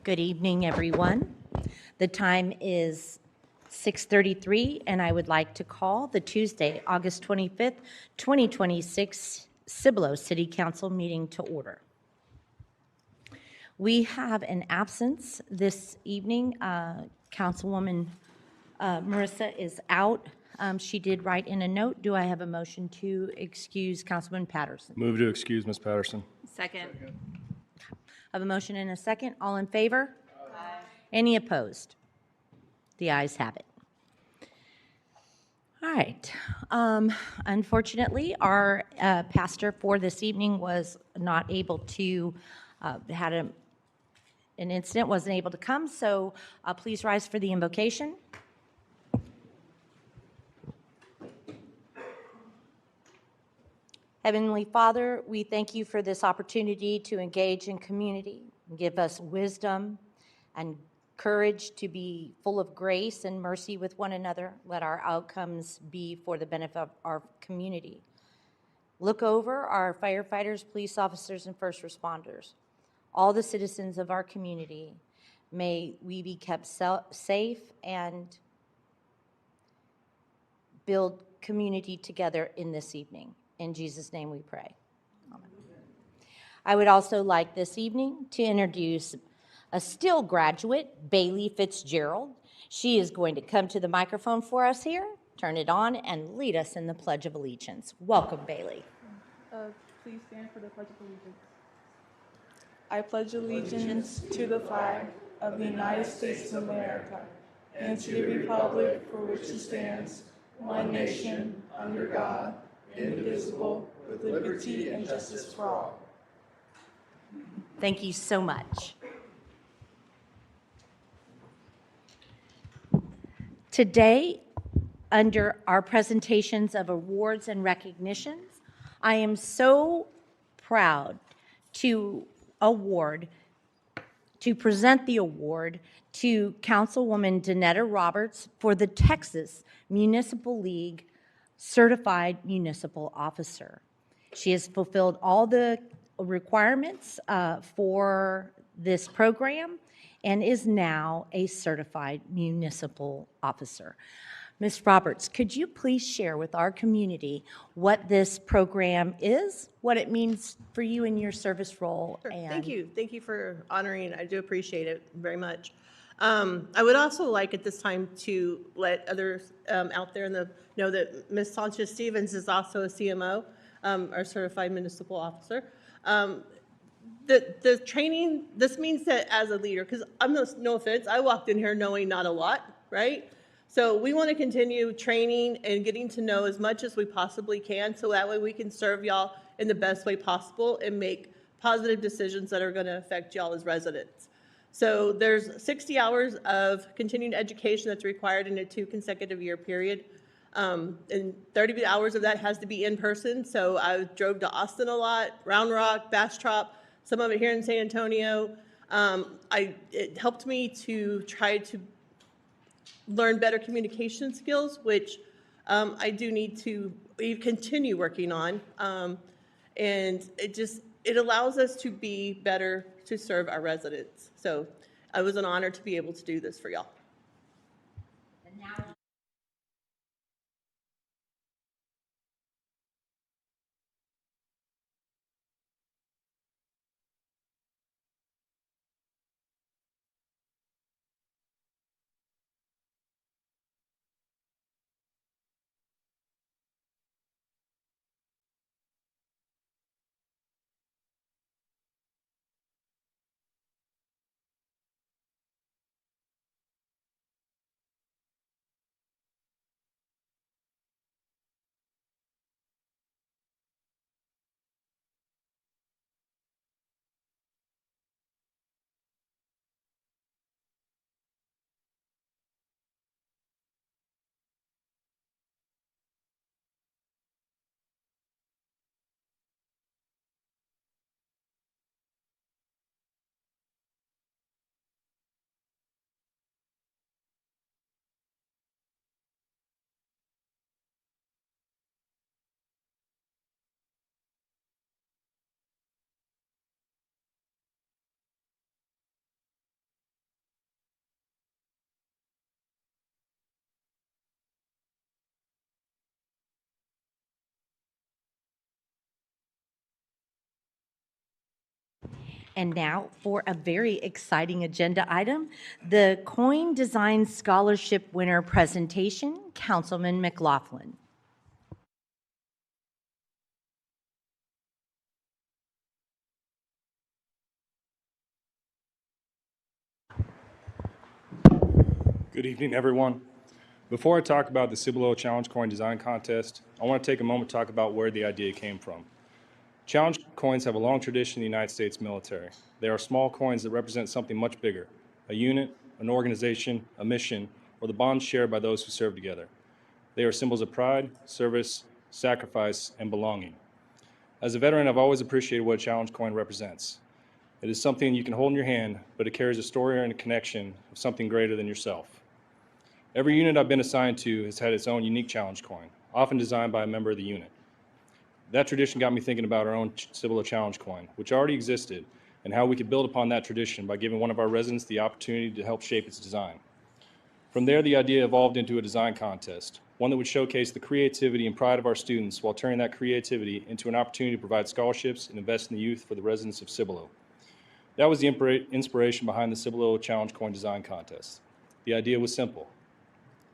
Good evening, everyone. The time is 6:33, and I would like to call the Tuesday, August 25th, 2026 Cibolo City Council meeting to order. We have an absence this evening. Councilwoman Marissa is out. She did write in a note. Do I have a motion to excuse Councilman Patterson? Move to excuse Ms. Patterson. Second. I have a motion and a second. All in favor? Aye. Any opposed? The ayes have it. All right. Unfortunately, our pastor for this evening was not able to, had an incident, wasn't able to come, so please rise for the invocation. Heavenly Father, we thank you for this opportunity to engage in community. Give us wisdom and courage to be full of grace and mercy with one another. Let our outcomes be for the benefit of our community. Look over our firefighters, police officers, and first responders, all the citizens of our community. May we be kept safe and build community together in this evening. In Jesus' name we pray. Amen. I would also like this evening to introduce a still graduate, Bailey Fitzgerald. She is going to come to the microphone for us here, turn it on, and lead us in the Pledge of Allegiance. Welcome, Bailey. Please stand for the Pledge of Allegiance. I pledge allegiance to the flag of the United States of America and to the republic for which it stands, one nation, under God, indivisible, with liberty and justice for all. Thank you so much. Today, under our presentations of awards and recognitions, I am so proud to present the award to Councilwoman Danetta Roberts for the Texas Municipal League Certified Municipal Officer. She has fulfilled all the requirements for this program and is now a certified municipal officer. Ms. Roberts, could you please share with our community what this program is, what it means for you in your service role? Sure. And Thank you for honoring. I do appreciate it very much. I would also like at this time to let others out there know that Ms. Sanchez-Stevens is also a CMO, our Certified Municipal Officer. The training, this means that as a leader, because I'm no offense, I walked in here knowing not a lot, right? So we want to continue training and getting to know as much as we possibly can, so that way we can serve y'all in the best way possible and make positive decisions that are going to affect y'all as residents. So there's 60 hours of continuing education that's required in a 2 consecutive year period. And 30 hours of that has to be in person. So I drove to Austin a lot, Round Rock, Bastrop, some of it here in San Antonio. It helped me to try to learn better communication skills, which I do need to continue working on. And it allows us to be better to serve our residents. So it was an honor to be able to do this for y'all. And now for a very exciting agenda item, the Coin Design Scholarship winner presentation, Councilman McLaughlin. Good evening, everyone. Before I talk about the Cibolo Challenge Coin Design Contest, I want to take a moment to talk about where the idea came from. Challenge coins have a long tradition in the United States military. They are small coins that represent something much bigger, a unit, an organization, a mission, or the bonds shared by those who serve together. They are symbols of pride, service, sacrifice, and belonging. As a veteran, I've always appreciated what a challenge coin represents. It is something you can hold in your hand, but it carries a story and a connection of something greater than yourself. Every unit I've been assigned to has had its own unique challenge coin, often designed by a member of the unit. That tradition got me thinking about our own Cibolo Challenge coin, which already existed, and how we could build upon that tradition by giving one of our residents the opportunity to help shape its design. From there, the idea evolved into a design contest, one that would showcase the creativity and pride of our students while turning that creativity into an opportunity to provide scholarships and invest in the youth for the residents of Cibolo. That was the inspiration behind the Cibolo Challenge Coin Design Contest. The idea was simple.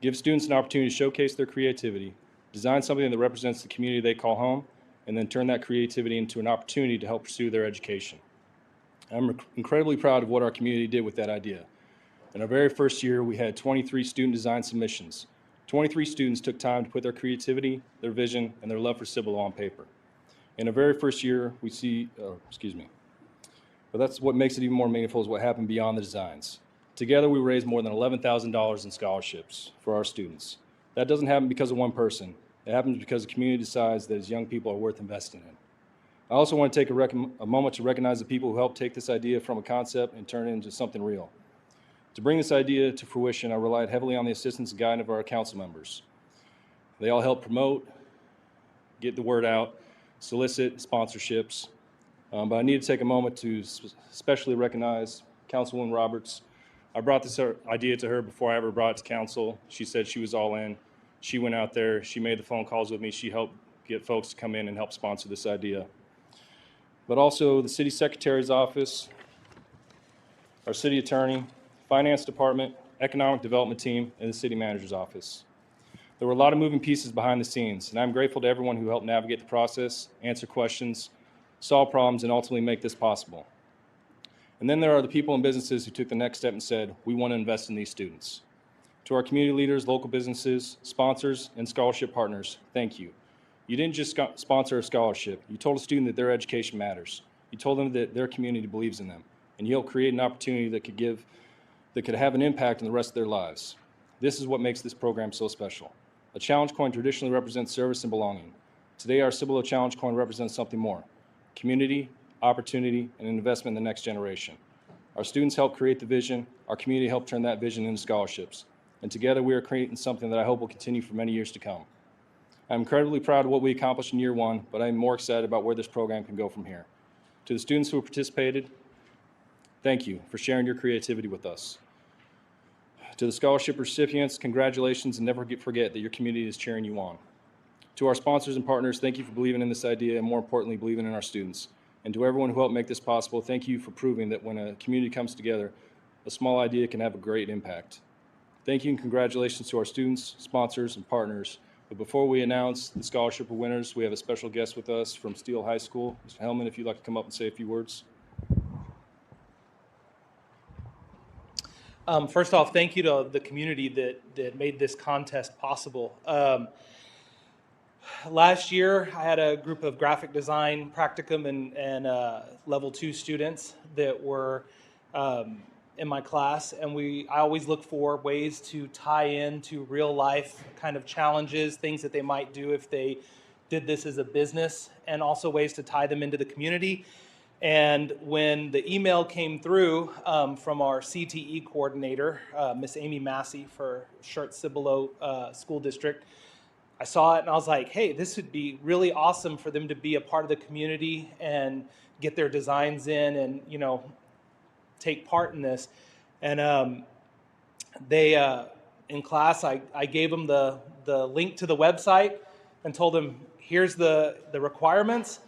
Give students an opportunity to showcase their creativity, design something that represents the community they call home, and then turn that creativity into an opportunity to help pursue their education. I'm incredibly proud of what our community did with that idea. In our very first year, we had 23 student design submissions. 23 students took time to put their creativity, their vision, and their love for Cibolo on paper. In our very first year, but that's what makes it even more meaningful is what happened beyond the designs. Together, we raised more than $11,000 in scholarships for our students. That doesn't happen because of one person. It happens because the community decides that its young people are worth investing in. I also want to take a moment to recognize the people who helped take this idea from a concept and turn it into something real. To bring this idea to fruition, I relied heavily on the assistance and guidance of our council members. They all helped promote, get the word out, solicit sponsorships, but I need to take a moment to especially recognize Councilwoman Roberts. I brought this idea to her before I ever brought it to council. She said she was all in. She went out there, she made the phone calls with me, she helped get folks to come in and help sponsor this idea. But also the city secretary's office, our city attorney, finance department, economic development team, and the city manager's office. There were a lot of moving pieces behind the scenes, and I'm grateful to everyone who helped navigate the process, answer questions, solve problems, and ultimately make this possible. And then there are the people and businesses who took the next step and said, we want to invest in these students. To our community leaders, local businesses, sponsors, and scholarship partners, thank you. You didn't just sponsor a scholarship. You told a student that their education matters. You told them that their community believes in them. And you helped create an opportunity that could have an impact on the rest of their lives. This is what makes this program so special. A challenge coin traditionally represents service and belonging. Today, our Cibolo Challenge coin represents something more: community, opportunity, and an investment in the next generation. Our students helped create the vision. Our community helped turn that vision into scholarships. And together we are creating something that I hope will continue for many years to come. I'm incredibly proud of what we accomplished in year one, but I'm more excited about where this program can go from here. To the students who have participated, thank you for sharing your creativity with us. To the scholarship recipients, congratulations, and never forget that your community is cheering you on. To our sponsors and partners, thank you for believing in this idea and, more importantly, believing in our students. And to everyone who helped make this possible, thank you for proving that when a community comes together, a small idea can have a great impact. Thank you and congratulations to our students, sponsors, and partners. But before we announce the scholarship winners, we have a special guest with us from Steele High School. Mr. Hellman, if you'd like to come up and say a few words. First off, thank you to the community that made this contest possible. Last year, I had a group of graphic design practicum and level 2 students that were in my class, and I always look for ways to tie into real life kind of challenges, things that they might do if they did this as a business, and also ways to tie them into the community. And when the email came through from our CTE coordinator, Miss Amy Massey for Charlotte Cibolo School District, I saw it and I was like, hey, this would be really awesome for them to be a part of the community and get their designs in and, take part in this. And they, in class, I gave them the link to the website and told them, here's the requirements.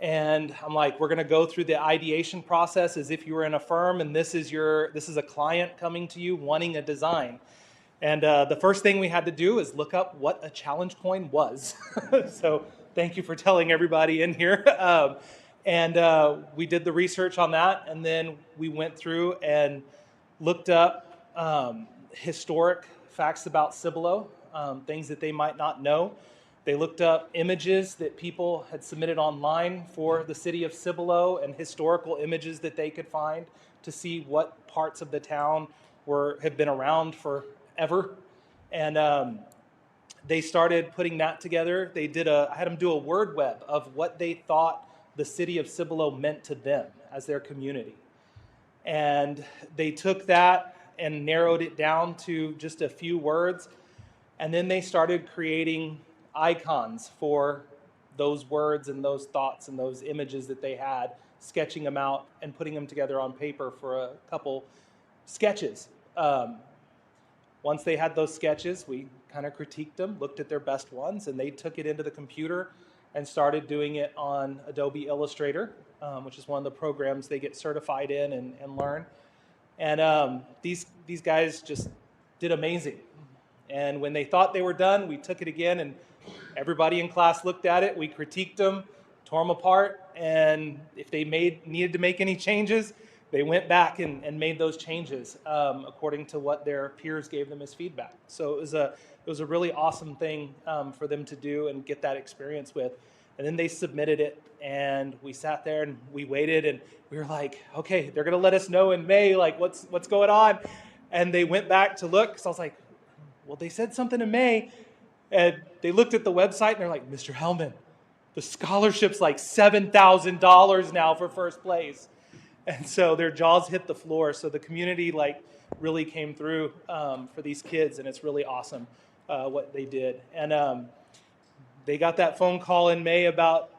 And I'm like, we're going to go through the ideation process as if you were in a firm, and this is a client coming to you wanting a design. And the first thing we had to do is look up what a challenge coin was. So thank you for telling everybody in here. We did the research on that, and then we went through and looked up historic facts about Cibolo, things that they might not know. They looked up images that people had submitted online for the city of Cibolo and historical images that they could find to see what parts of the town have been around forever. And they started putting that together. I had them do a word web of what they thought the city of Cibolo meant to them as their community. And they took that and narrowed it down to just a few words. And then they started creating icons for those words and those thoughts and those images that they had, sketching them out and putting them together on paper for a couple sketches. Once they had those sketches, we kind of critiqued them, looked at their best ones, and they took it into the computer and started doing it on Adobe Illustrator, which is one of the programs they get certified in and learn. And these guys just did amazing. And when they thought they were done, we took it again, and everybody in class looked at it. We critiqued them, tore them apart, and if they needed to make any changes, they went back and made those changes according to what their peers gave them as feedback. So it was a really awesome thing for them to do and get that experience with. And then they submitted it, and we sat there and we waited, and we were like, okay, they're going to let us know in May, like what's going on. And they went back to look, so I was like, well, they said something in May, and they looked at the website, and they're like, Mr. Hellman, the scholarship's like $7,000 now for first place. And so their jaws hit the floor. So the community really came through for these kids, and it's really awesome what they did. And they got that phone call in May about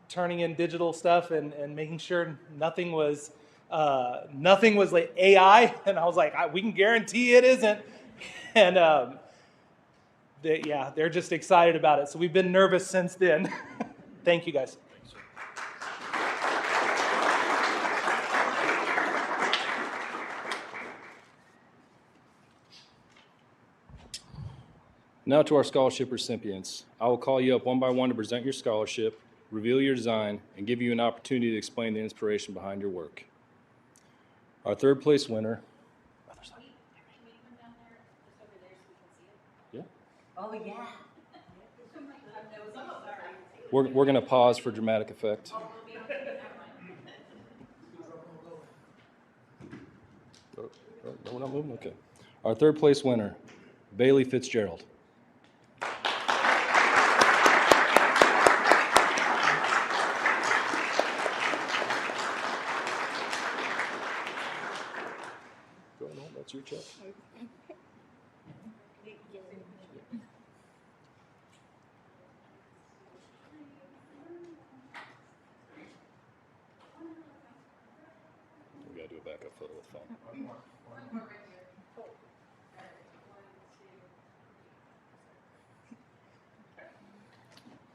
turning in digital stuff and making sure nothing was like AI. And I was like, we can guarantee it isn't. And they're just excited about it. So we've been nervous since then. Thank you, guys. Now to our scholarship recipients. I will call you up one by one to present your scholarship, reveal your design, and give you an opportunity to explain the inspiration behind your work. Our third place winner. Yeah. Oh, yeah. We're going to pause for dramatic effect. No, we're not moving? Okay. Our third place winner, Bailey Fitzgerald. Go ahead, that's your check. We gotta do a backup photo with phone.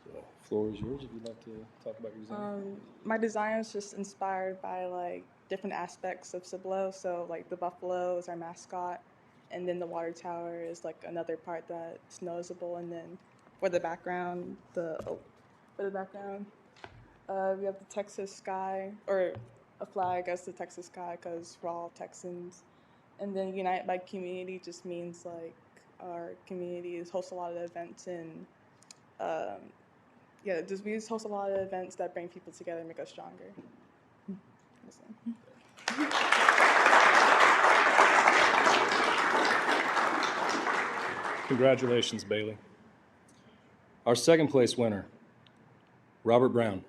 So, floor is yours if you'd like to talk about your design. My design is just inspired by different aspects of Cibolo. So the buffalo is our mascot, and then the water tower is another part that's noticeable. And then for the background, we have the Texas sky, or a flag as the Texas sky, because we're all Texans. And then Unite by Community just means our communities host a lot of events, and we just host a lot of events that bring people together and make us stronger. Congratulations, Bailey. Our second place winner, Robert Brown.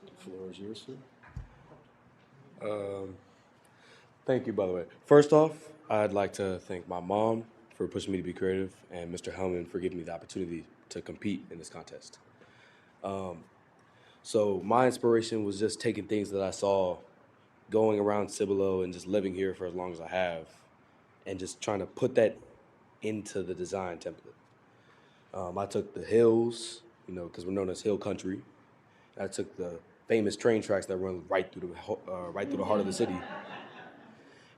The floor is yours, sir. Thank you, by the way. First off, I'd like to thank my mom for pushing me to be creative and Mr. Hellman for giving me the opportunity to compete in this contest. So my inspiration was just taking things that I saw going around Cibolo and just living here for as long as I have and just trying to put that into the design template. I took the hills, because we're known as hill country. I took the famous train tracks that run right through the heart of the city.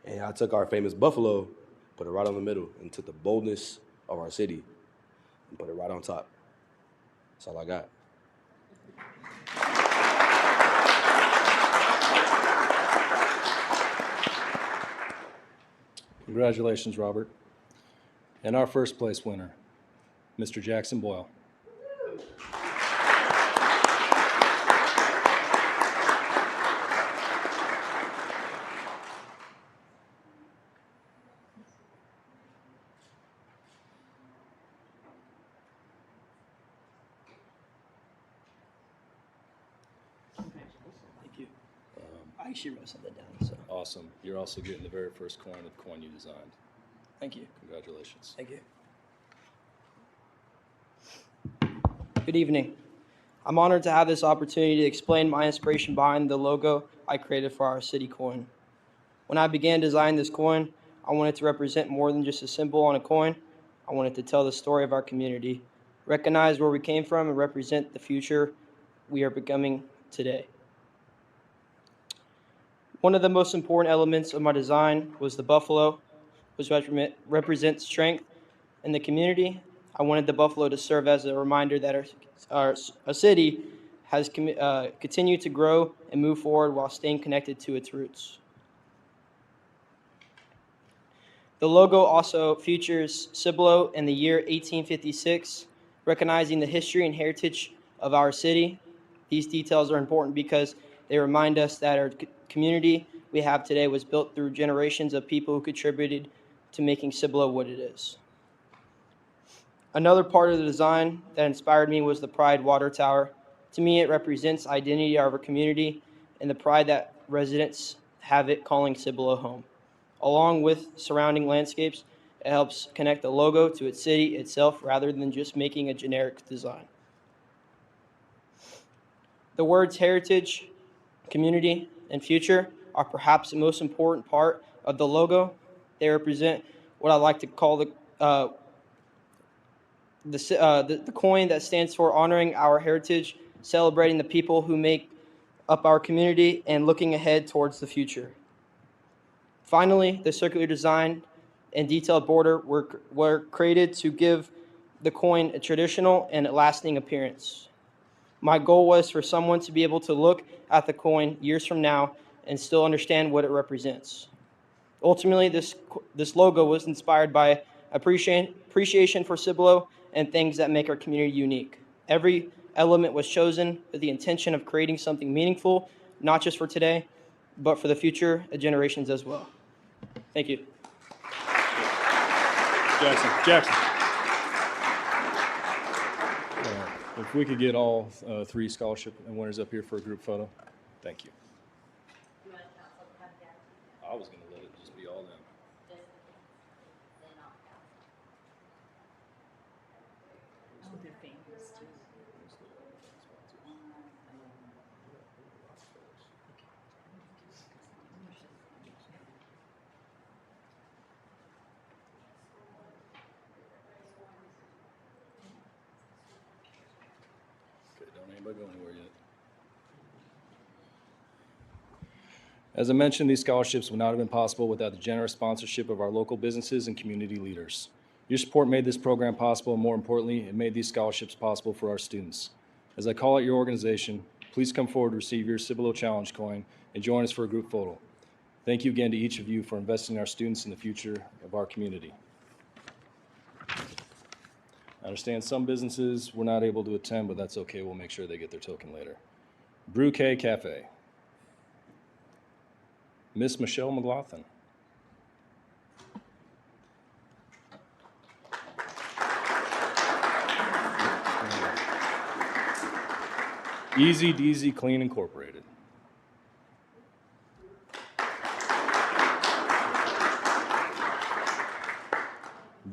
And I took our famous buffalo, put it right on the middle, and took the boldness of our city and put it right on top. That's all I got. Congratulations, Robert. And our first place winner, Mr. Jackson Boyle. Thank you. I actually wrote something down, so Awesome. You're also getting the very first coin of the coin you designed. thank you. Congratulations. Thank you. Good evening. I'm honored to have this opportunity to explain my inspiration behind the logo I created for our city coin. When I began designing this coin, I wanted to represent more than just a symbol on a coin. I wanted to tell the story of our community, recognize where we came from, and represent the future we are becoming today. One of the most important elements of my design was the buffalo, which represents strength in the community. I wanted the buffalo to serve as a reminder that our city has continued to grow and move forward while staying connected to its roots. The logo also features Cibolo and the year 1856, recognizing the history and heritage of our city. These details are important because they remind us that our community we have today was built through generations of people who contributed to making Cibolo what it is. Another part of the design that inspired me was the Pride Water Tower. To me, it represents identity of our community and the pride that residents have it calling Cibolo home. Along with surrounding landscapes, it helps connect the logo to its city itself rather than just making a generic design. The words heritage, community, and future are perhaps the most important part of the logo. They represent what I like to call the coin that stands for honoring our heritage, celebrating the people who make up our community, and looking ahead towards the future. Finally, the circular design and detailed border were created to give the coin a traditional and lasting appearance. My goal was for someone to be able to look at the coin years from now and still understand what it represents. Ultimately, this logo was inspired by appreciation for Cibolo and things that make our community unique. Every element was chosen with the intention of creating something meaningful, not just for today, but for the future generations as well. Thank you. Jackson. If we could get all three scholarship winners up here for a group photo. Thank you. I was going to let it just be all them. Okay, don't anybody go anywhere yet. As I mentioned, these scholarships would not have been possible without the generous sponsorship of our local businesses and community leaders. Your support made this program possible, and more importantly, it made these scholarships possible for our students. As I call out your organization, please come forward to receive your Cibolo Challenge coin and join us for a group photo. Thank you again to each of you for investing in our students and the future of our community. I understand some businesses were not able to attend, but that's okay. We'll make sure they get their token later. Brew K Cafe. Miss Michelle McLaughlin. Easy Deasy Clean Incorporated.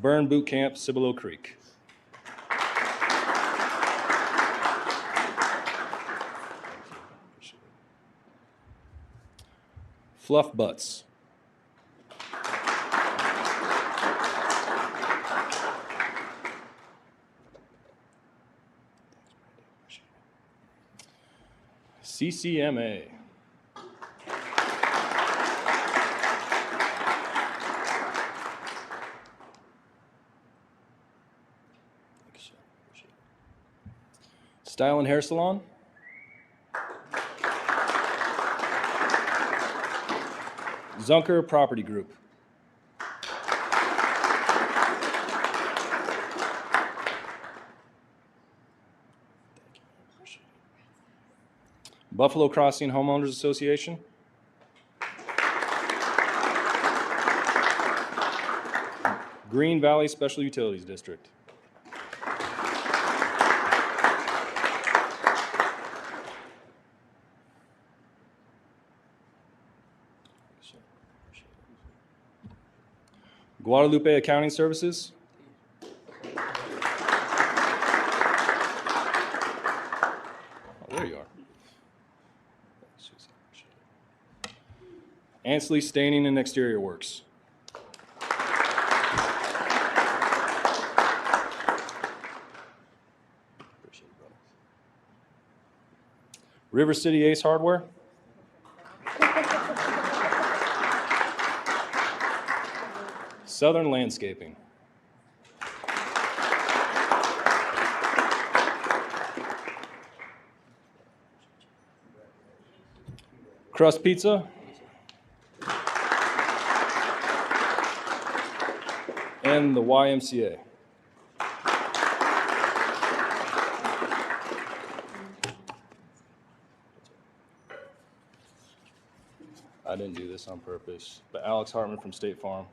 Burn Boot Camp, Cibolo Creek. Fluff Butts. CCMA. Style and Hair Salon. Zunker Property Group. Buffalo Crossing Homeowners Association. Green Valley Special Utilities District. Guadalupe Accounting Services. Oh, there you are. Ansley Staining and Exterior Works. River City Ace Hardware. Southern Landscaping. Crust Pizza. And the YMCA. I didn't do this on purpose, but Alex Hartman from State Farm.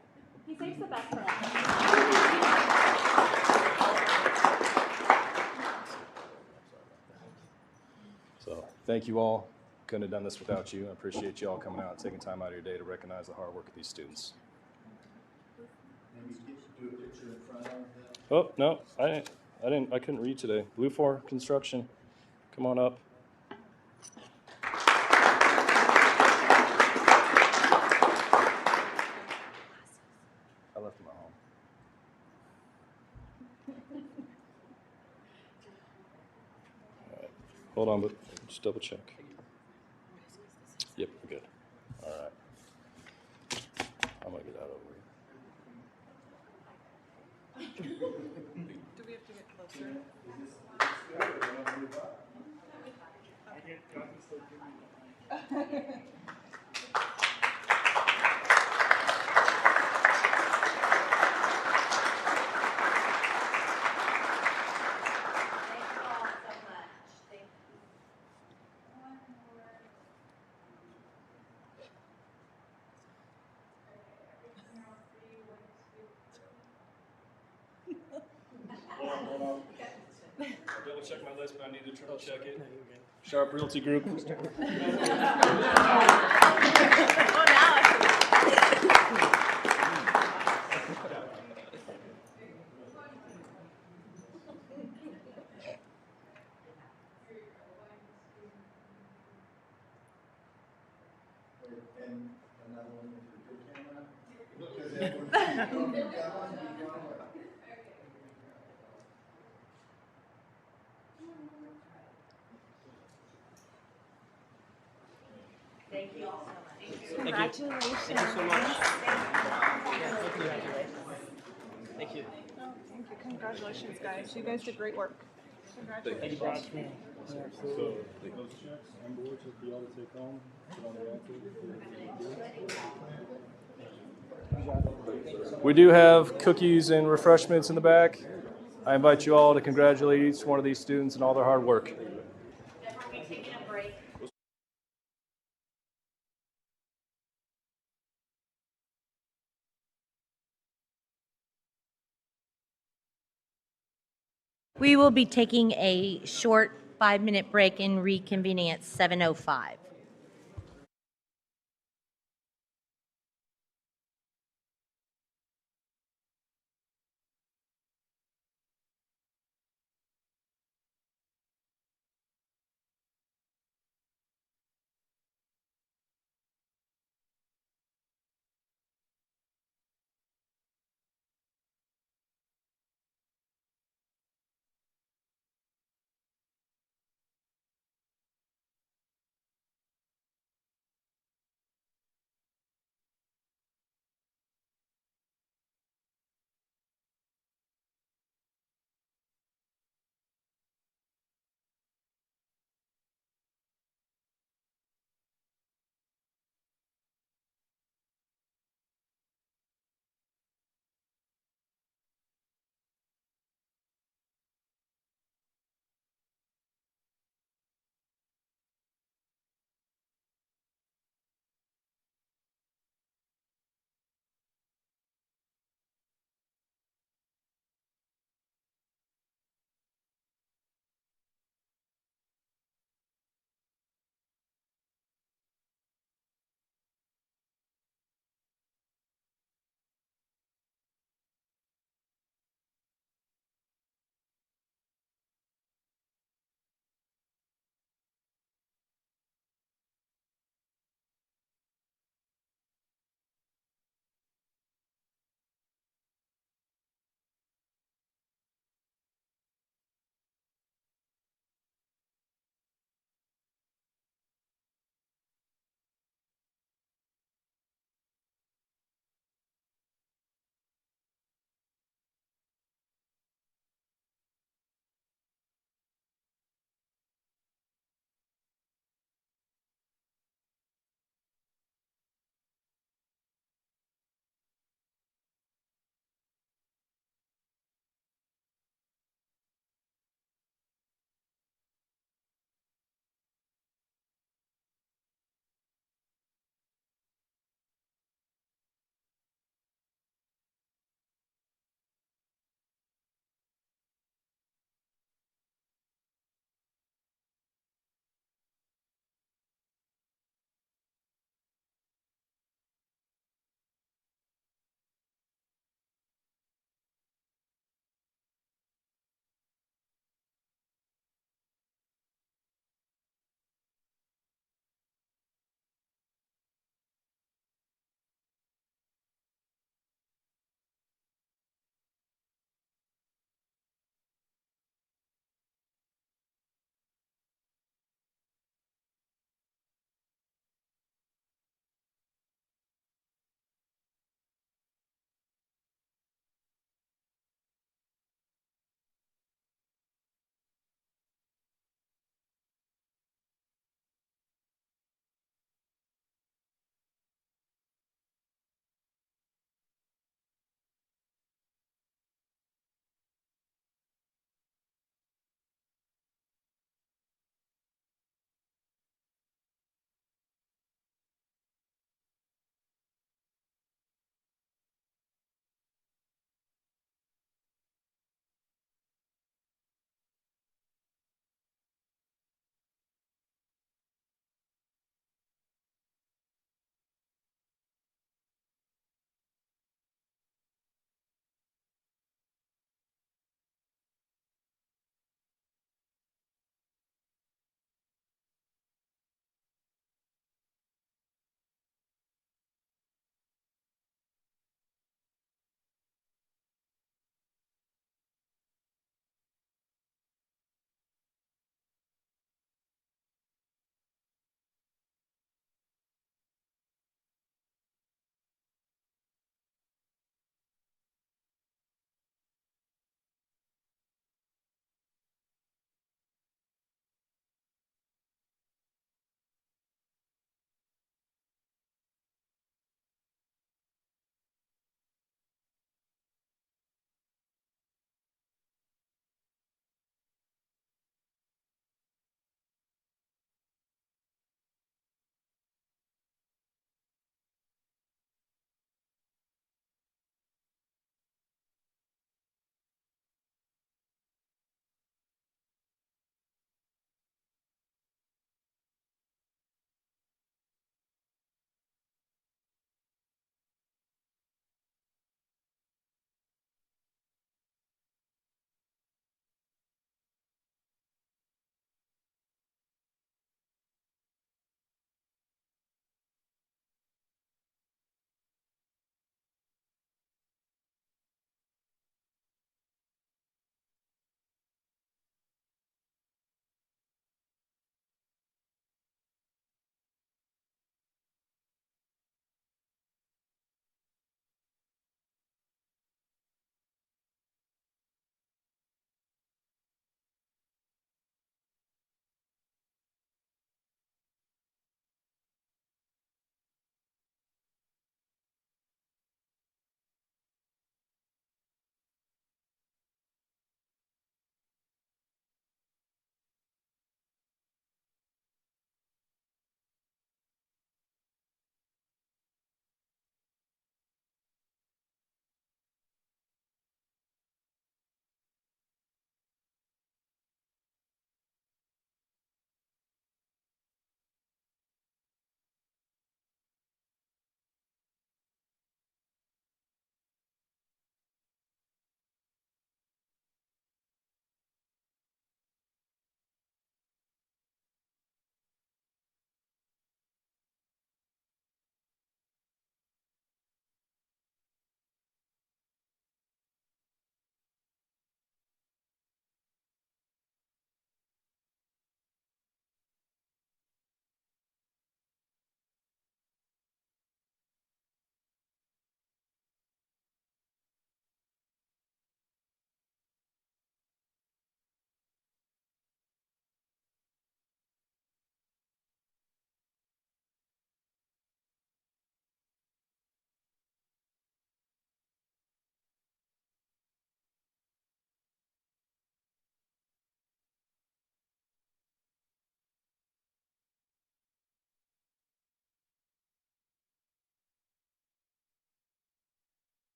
He saves the best for last. So thank you all. Couldn't have done this without you. I appreciate you all coming out and taking time out of your day to recognize the hard work of these students. Oh, no, I couldn't read today. Blue 4 Construction, come on up. I left them at home. All right. Hold on, but just double check. Yep, we're good. All right. I'm gonna get out over here. Do we have to get closer? I'll double check my list, but I need to triple check it. Sharp Realty Group. Thank you all so much. Congratulations. Thank you so much. Thank you. Oh, thank you. Congratulations, guys. You guys did great work. Congratulations. So those checks and boards will be all to take home. We do have cookies and refreshments in the back. I invite you all to congratulate each one of these students and all their hard work. We will be taking a short 5-minute break and reconvening at 7:05.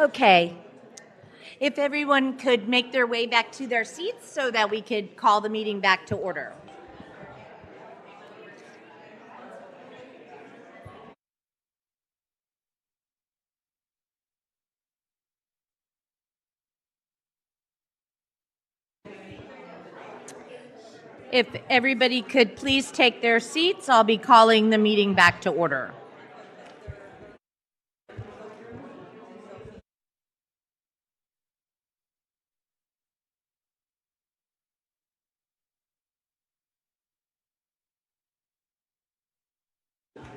Okay. If everyone could make their way back to their seats so that we could call the meeting back to order. If everybody could please take their seats, I'll be calling the meeting back to order.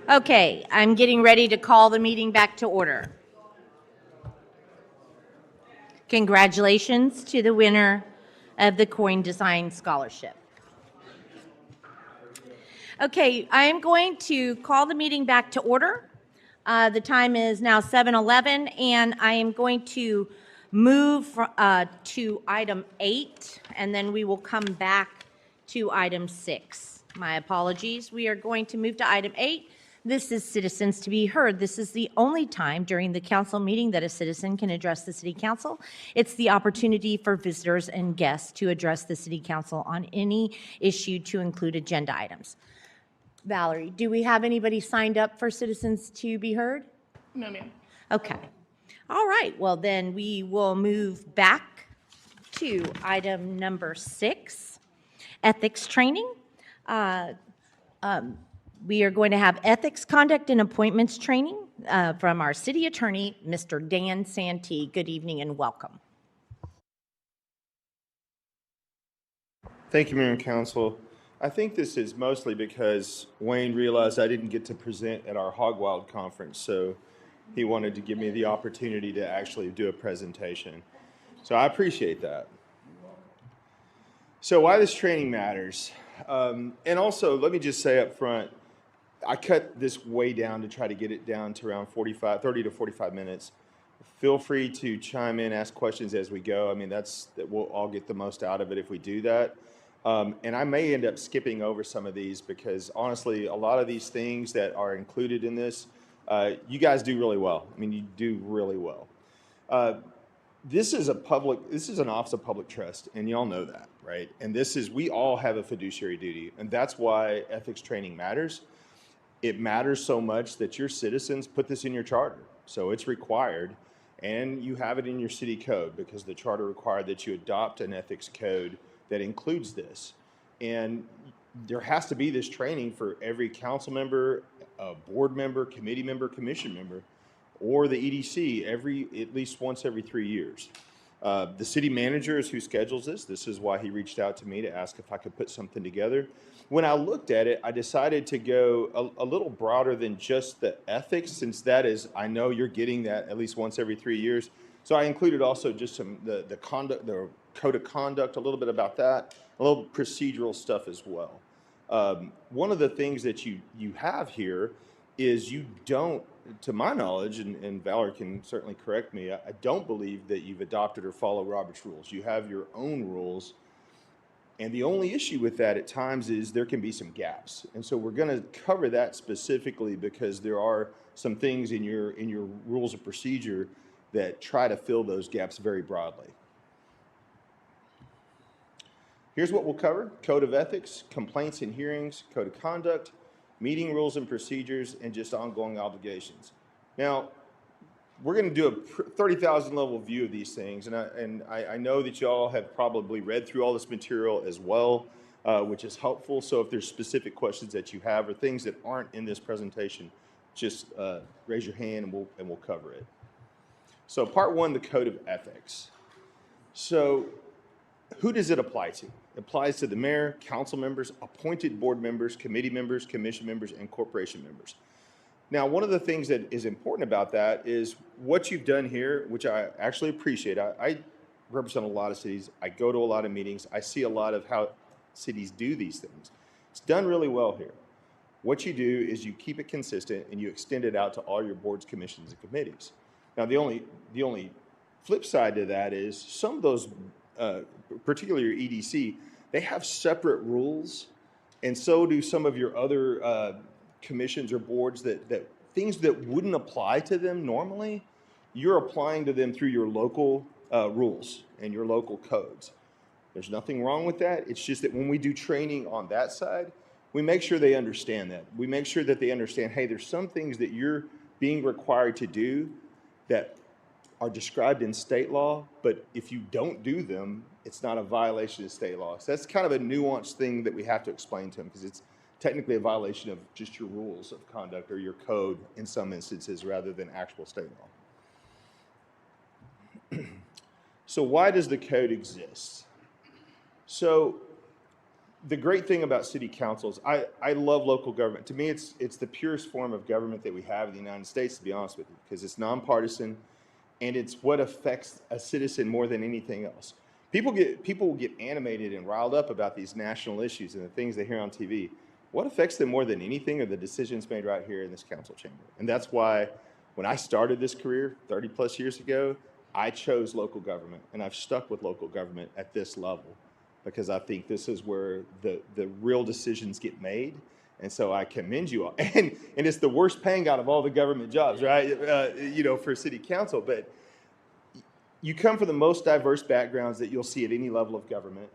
Okay, I'm getting ready to call the meeting back to order. Congratulations to the winner of the Coin Design Scholarship. Okay, I am going to call the meeting back to order. The time is now 7:11, and I am going to move to item 8, and then we will come back to item 6. My apologies. We are going to move to item 8. This is citizens to be heard. This is the only time during the council meeting that a citizen can address the city council. It's the opportunity for visitors and guests to address the city council on any issue to include agenda items. Valerie, do we have anybody signed up for citizens to be heard? No, ma'am. Okay. All right. Well, then we will move back to item number 6, ethics training. We are going to have ethics, conduct, and appointments training from our city attorney, Mr. Dan Santee. Good evening and welcome. Thank you, Mayor and Council. I think this is mostly because Wayne realized I didn't get to present at our Hog Wild conference, so he wanted to give me the opportunity to actually do a presentation. So I appreciate that. So why this training matters. And also, let me just say up front, I cut this way down to try to get it down to around 30 to 45 minutes. Feel free to chime in, ask questions as we go. I mean, that we'll all get the most out of it if we do that. And I may end up skipping over some of these because honestly, a lot of these things that are included in this, you guys do really well. I mean, you do really well. This is an office of public trust, and y'all know that, right? And we all have a fiduciary duty, and that's why ethics training matters. It matters so much that your citizens put this in your charter. So it's required, and you have it in your city code because the charter required that you adopt an ethics code that includes this. And there has to be this training for every council member, board member, committee member, commission member, or the EDC at least once every 3 years. The city manager is who schedules this. This is why he reached out to me to ask if I could put something together. When I looked at it, I decided to go a little broader than just the ethics, since that is, I know you're getting that at least once every 3 years. So I included also just the conduct, the code of conduct, a little bit about that, a little procedural stuff as well. One of the things that you have here is you don't, to my knowledge, and Valerie can certainly correct me, I don't believe that you've adopted or followed Robert's rules. You have your own rules. And the only issue with that at times is there can be some gaps. And so we're going to cover that specifically because there are some things in your rules of procedure that try to fill those gaps very broadly. Here's what we'll cover: code of ethics, complaints and hearings, code of conduct, meeting rules and procedures, and just ongoing obligations. Now, we're going to do a 30,000 level view of these things, and I know that y'all have probably read through all this material as well, which is helpful. So if there's specific questions that you have or things that aren't in this presentation, just raise your hand and we'll cover it. So part 1, the code of ethics. So who does it apply to? It applies to the mayor, council members, appointed board members, committee members, commission members, and corporation members. Now, one of the things that is important about that is what you've done here, which I actually appreciate. I represent a lot of cities. I go to a lot of meetings. I see a lot of how cities do these things. It's done really well here. What you do is you keep it consistent and you extend it out to all your boards, commissions, and committees. Now, the only flip side to that is some of those, particularly your EDC, they have separate rules, and so do some of your other commissions or boards that things that wouldn't apply to them normally you're applying to them through your local rules and your local codes. There's nothing wrong with that. It's just that when we do training on that side, we make sure they understand that. We make sure that they understand, hey, there's some things that you're being required to do that are described in state law, but if you don't do them, it's not a violation of state law. So that's kind of a nuanced thing that we have to explain to them, because it's technically a violation of just your rules of conduct or your code in some instances rather than actual state law. So why does the code exist? So the great thing about city councils, I love local government. To me, it's the purest form of government that we have in the United States, to be honest with you, because it's nonpartisan, and it's what affects a citizen more than anything else. People get animated and riled up about these national issues and the things they hear on TV. What affects them more than anything are the decisions made right here in this council chamber. And that's why when I started this career 30 plus years ago, I chose local government, and I've stuck with local government at this level, because I think this is where the real decisions get made. And so I commend you all. And it's the worst paying out of all the government jobs, right? For city council. But you come from the most diverse backgrounds that you'll see at any level of government.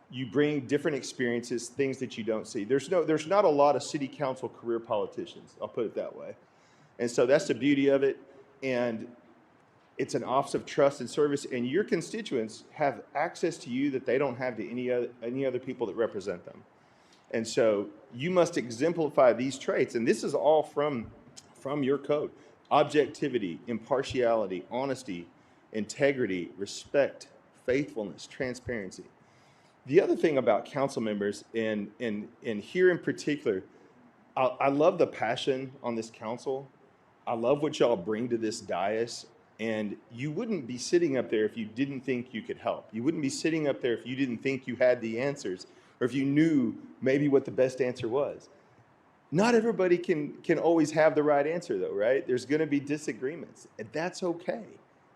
You bring different experiences, things that you don't see. There's not a lot of city council career politicians, I'll put it that way. And so that's the beauty of it. And it's an office of trust and service, and your constituents have access to you that they don't have to any other people that represent them. And so you must exemplify these traits, and this is all from your code. Objectivity, impartiality, honesty, integrity, respect, faithfulness, transparency. The other thing about council members, and here in particular, I love the passion on this council. I love what y'all bring to this dais. And you wouldn't be sitting up there if you didn't think you could help. You wouldn't be sitting up there if you didn't think you had the answers, or if you knew maybe what the best answer was. Not everybody can always have the right answer, though, right? There's going to be disagreements, and that's okay.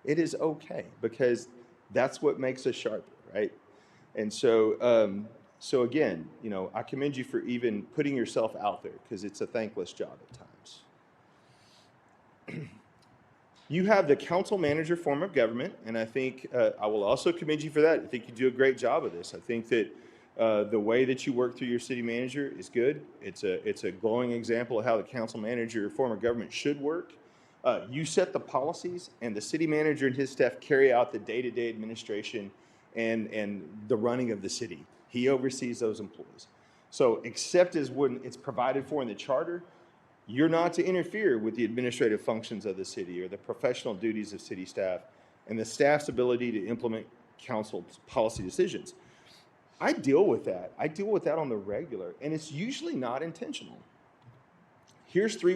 It is okay, because that's what makes us sharper, right? And so, again, I commend you for even putting yourself out there, because it's a thankless job at times. You have the council manager form of government, and I think I will also commend you for that. I think you do a great job of this. I think that the way that you work through your city manager is good. It's a glowing example of how the council manager form of government should work. You set the policies, and the city manager and his staff carry out the day-to-day administration and the running of the city. He oversees those employees. So except as when it's provided for in the charter, you're not to interfere with the administrative functions of the city or the professional duties of city staff and the staff's ability to implement council's policy decisions. I deal with that. I deal with that on the regular, and it's usually not intentional. Here's three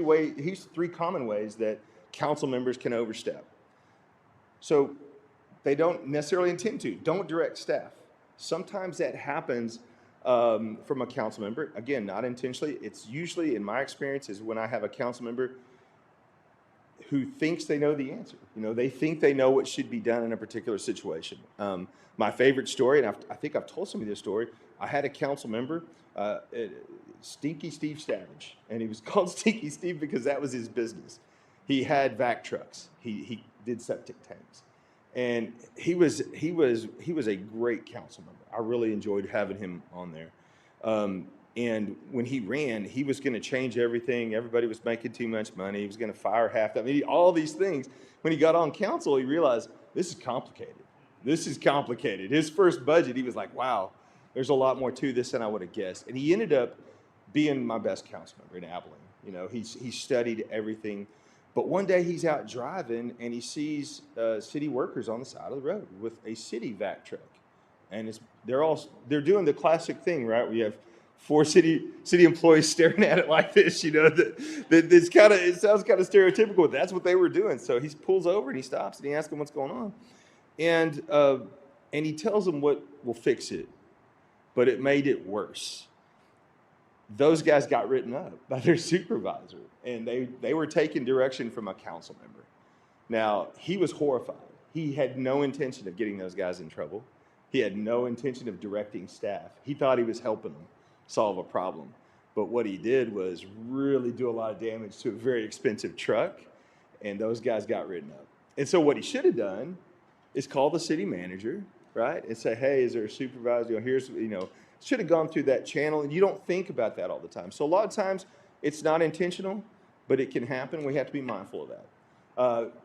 common ways that council members can overstep. So they don't necessarily intend to. Don't direct staff. Sometimes that happens from a council member. Again, not intentionally. It's usually, in my experience, is when I have a council member who thinks they know the answer. They think they know what should be done in a particular situation. My favorite story, and I think I've told somebody this story, I had a council member, Stinky Steve Savage, and he was called Stinky Steve because that was his business. He had vac trucks. He did septic tanks. And he was a great council member. I really enjoyed having him on there. And when he ran, he was going to change everything. Everybody was making too much money. He was going to fire half that. All these things. When he got on council, he realized this is complicated. This is complicated. His first budget, he was like, wow, there's a lot more to this than I would have guessed. And he ended up being my best council member in Abilene. He studied everything. But one day he's out driving and he sees city workers on the side of the road with a city vac truck, and they're doing the classic thing, right? We have 4 city employees staring at it like this. It sounds kind of stereotypical, but that's what they were doing. So he pulls over and he stops and he asks them what's going on, and he tells them what will fix it, but it made it worse. Those guys got written up by their supervisor, and they were taking direction from a council member. Now, he was horrified. He had no intention of getting those guys in trouble. He had no intention of directing staff. He thought he was helping them solve a problem. But what he did was really do a lot of damage to a very expensive truck and those guys got written up. And so what he should have done is call the city manager, right, and say, hey, is there a supervisor? Here's, should have gone through that channel, and you don't think about that all the time. So a lot of times it's not intentional, but it can happen. We have to be mindful of that.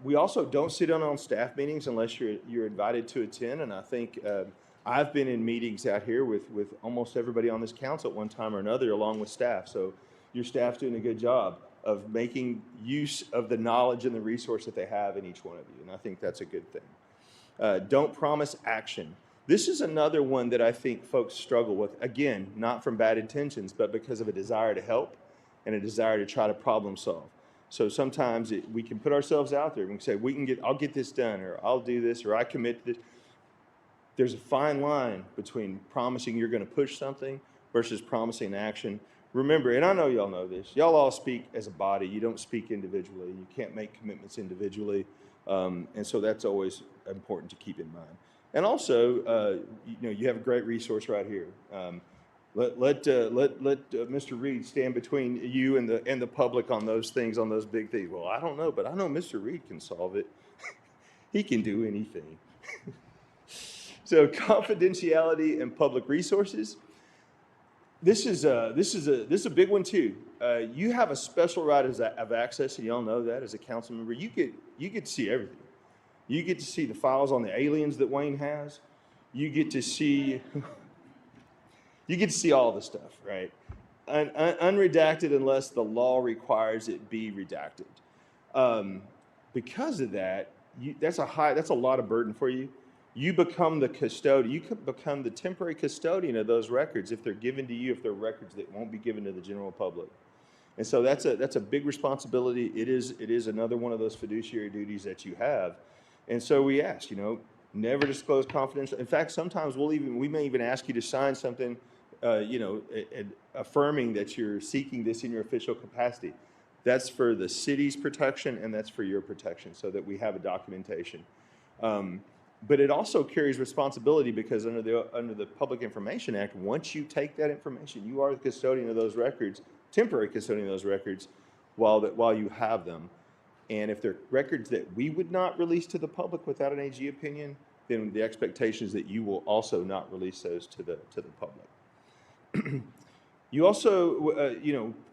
We also don't sit in on staff meetings unless you're invited to attend, and I think I've been in meetings out here with almost everybody on this council at one time or another, along with staff. So your staff's doing a good job of making use of the knowledge and the resource that they have in each one of you, and I think that's a good thing. Don't promise action. This is another one that I think folks struggle with, again, not from bad intentions, but because of a desire to help and a desire to try to problem solve. So sometimes we can put ourselves out there and we can say, I'll get this done, or I'll do this, or I commit to this. There's a fine line between promising you're going to push something versus promising action. Remember, and I know y'all know this, y'all all speak as a body. You don't speak individually. You can't make commitments individually. And so that's always important to keep in mind. And also, you have a great resource right here. Let Mr. Reed stand between you and the public on those things, on those big things. Well, I don't know, but I know Mr. Reed can solve it. He can do anything. So confidentiality and public resources. This is a big one too. You have a special right of access, and y'all know that as a council member. You get to see everything. You get to see the files on the aliens that Wayne has. You get to see all the stuff, right? Unredacted unless the law requires it be redacted. Because of that, that's a lot of burden for you. You become the custodian. You could become the temporary custodian of those records if they're given to you, if they're records that won't be given to the general public. And so that's a big responsibility. It is another one of those fiduciary duties that you have. And so we ask, never disclose confidential. In fact, sometimes we may even ask you to sign something, affirming that you're seeking this in your official capacity. That's for the city's protection, and that's for your protection, so that we have a documentation. But it also carries responsibility because under the Public Information Act, once you take that information, you are the custodian of those records, temporary custodian of those records, while you have them. And if they're records that we would not release to the public without an AG opinion, then the expectation is that you will also not release those to the public. You also,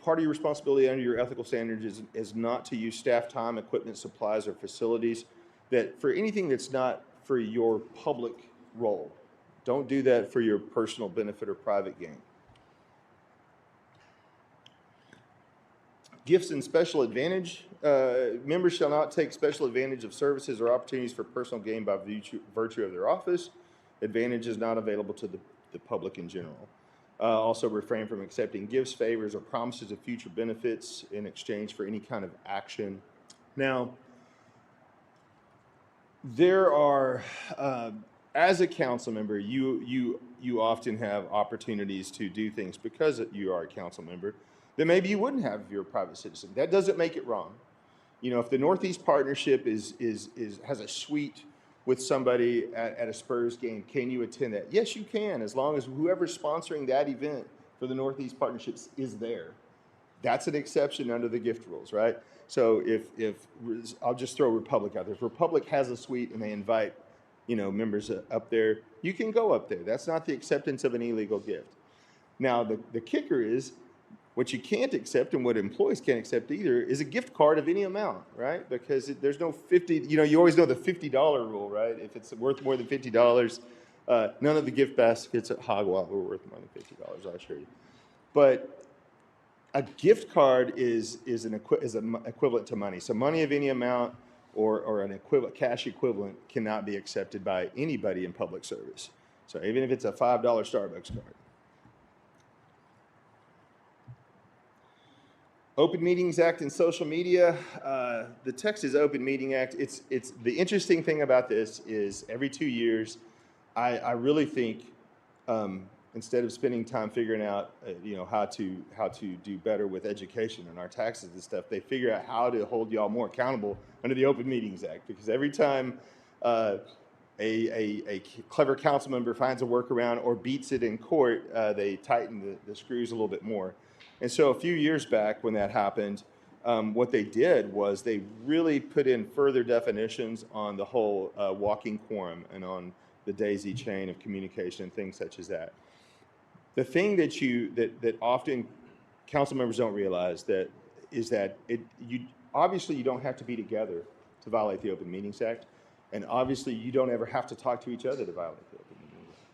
part of your responsibility under your ethical standards is not to use staff time, equipment, supplies, or facilities that for anything that's not for your public role. Don't do that for your personal benefit or private gain. Gifts and special advantage. Members shall not take special advantage of services or opportunities for personal gain by virtue of their office. Advantage is not available to the public in general. Also refrain from accepting gifts, favors, or promises of future benefits in exchange for any kind of action. Now, there are, as a council member, you often have opportunities to do things because you are a council member that maybe you wouldn't have if you're a private citizen. That doesn't make it wrong. If the Northeast Partnership has a suite with somebody at a Spurs game, can you attend that? Yes, you can, as long as whoever's sponsoring that event for the Northeast Partnerships is there. That's an exception under the gift rules, right? So if I'll just throw Republic out there. If Republic has a suite and they invite, members up there, you can go up there. That's not the acceptance of an illegal gift. Now, the kicker is, what you can't accept and what employees can't accept either is a gift card of any amount, right? Because there's no 50, you always know the $50 rule, right? If it's worth more than $50, none of the gift baskets at Hogwall were worth more than $50, I assure you. But a gift card is an equivalent to money. So money of any amount or an cash equivalent cannot be accepted by anybody in public service. So even if it's a $5 Starbucks card. Open Meetings Act and social media. The Texas Open Meeting Act. It's the interesting thing about this is every 2 years, I really think instead of spending time figuring out how to do better with education and our taxes and stuff, they figure out how to hold y'all more accountable under the Open Meetings Act. Because every time a clever council member finds a workaround or beats it in court, they tighten the screws a little bit more. And so a few years back when that happened, what they did was they really put in further definitions on the whole walking quorum and on the daisy chain of communication, things such as that. The thing that often council members don't realize is that obviously you don't have to be together to violate the Open Meetings Act, and obviously you don't ever have to talk to each other to violate the Open Meetings Act.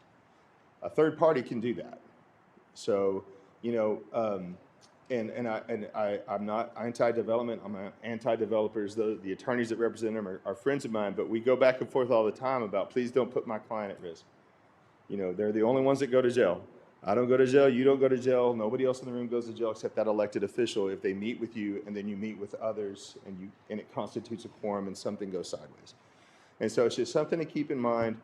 A third party can do that. So, you know, I'm not anti-development. I'm anti-developers. The attorneys that represent them are friends of mine, but we go back and forth all the time about, please don't put my client at risk. You know, they're the only ones that go to jail. I don't go to jail, you don't go to jail, nobody else in the room goes to jail except that elected official if they meet with you and then you meet with others and it constitutes a quorum and something goes sideways. And so it's just something to keep in mind.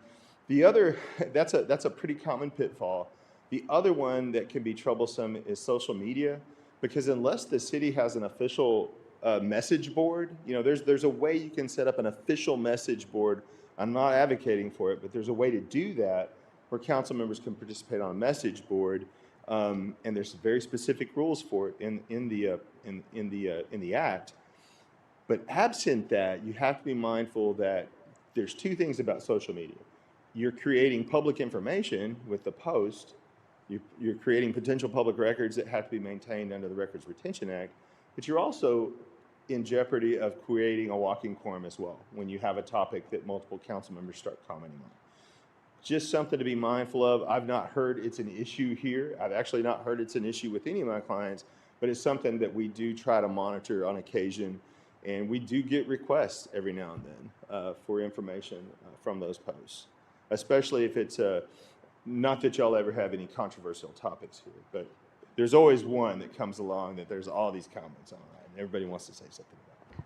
The other, that's a pretty common pitfall. The other one that can be troublesome is social media, because unless the city has an official message board, you know, there's a way you can set up an official message board. I'm not advocating for it, but there's a way to do that where council members can participate on a message board, and there's very specific rules for it in the act. But absent that, you have to be mindful that there's two things about social media. You're creating public information with the post. You're creating potential public records that have to be maintained under the Records Retention Act, but you're also in jeopardy of creating a walking quorum as well when you have a topic that multiple council members start commenting on. Just something to be mindful of. I've not heard it's an issue here. I've actually not heard it's an issue with any of my clients, but it's something that we do try to monitor on occasion, and we do get requests every now and then for information from those posts, especially if it's not that y'all ever have any controversial topics here, but there's always one that comes along that there's all these comments on, right? And everybody wants to say something about it.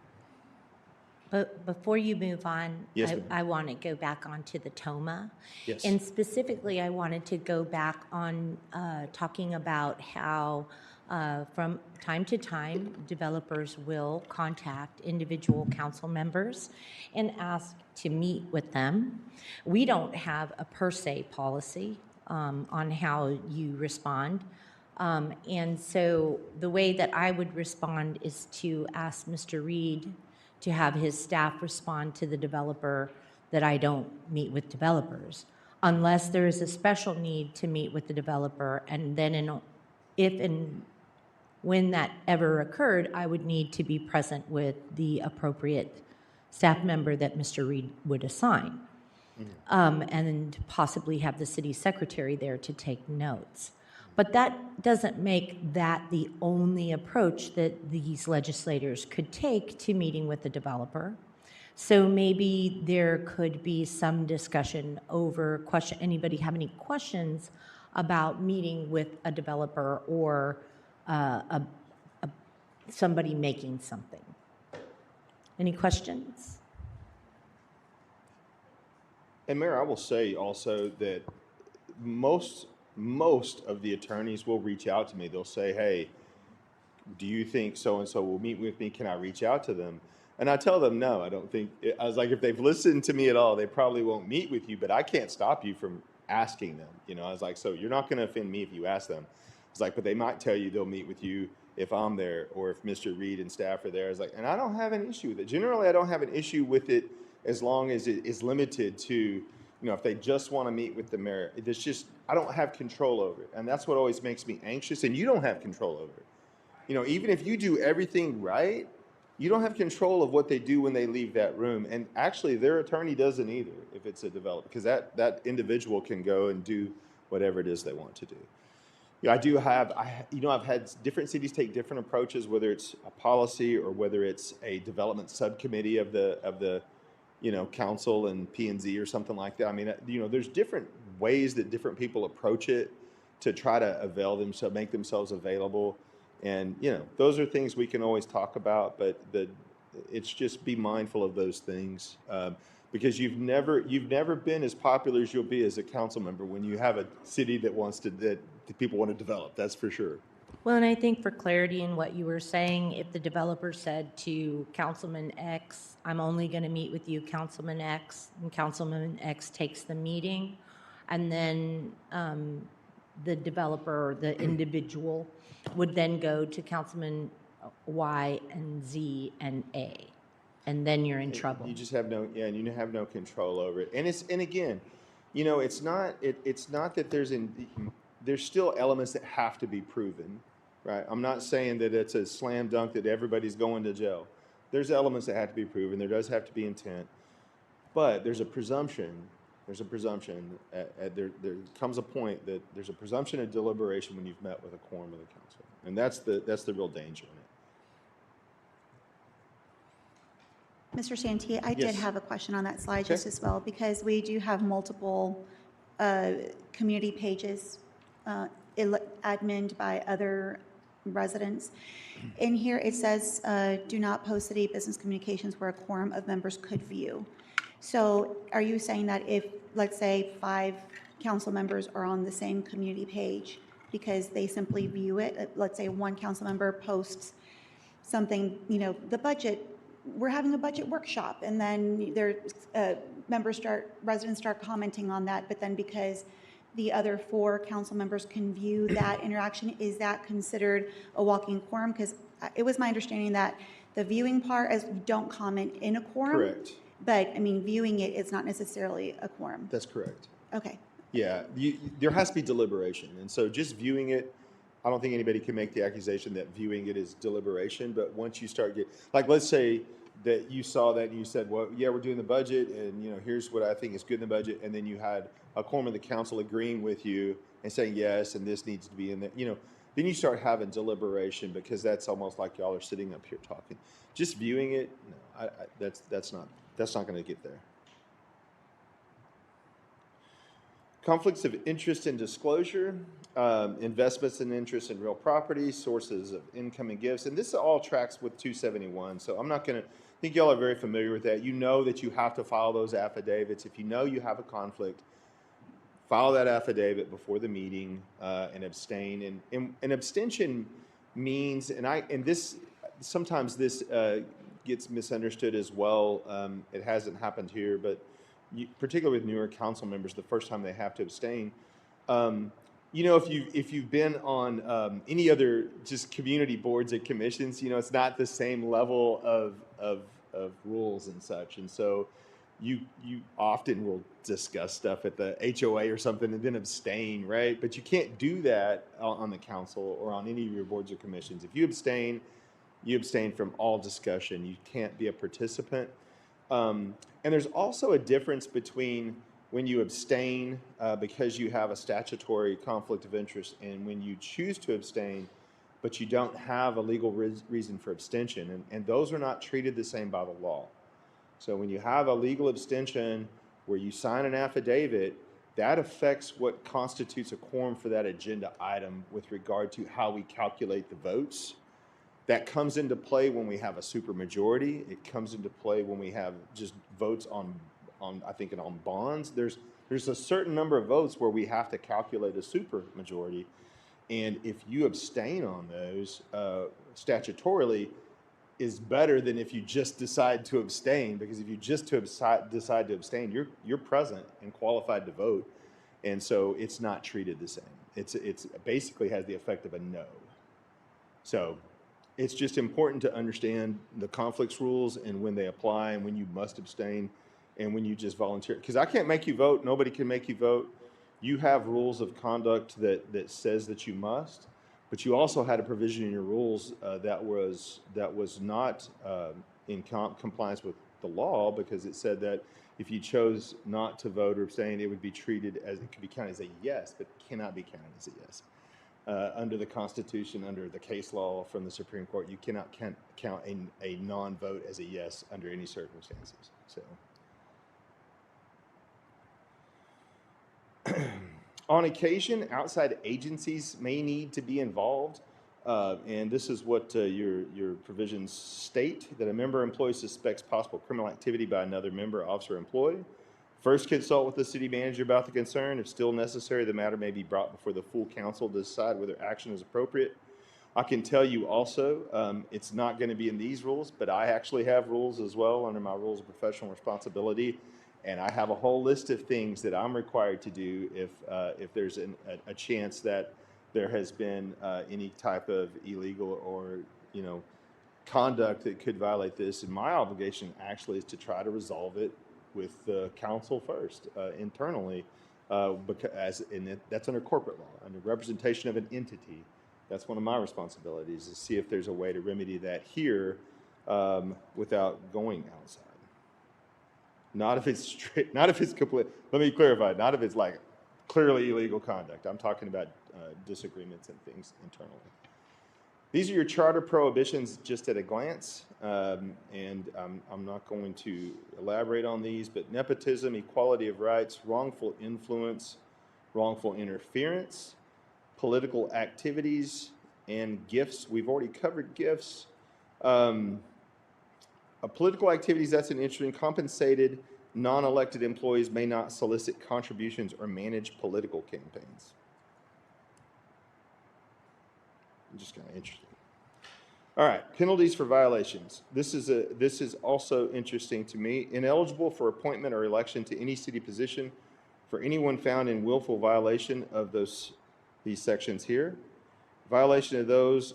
But before you move on, Yes, ma'am. I want to go back onto the TOMA. Yes. And specifically, I wanted to go back on talking about how from time to time, developers will contact individual council members and ask to meet with them. We don't have a per se policy on how you respond. And so the way that I would respond is to ask Mr. Reed to have his staff respond to the developer that I don't meet with developers, unless there is a special need to meet with the developer, and then if and when that ever occurred, I would need to be present with the appropriate staff member that Mr. Reed would assign, and possibly have the city secretary there to take notes. But that doesn't make that the only approach that these legislators could take to meeting with the developer. So maybe there could be some discussion over anybody have any questions about meeting with a developer or somebody making something. Any questions? And Mayor, I will say also that most of the attorneys will reach out to me. They'll say, hey, do you think so-and-so will meet with me? Can I reach out to them? And I tell them, no, I don't think. I was like, if they've listened to me at all, they probably won't meet with you, but I can't stop you from asking them. You know, I was like, so you're not going to offend me if you ask them. It's like, but they might tell you they'll meet with you if I'm there or if Mr. Reed and staff are there. It's like, and I don't have an issue with it. Generally, I don't have an issue with it as long as it is limited to, you know, if they just want to meet with the mayor. It's just, I don't have control over it. And that's what always makes me anxious, and you don't have control over it. You know, even if you do everything right, you don't have control of what they do when they leave that room. And actually, their attorney doesn't either if it's a developer, because that individual can go and do whatever it is they want to do. Yeah, I've had different cities take different approaches, whether it's a policy or whether it's a development subcommittee of the you know, council and P&Z or something like that. I mean, you know, there's different ways that different people approach it to try to avail themselves, make themselves available. And, you know, those are things we can always talk about, but it's just be mindful of those things. Because you've never been as popular as you'll be as a council member when you have a city that people want to develop. That's for sure. Well, and I think for clarity in what you were saying, if the developer said to Councilman X, I'm only going to meet with you, Councilman X, and Councilman X takes the meeting, and then the developer or the individual would then go to Councilman Y and Z and A, and then you're in trouble. You just have no, yeah, and you have no control over it. And again, it's not that there's still elements that have to be proven, right? I'm not saying that it's a slam dunk that everybody's going to jail. There's elements that have to be proven. There does have to be intent, but there's a presumption. There's a presumption. There comes a point that there's a presumption of deliberation when you've met with a quorum of the council, and that's the real danger in it. Mr. Santee, I did Yes. have a question on that slide Okay. just as well, because we do have multiple community pages adminned by other residents. In here, it says, do not post city business communications where a quorum of members could view. So are you saying that if, let's say, 5 council members are on the same community page because they simply view it, let's say one council member posts something, the budget, we're having a budget workshop, and then residents start commenting on that, but then because the other 4 council members can view that interaction, is that considered a walking quorum? Because it was my understanding that the viewing part is don't comment in a quorum. Correct. But, viewing it is not necessarily a quorum. That's correct. Okay. Yeah, there has to be deliberation, and so just viewing it, I don't think anybody can make the accusation that viewing it is deliberation. But once you start let's say that you saw that and you said, well, yeah, we're doing the budget, and here's what I think is good in the budget, and then you had a quorum of the council agreeing with you and saying yes, and this needs to be in there, then you start having deliberation, because that's almost like y'all are sitting up here talking. Just viewing it, no, that's not going to get there. Conflicts of interest and disclosure, investments and interest in real property, sources of income and gifts, and this all tracks with 271. So I'm not going to, I think y'all are very familiar with that. You know that you have to file those affidavits. If you know you have a conflict, file that affidavit before the meeting and abstain. And abstention means, and this sometimes this gets misunderstood as well. It hasn't happened here, but particularly with newer council members, the first time they have to abstain. If you've been on any other just community boards and commissions, it's not the same level of rules and such, and so you often will discuss stuff at the HOA or something and then abstain, right? But you can't do that on the council or on any of your boards or commissions. If you abstain from all discussion. You can't be a participant. And there's also a difference between when you abstain because you have a statutory conflict of interest and when you choose to abstain, but you don't have a legal reason for abstention. And those are not treated the same by the law. So when you have a legal abstention where you sign an affidavit, that affects what constitutes a quorum for that agenda item with regard to how we calculate the votes. That comes into play when we have a supermajority. It comes into play when we have just votes on I think on bonds. There's a certain number of votes where we have to calculate a supermajority, and if you abstain on those statutorily, is better than if you just decide to abstain. Because if you just decide to abstain, you're present and qualified to vote, and so it's not treated the same. It's basically has the effect of a no. So it's just important to understand the conflicts rules and when they apply and when you must abstain and when you just volunteer. Because I can't make you vote. Nobody can make you vote. You have rules of conduct that says that you must, but you also had a provision in your rules that was not in compliance with the law, because it said that if you chose not to vote or abstain, it would be treated as, it could be counted as a yes, but cannot be counted as a yes. Under the Constitution, under the case law from the Supreme Court, you cannot count a non-vote as a yes under any circumstances. So, on occasion, outside agencies may need to be involved, and this is what your provisions state: that a member or employee suspects possible criminal activity by another member, officer, or employee. First, consult with the city manager about the concern. If still necessary, the matter may be brought before the full council to decide whether action is appropriate. I can tell you also, it's not going to be in these rules, but I actually have rules as well under my rules of professional responsibility, and I have a whole list of things that I'm required to do if there's a chance that there has been any type of illegal or conduct that could violate this. And my obligation actually is to try to resolve it with the council first, internally, that's under corporate law, under representation of an entity. That's one of my responsibilities, is to see if there's a way to remedy that here without going outside. Not if it's strict, not if it's complete. Let me clarify. Not if it's like clearly illegal conduct. I'm talking about disagreements and things internally. These are your charter prohibitions just at a glance, and I'm not going to elaborate on these, but nepotism, equality of rights, wrongful influence, wrongful interference, political activities, and gifts. We've already covered gifts. Political activities, that's an interesting. Compensated, non-elected employees may not solicit contributions or manage political campaigns. Just kind of interesting. All right, penalties for violations. This is also interesting to me. Ineligible for appointment or election to any city position for anyone found in willful violation of these sections here. Violation of those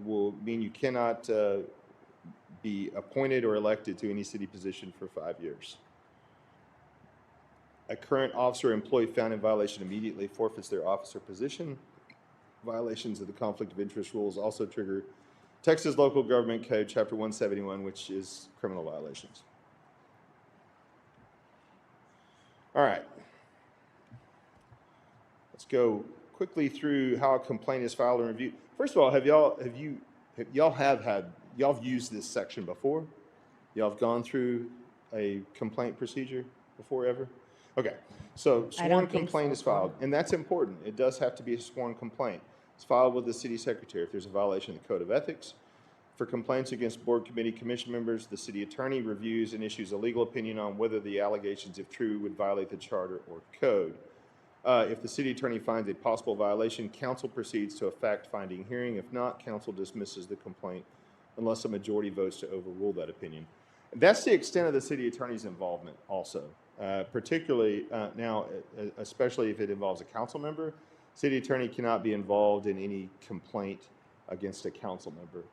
will mean you cannot be appointed or elected to any city position for 5 years. A current officer or employee found in violation immediately forfeits their office or position. Violations of the conflict of interest rules also trigger Texas Local Government Code, Chapter 171, which is criminal violations. All right. Let's go quickly through how a complaint is filed and reviewed. First of all, y'all have used this section before? Y'all have gone through a complaint procedure before ever? Okay, so sworn complaint is filed, and that's important. It does have to be a sworn complaint. It's filed with the city secretary if there's a violation of the code of ethics. For complaints against board, committee, commission members, the city attorney reviews and issues a legal opinion on whether the allegations, if true, would violate the charter or code. If the city attorney finds a possible violation, council proceeds to a fact-finding hearing. If not, council dismisses the complaint unless a majority votes to overrule that opinion. That's the extent of the city attorney's involvement also, particularly now, especially if it involves a council member. City attorney cannot be involved in any complaint against a council member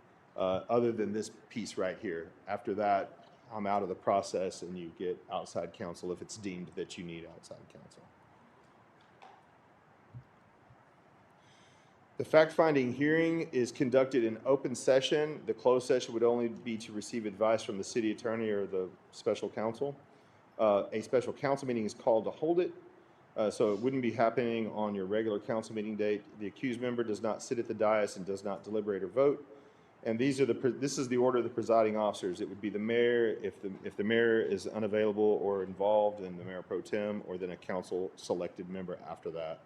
other than this piece right here. After that, I'm out of the process and you get outside counsel if it's deemed that you need outside counsel. The fact-finding hearing is conducted in open session. The closed session would only be to receive advice from the city attorney or the special counsel. A special council meeting is called to hold it, so it wouldn't be happening on your regular council meeting date. The accused member does not sit at the dais and does not deliberate or vote. And this is the order of the presiding officers. It would be the mayor if the mayor is unavailable or involved, and the mayor pro tem, or then a council selected member after that.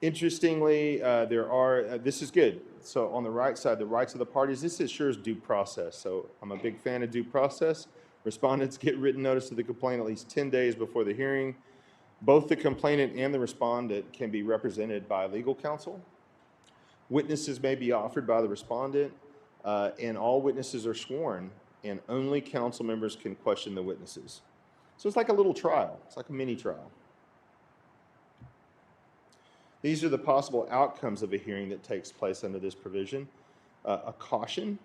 Interestingly, this is good. So on the right side, the rights of the parties, this assures due process. So I'm a big fan of due process. Respondents get written notice of the complaint at least 10 days before the hearing. Both the complainant and the respondent can be represented by legal counsel. Witnesses may be offered by the respondent, and all witnesses are sworn, and only council members can question the witnesses. So it's like a little trial. It's like a mini trial. These are the possible outcomes of a hearing that takes place under this provision. A caution,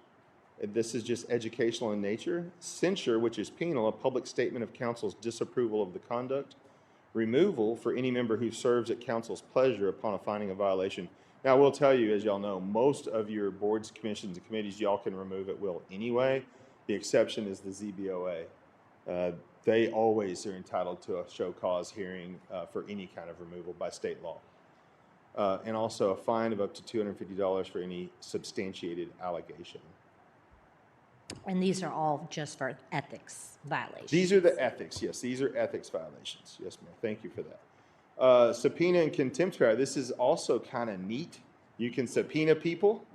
this is just educational in nature. Censure, which is penal, a public statement of council's disapproval of the conduct. Removal for any member who serves at council's pleasure upon a finding of violation. Now, I will tell you, as y'all know, most of your boards, commissions, and committees, y'all can remove at will anyway. The exception is the ZBOA. They always are entitled to a show cause hearing for any kind of removal by state law. And also a fine of up to $250 for any substantiated allegation. And these are all just for ethics violations. These are the ethics, yes. These are ethics violations. Yes, ma'am. Thank you for that. Subpoena and contempt trial. This is also kind of neat. You can subpoena people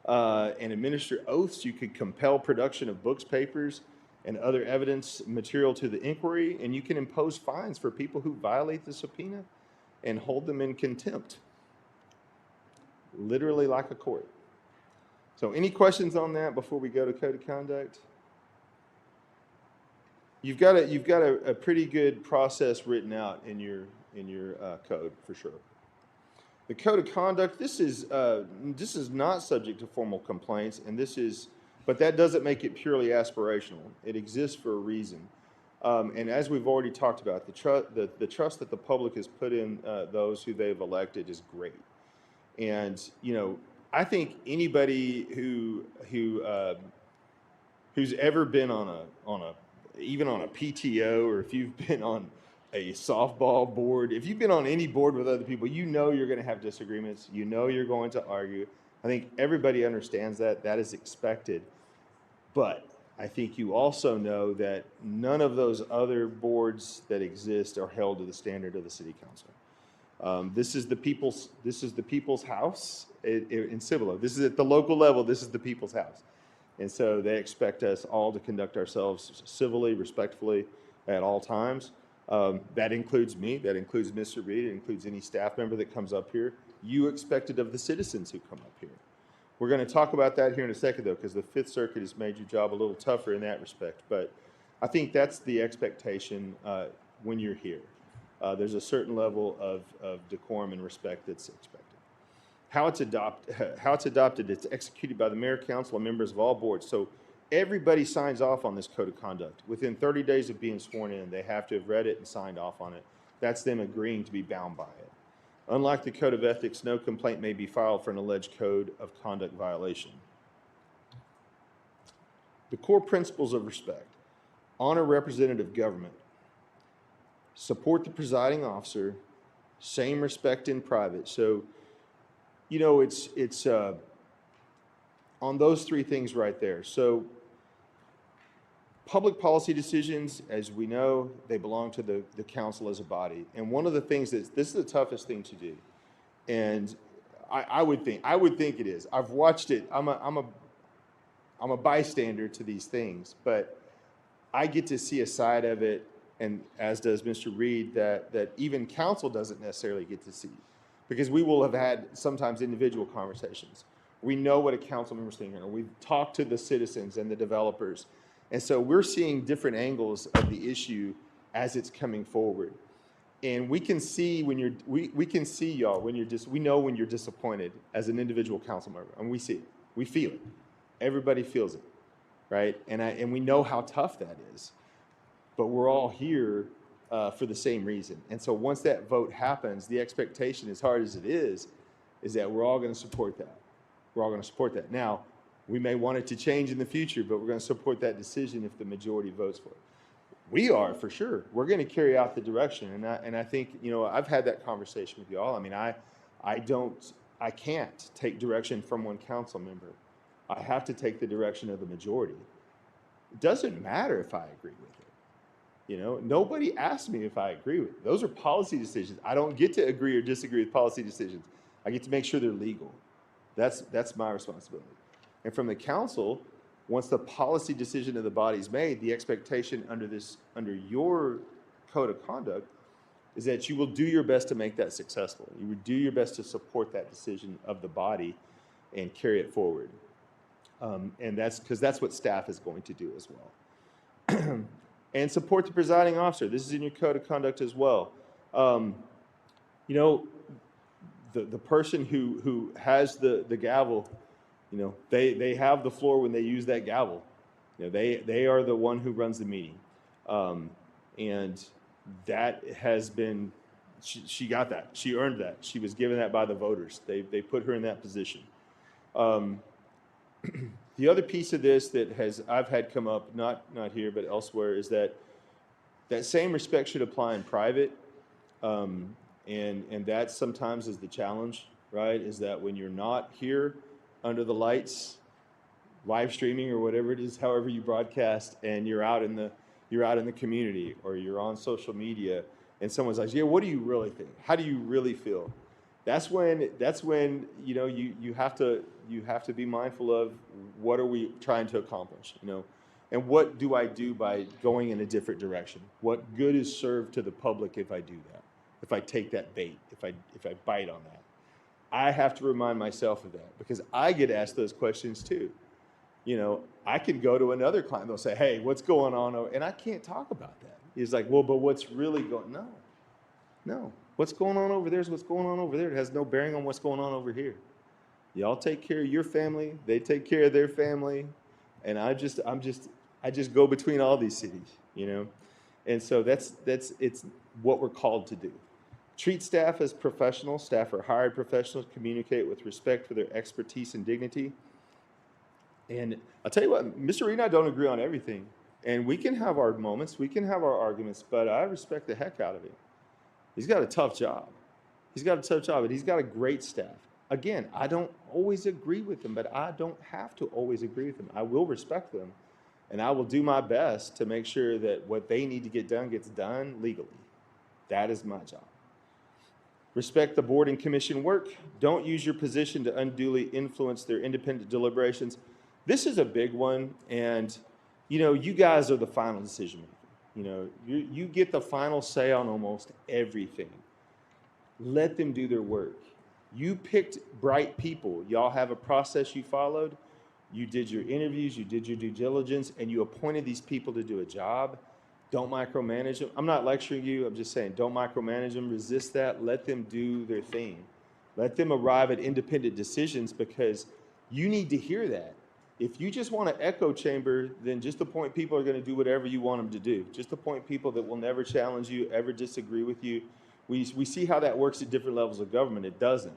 and administer oaths. You could compel production of books, papers, and other evidence material to the inquiry. And you can impose fines for people who violate the subpoena and hold them in contempt. Literally like a court. So any questions on that before we go to code of conduct? You've got a pretty good process written out in your code for sure. The code of conduct, this is not subject to formal complaints, but that doesn't make it purely aspirational. It exists for a reason. And as we've already talked about, the trust that the public has put in those who they've elected is great. And, I think anybody who's ever been even on a PTO, or if you've been on a softball board, if you've been on any board with other people, you're going to have disagreements. You're going to argue. I think everybody understands that. That is expected. But I think you also know that none of those other boards that exist are held to the standard of the city council. This is the people's house in Cibolo. This is at the local level. This is the people's house. And so they expect us all to conduct ourselves civilly, respectfully at all times. That includes me. That includes Mr. Reed. It includes any staff member that comes up here. You expect it of the citizens who come up here. We're going to talk about that here in a second, though, because the Fifth Circuit has made your job a little tougher in that respect. But I think that's the expectation when you're here. There's a certain level of decorum and respect that's expected. How it's adopted, it's executed by the mayor, council, and members of all boards. So everybody signs off on this code of conduct. Within 30 days of being sworn in, they have to have read it and signed off on it. That's them agreeing to be bound by it. Unlike the code of ethics, no complaint may be filed for an alleged code of conduct violation. The core principles of respect: honor representative government, support the presiding officer, same respect in private. So, it's on those three things right there. So public policy decisions, as we know, they belong to the council as a body. And one of the things this is the toughest thing to do. And I would think it is. I've watched it. I'm a bystander to these things, but I get to see a side of it, and as does Mr. Reed, that even council doesn't necessarily get to see. Because we will have had sometimes individual conversations. We know what a council member's thinking, or we've talked to the citizens and the developers. And so we're seeing different angles of the issue as it's coming forward. And we can see we can see y'all when we know when you're disappointed as an individual council member, and we see it, we feel it. Everybody feels it, right? And we know how tough that is. But we're all here for the same reason. And so once that vote happens, the expectation, as hard as it is that we're all going to support that. We're all going to support that. Now, we may want it to change in the future, but we're going to support that decision if the majority votes for it. We are, for sure. We're going to carry out the direction. And I think, I've had that conversation with y'all. I mean, I can't take direction from one council member. I have to take the direction of the majority. It doesn't matter if I agree with it. Nobody asked me if I agree with it. Those are policy decisions. I don't get to agree or disagree with policy decisions. I get to make sure they're legal. That's my responsibility. And from the council, once the policy decision of the body is made, the expectation under your code of conduct is that you will do your best to make that successful. You would do your best to support that decision of the body and carry it forward. And that's because that's what staff is going to do as well. And support the presiding officer. This is in your code of conduct as well. The person who has the gavel, they have the floor when they use that gavel. They are the one who runs the meeting. And that has been, she got that. She earned that. She was given that by the voters. They put her in that position. The other piece of this that I've had come up, not here but elsewhere, is that same respect should apply in private, and that sometimes is the challenge, right? Is that when you're not here under the lights, live streaming or whatever it is, however you broadcast, and you're out in the community or you're on social media, and someone's like, "Yeah, what do you really think? How do you really feel?" That's when you have to be mindful of what are we trying to accomplish, and what do I do by going in a different direction? What good is served to the public if I do that? If I take that bait, if I bite on that, I have to remind myself of that because I get asked those questions too. I can go to another client, they'll say, "Hey, what's going on?" And I can't talk about that. He's like, "Well, but what's really going?" No. What's going on over there is what's going on over there. It has no bearing on what's going on over here. Y'all take care of your family, they take care of their family, and I just go between all these cities, you know? And so it's what we're called to do. Treat staff as professionals. Staff are hired professionals, communicate with respect for their expertise and dignity. And I'll tell you what, Mr. Reed and I don't agree on everything. And we can have our moments, we can have our arguments, but I respect the heck out of him. He's got a tough job. And he's got a great staff. Again, I don't always agree with them, but I don't have to always agree with them. I will respect them, and I will do my best to make sure that what they need to get done gets done legally. That is my job. Respect the board and commission work. Don't use your position to unduly influence their independent deliberations. This is a big one, and you guys are the final decision maker. You get the final say on almost everything. Let them do their work. You picked bright people. Y'all have a process you followed. You did your interviews, you did your due diligence, and you appointed these people to do a job. Don't micromanage them. I'm not lecturing you. I'm just saying, don't micromanage them. Resist that. Let them do their thing. Let them arrive at independent decisions, because you need to hear that. If you just want an echo chamber, then just appoint people who are going to do whatever you want them to do. Just appoint people that will never challenge you, ever disagree with you. We see how that works at different levels of government. It doesn't,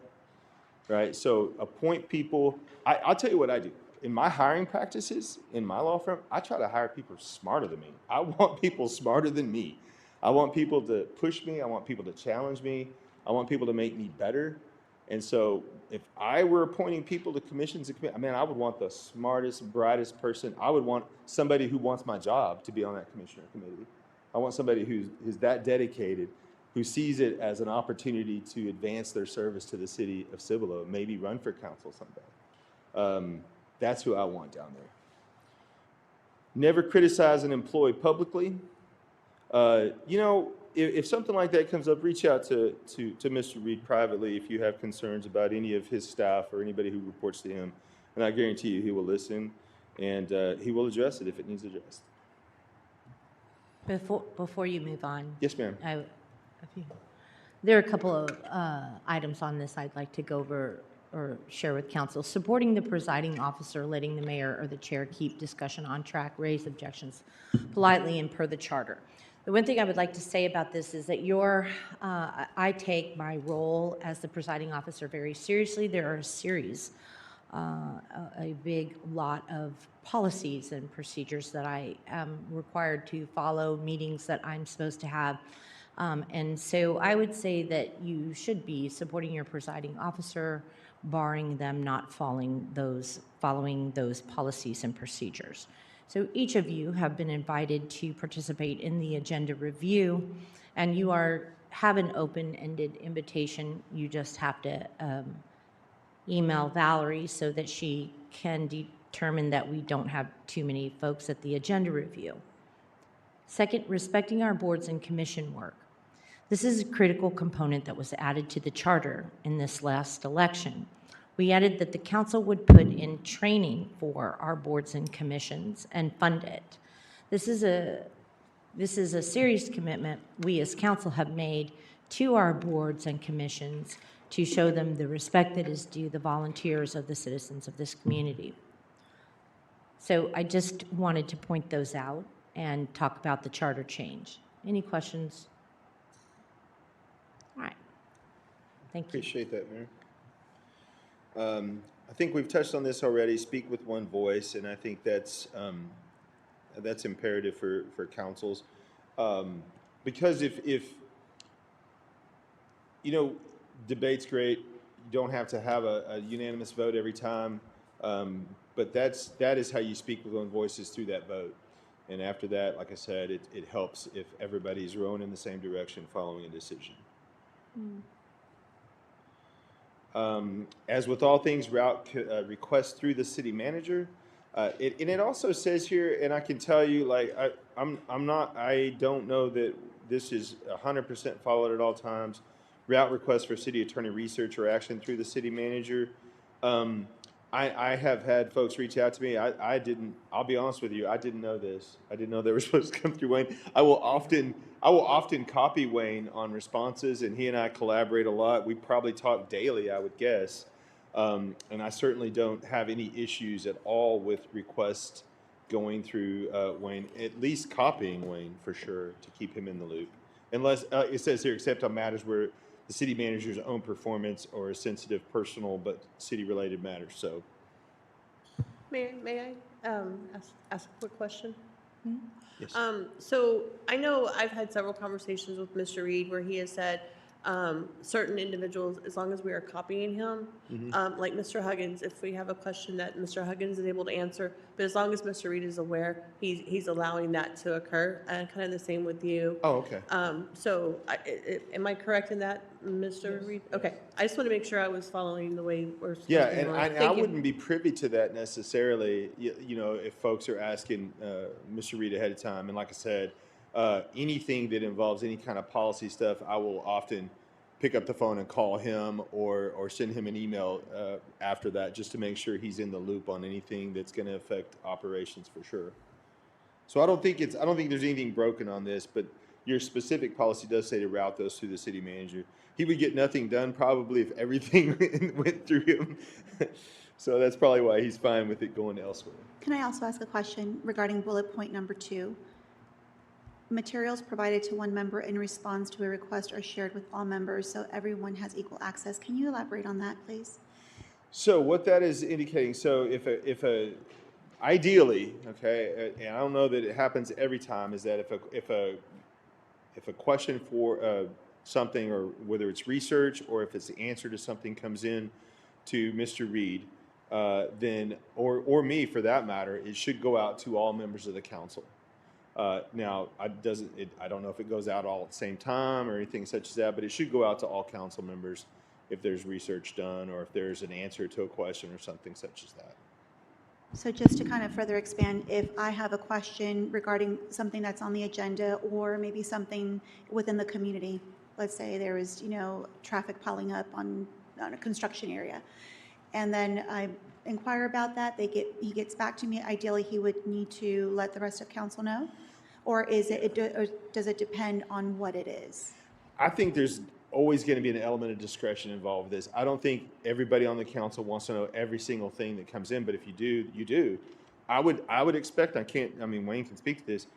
right? So appoint people. I'll tell you what I do. In my hiring practices, in my law firm, I try to hire people smarter than me. I want people smarter than me. I want people to push me. I want people to challenge me. I want people to make me better. And so if I were appointing people to commissions and committees, I would want the smartest, brightest person. I would want somebody who wants my job to be on that commission or committee. I want somebody who's that dedicated, who sees it as an opportunity to advance their service to the city of Cibolo, maybe run for council someday. That's who I want down there. Never criticize an employee publicly. If something like that comes up, reach out to Mr. Reed privately if you have concerns about any of his staff or anybody who reports to him. And I guarantee you he will listen, and he will address it if it needs addressed. Before you move on. Yes, ma'am. There are a couple of items on this I'd like to go over or share with council. Supporting the presiding officer, letting the mayor or the chair keep discussion on track, raise objections politely and per the charter. The one thing I would like to say about this is that I take my role as the presiding officer very seriously. There are a series, a big lot of policies and procedures that I am required to follow, meetings that I'm supposed to have. And so I would say that you should be supporting your presiding officer, barring them not following those policies and procedures. So each of you have been invited to participate in the agenda review, and you have an open-ended invitation. You just have to email Valerie so that she can determine that we don't have too many folks at the agenda review. Second, respecting our boards and commission work. This is a critical component that was added to the charter in this last election. We added that the council would put in training for our boards and commissions and fund it. This is a serious commitment we as council have made to our boards and commissions to show them the respect that is due the volunteers of the citizens of this community. So I just wanted to point those out and talk about the charter change. Any questions? All right. Thank you. Appreciate that, Mayor. I think we've touched on this already. Speak with one voice, and I think that's imperative for councils, because if debate's great. You don't have to have a unanimous vote every time, but that is how you speak with one voice, is through that vote. And after that, like I said, it helps if everybody's rowing in the same direction, following a decision. As with all things, route requests through the city manager. And it also says here, and I can tell you, I don't know that this is 100% followed at all times. Route requests for city attorney research or action through the city manager. I have had folks reach out to me. I'll be honest with you, I didn't know this. I didn't know they were supposed to come through Wayne. I will often copy Wayne on responses, and he and I collaborate a lot. We probably talk daily, I would guess. And I certainly don't have any issues at all with requests going through Wayne, at least copying Wayne for sure, to keep him in the loop. Unless, it says here, except on matters where the city manager's own performance or sensitive personal but city-related matters, so. May I ask a quick question? Yes. So I know I've had several conversations with Mr. Reed where he has said certain individuals, as long as we are copying him, like Mr. Huggins, if we have a question that Mr. Huggins is able to answer, but as long as Mr. Reed is aware, he's allowing that to occur, and kind of the same with you. Oh, okay. So am I correct in that, Mr. Reed? Okay, I just want to make sure I was following the way we're supposed to. Yeah, and I Thank you. wouldn't be privy to that necessarily, you know, if folks are asking Mr. Reed ahead of time. And like I said, anything that involves any kind of policy stuff, I will often pick up the phone and call him or send him an email after that, just to make sure he's in the loop on anything that's going to affect operations for sure. So I don't think there's anything broken on this, but your specific policy does say to route those through the city manager. He would get nothing done probably if everything went through him. So that's probably why he's fine with it going elsewhere. Can I also ask a question regarding bullet point number 2? Materials provided to one member in response to a request are shared with all members, so everyone has equal access. Can you elaborate on that, please? So what that is indicating, so ideally, okay, and I don't know that it happens every time, is that if a question for something, or whether it's research or if it's the answer to something, comes in to Mr. Reed, then or me for that matter, it should go out to all members of the council. Now, I don't know if it goes out all at the same time or anything such as that, but it should go out to all council members if there's research done or if there's an answer to a question or something such as that. So just to kind of further expand, if I have a question regarding something that's on the agenda or maybe something within the community, let's say there is, traffic piling up on a construction area, and then I inquire about that, he gets back to me, ideally he would need to let the rest of council know? Or does it depend on what it is? I think there's always going to be an element of discretion involved with this. I don't think everybody on the council wants to know every single thing that comes in, but if you do, you do. I would expect, Wayne can speak to this,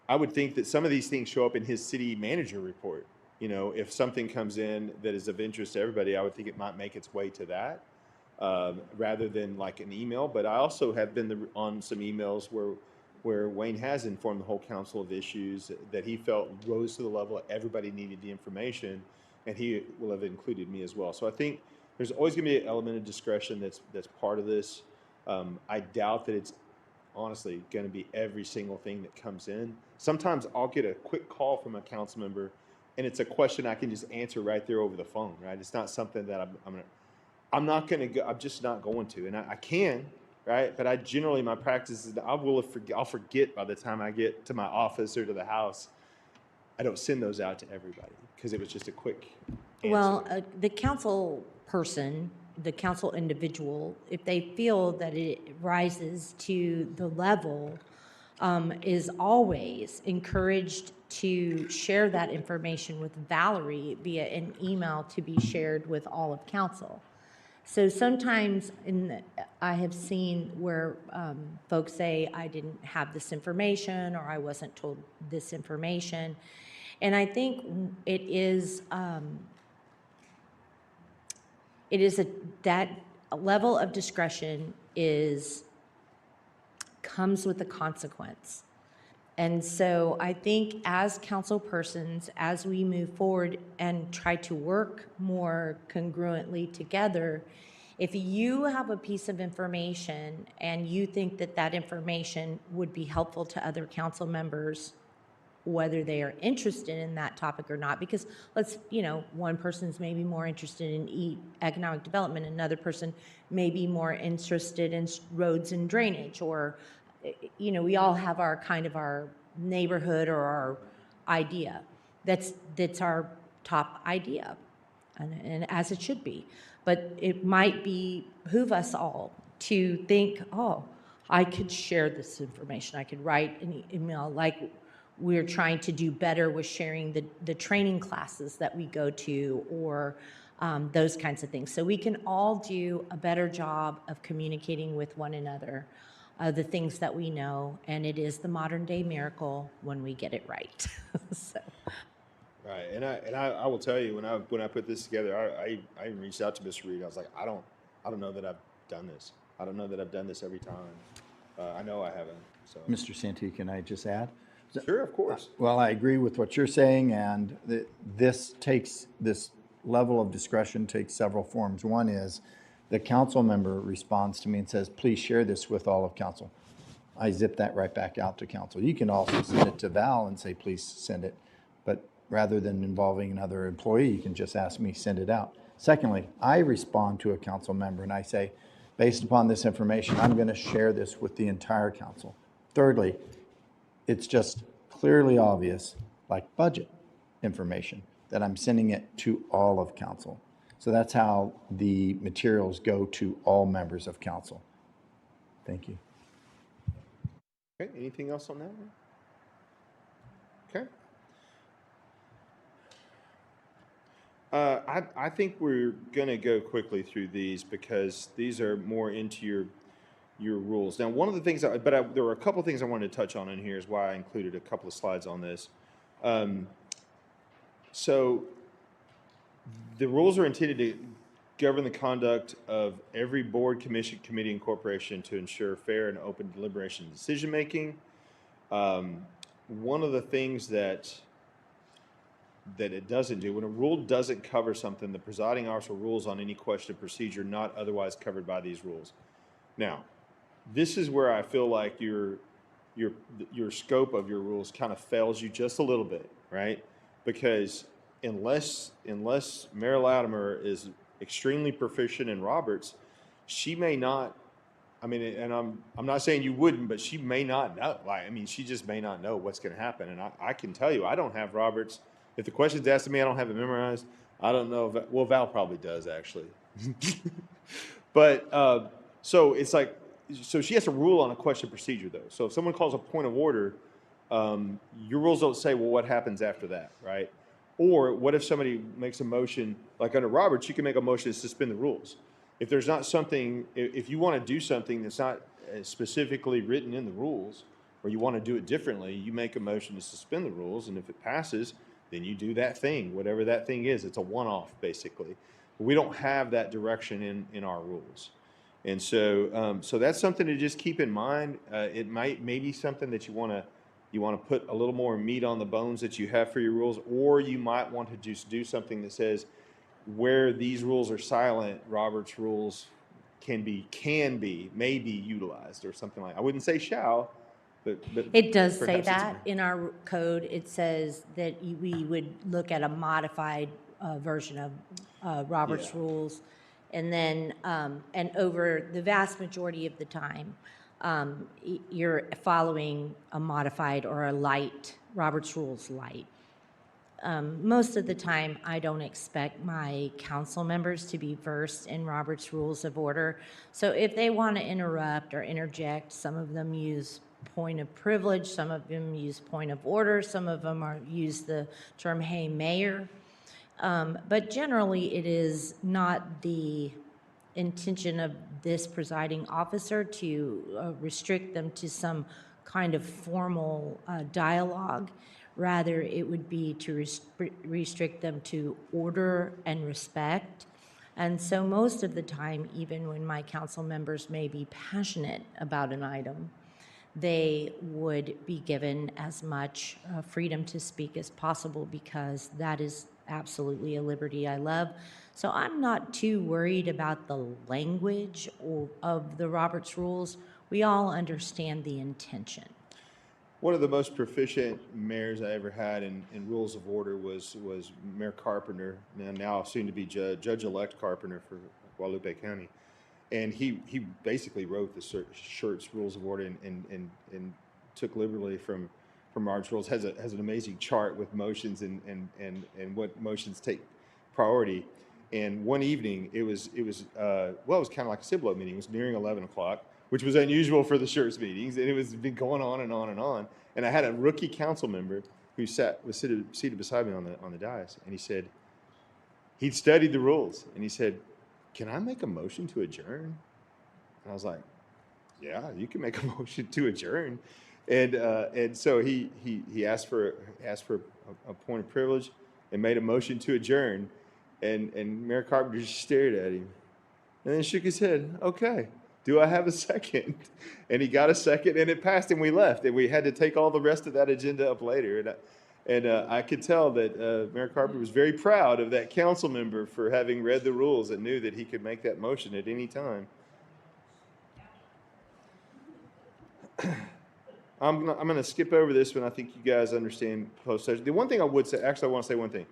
I would think that some of these things show up in his city manager report. If something comes in that is of interest to everybody, I would think it might make its way to that rather than like an email. But I also have been on some emails where Wayne has informed the whole council of issues that he felt rose to the level that everybody needed the information, and he will have included me as well. So I think there's always going to be an element of discretion that's part of this. I doubt that it's honestly going to be every single thing that comes in. Sometimes I'll get a quick call from a council member, and it's a question I can just answer right there over the phone, right? It's not something that I'm just not going to, and I can, right? But my practice is that I'll forget by the time I get to my office or to the house. I don't send those out to everybody because it was just a quick answer. Well, the council person, the council individual, if they feel that it rises to the level, is always encouraged to share that information with Valerie via an email to be shared with all of council. So sometimes I have seen where folks say, I didn't have this information, or I wasn't told this information. And I think it is that level of discretion comes with a consequence. And so I think as council persons, as we move forward and try to work more congruently together, if you have a piece of information and you think that that information would be helpful to other council members, whether they are interested in that topic or not, because one person's maybe more interested in economic development, another person may be more interested in roads and drainage, or we all have our neighborhood or our idea. That's our top idea, and as it should be. But it might behoove us all to think, oh, I could share this information. I could write an email, like we're trying to do better with sharing the training classes that we go to, or those kinds of things. So we can all do a better job of communicating with one another, the things that we know, and it is the modern day miracle when we get it right. So. Right, and I will tell you, when I put this together, I reached out to Mr. Reed. I was like, I don't know that I've done this. I don't know that I've done this every time. I know I haven't. So Mr. Santee, can I just add? sure, of course. Well, I agree with what you're saying, and this level of discretion takes several forms. One is the council member responds to me and says, please share this with all of council. I zip that right back out to council. You can also send it to Val and say, please send it. But rather than involving another employee, you can just ask me, send it out. Secondly, I respond to a council member and I say, based upon this information, I'm going to share this with the entire council. Thirdly, it's just clearly obvious, like budget information, that I'm sending it to all of council. So that's how the materials go to all members of council. Thank you. Okay, anything else on that one? Okay. I think we're going to go quickly through these because these are more into your rules. Now, one of the things, there were a couple of things I wanted to touch on in here is why I included a couple of slides on this. So the rules are intended to govern the conduct of every board, commission, committee, and corporation to ensure fair and open deliberation and decision-making. One of the things that it doesn't do, when a rule doesn't cover something, the presiding officer rules on any question of procedure not otherwise covered by these rules. Now, this is where I feel like your scope of your rules kind of fails you just a little bit, right? Because unless Mayor Latimer is extremely proficient in Roberts, she may not. I mean, and I'm not saying you wouldn't, but she may not know. Like, I mean, she just may not know what's going to happen. And I can tell you, I don't have Roberts. If the question's asked of me, I don't have it memorized. I don't know. Well, Val probably does, actually. But so it's like, so she has to rule on a question procedure, though. So if someone calls a point of order, your rules don't say, well, what happens after that, right? Or what if somebody makes a motion, like under Roberts, you can make a motion to suspend the rules. If there's not something, if you want to do something that's not specifically written in the rules, or you want to do it differently, you make a motion to suspend the rules, and if it passes, then you do that thing, whatever that thing is. It's a one-off, basically. But we don't have that direction in our rules. And so so that's something to just keep in mind. It maybe something that you want to put a little more meat on the bones that you have for your rules, or you might want to just do something that says where these rules are silent, Robert's rules may be utilized or something like that. I wouldn't say shall, but It does say perhaps it's that in our code. It says that we would look at a modified version of Robert's Yeah. rules. And then, and over the vast majority of the time, you're following a modified or a light, Robert's rules light. Most of the time, I don't expect my council members to be versed in Robert's Rules of Order. So if they want to interrupt or interject, some of them use point of privilege, some of them use point of order, some of them use the term, hey, mayor. But generally, it is not the intention of this presiding officer to restrict them to some kind of formal dialogue. Rather, it would be to restrict them to order and respect. And so most of the time, even when my council members may be passionate about an item, they would be given as much freedom to speak as possible, because that is absolutely a liberty I love. So I'm not too worried about the language of the Robert's Rules. We all understand the intention. One of the most proficient mayors I ever had in rules of order was Mayor Carpenter, and now soon to be Judge-elect Carpenter for Guadalupe County. And he basically wrote the shirt's rules of order and took liberally from Robert's rules. Has an amazing chart with motions and what motions take priority. And one evening, it was kind of like a Cibolo meeting. It was nearing 11 o'clock, which was unusual for the sheriff's meetings, and it was been going on and on and on. And I had a rookie council member who was seated beside me on the dais, and he said he'd studied the rules, and he said, "Can I make a motion to adjourn?" And I was like, "Yeah, you can make a motion to adjourn." And so he asked for a point of privilege and made a motion to adjourn. And Mayor Carpenter just stared at him and then shook his head. "Okay, do I have a second?" And he got a second, and it passed, and we left. And we had to take all the rest of that agenda up later. And I could tell that Mayor Carpenter was very proud of that council member for having read the rules and knew that he could make that motion at any time. I'm going to skip over this one. I think you guys understand closed session. The one thing I would say, actually, I want to say one thing.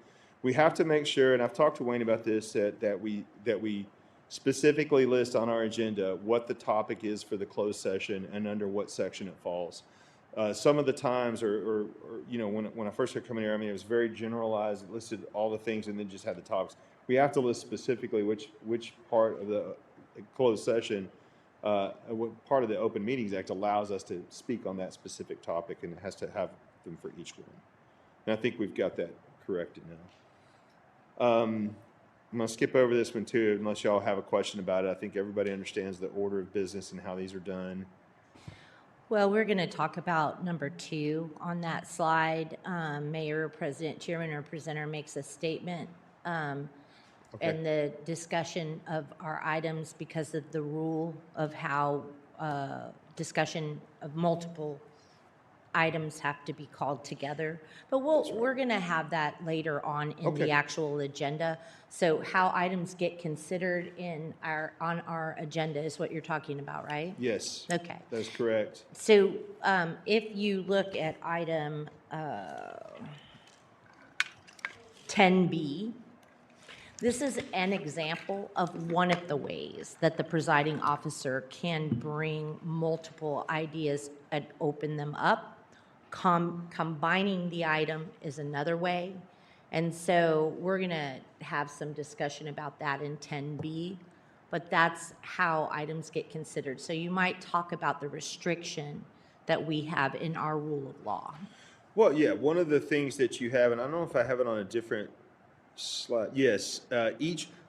We have to make sure, and I've talked to Wayne about this, that we specifically list on our agenda what the topic is for the closed session and under what section it falls. Some of the times, or when I first started coming here, I mean, it was very generalized. It listed all the things and then just had the topics. We have to list specifically which part of the closed session, what part of the Open Meetings Act allows us to speak on that specific topic, and it has to have them for each one. And I think we've got that corrected now. I'm going to skip over this one too, unless y'all have a question about it. I think everybody understands the order of business and how these are done. Well, we're going to talk about number 2 on that slide. Mayor, President, Chairman, or Presenter makes a statement, and the discussion of our items, because of the rule of how discussion of multiple items have to be called together. But we're going to have that later on in the actual agenda. So how items get considered on our agenda is what you're talking about, right? Yes. Okay. That's correct. So if you look at item 10B, this is an example of one of the ways that the presiding officer can bring multiple ideas and open them up. Combining the item is another way. And so we're going to have some discussion about that in 10B, but that's how items get considered. So you might talk about the restriction that we have in our rule of law. Well, yeah, one of the things that you have, and I don't know if I have it on a different slide. Yes,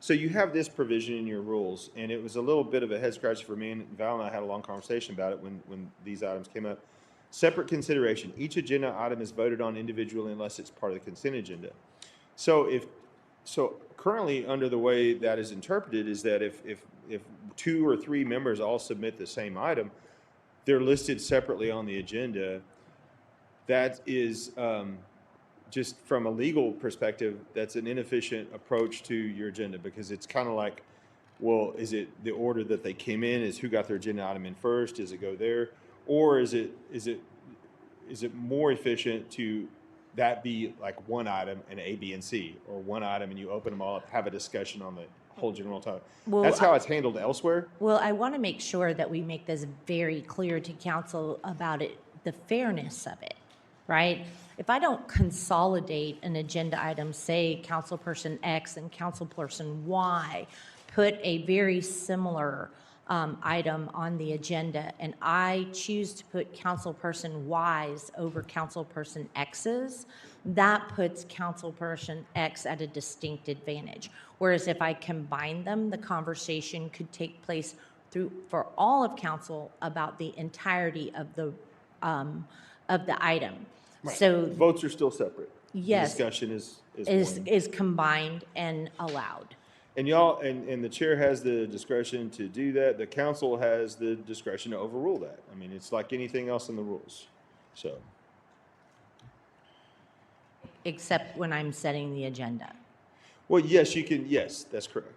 so you have this provision in your rules, and it was a little bit of a head scratcher for me, and Val and I had a long conversation about it when these items came up. Separate consideration. Each agenda item is voted on individually unless it's part of the consent agenda. So currently, under the way that is interpreted, is that if 2 or 3 members all submit the same item, they're listed separately on the agenda. That is just from a legal perspective, that's an inefficient approach to your agenda, because it's kind of like, well, is it the order that they came in? Is who got their agenda item in first? Does it go there? Or is it more efficient to that be like one item and A, B, and C, or one item and you open them all up, have a discussion on the whole general topic? Well, that's how it's handled elsewhere. Well, I want to make sure that we make this very clear to council about it, the fairness of it, right? If I don't consolidate an agenda item, say councilperson X and councilperson Y put a very similar item on the agenda, and I choose to put councilperson Y's over councilperson X's, that puts councilperson X at a distinct advantage. Whereas if I combine them, the conversation could take place for all of council about the entirety of the item. Right. So Votes are still separate. yes, The discussion is is combined and allowed. And y'all, and the chair has the discretion to do that. The council has the discretion to overrule that. I mean, it's like anything else in the rules. So, Except when I'm setting the agenda. well, yes, you can. Yes, that's correct.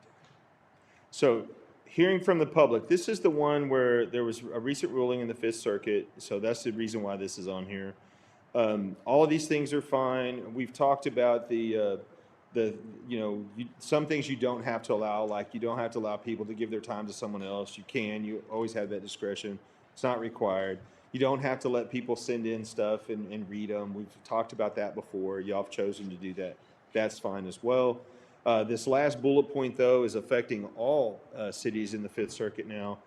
So, hearing from the public. This is the one where there was a recent ruling in the Fifth Circuit. So that's the reason why this is on here. All of these things are fine. We've talked about some things you don't have to allow, like you don't have to allow people to give their time to someone else. You can. You always have that discretion. It's not required. You don't have to let people send in stuff and read them. We've talked about that before. Y'all have chosen to do that. That's fine as well. This last bullet point, though, is affecting all cities in the Fifth Circuit now,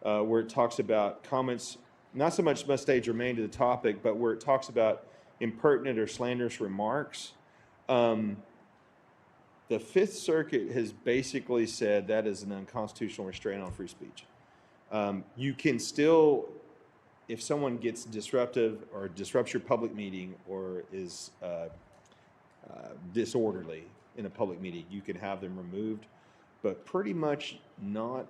where it talks about comments, not so much must stay germane to the topic, but where it talks about impertinent or slanderous remarks. The Fifth Circuit has basically said that is an unconstitutional restraint on free speech. You can still, if someone gets disruptive or disrupts your public meeting or is disorderly in a public meeting, you can have them removed, but pretty much not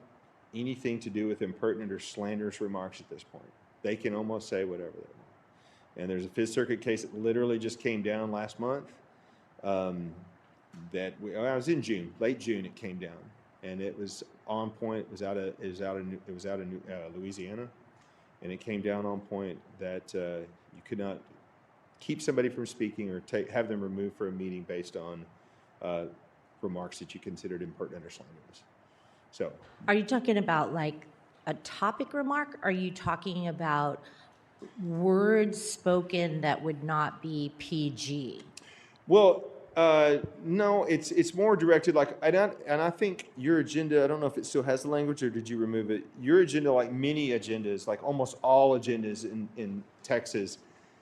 anything to do with impertinent or slanderous remarks at this point. They can almost say whatever they want. And there's a Fifth Circuit case that literally just came down last month. I was in June, late June. It came down, and it was on point. It was out of Louisiana, and it came down on point that you could not keep somebody from speaking or have them removed for a meeting based on remarks that you considered impertinent or slanderous. So, Are you talking about like a topic remark? Are you talking about words spoken that would not be PG? well, no, it's more directed like, and I think your agenda, I don't know if it still has the language or did you remove it? Your agenda, like many agendas, like almost all agendas in Texas,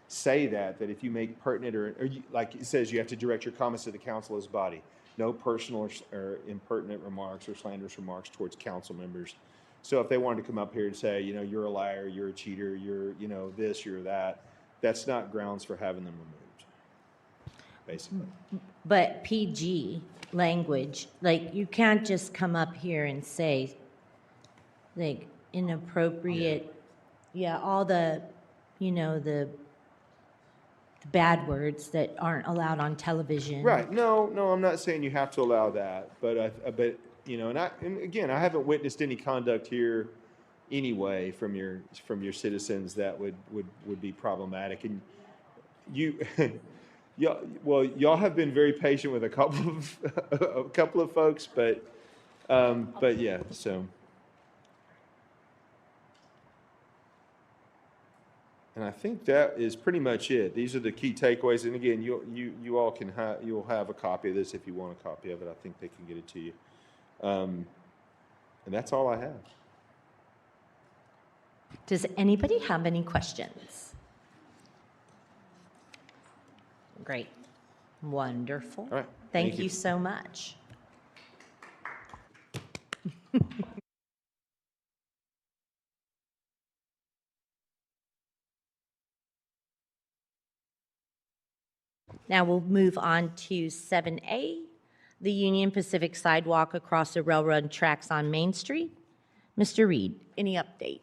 say that if you make pertinent or like it says you have to direct your comments to the council as body. No personal or impertinent remarks or slanderous remarks towards council members. So if they wanted to come up here and say, you're a liar, you're a cheater, you're, this, you're that, that's not grounds for having them removed, basically. But PG language, like you can't just come up here and say like inappropriate, all the, the bad words that aren't allowed on television. Right. No, I'm not saying you have to allow that, but and again, I haven't witnessed any conduct here anyway from your citizens that would be problematic. And you, y'all have been very patient with a couple of folks, but yeah, so. And I think that is pretty much it. These are the key takeaways. And again, you all you'll have a copy of this if you want a copy of it. I think they can get it to you. And that's all I have. Does anybody have any questions? Great. Wonderful. All right. Thank you so much. Now we'll move on to 7A, the Union Pacific sidewalk across the railroad tracks on Main Street. Mr. Reed, any update?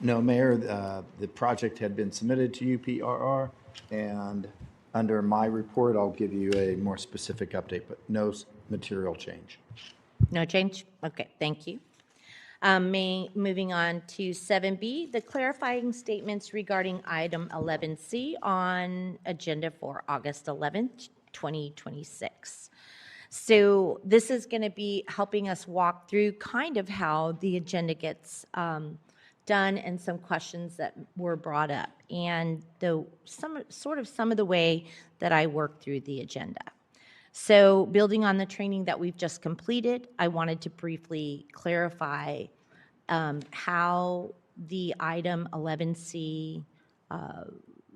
No, Mayor, the project had been submitted to UPRR, and under my report, I'll give you a more specific update, but no material change. No change? Okay, thank you. Moving on to 7B, the clarifying statements regarding item 11C on agenda for August 11th, 2026. So this is going to be helping us walk through kind of how the agenda gets done and some questions that were brought up and some of the way that I work through the agenda. So building on the training that we've just completed, I wanted to briefly clarify how the item 11C,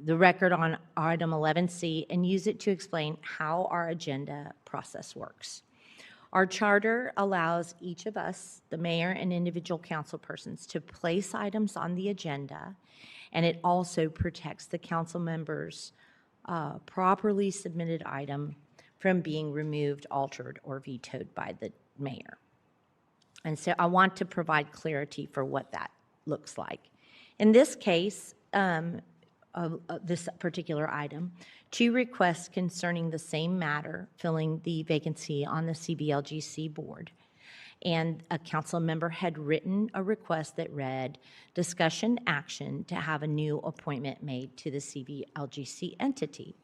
the record on item 11C, and use it to explain how our agenda process works. Our charter allows each of us, the mayor and individual council persons, to place items on the agenda, and it also protects the council members' properly submitted item from being removed, altered, or vetoed by the mayor. And so I want to provide clarity for what that looks like. In this case, this particular item, 2 requests concerning the same matter, filling the vacancy on the CBLGC board. And a council member had written a request that read, discussion action to have a new appointment made to the CBLGC entity.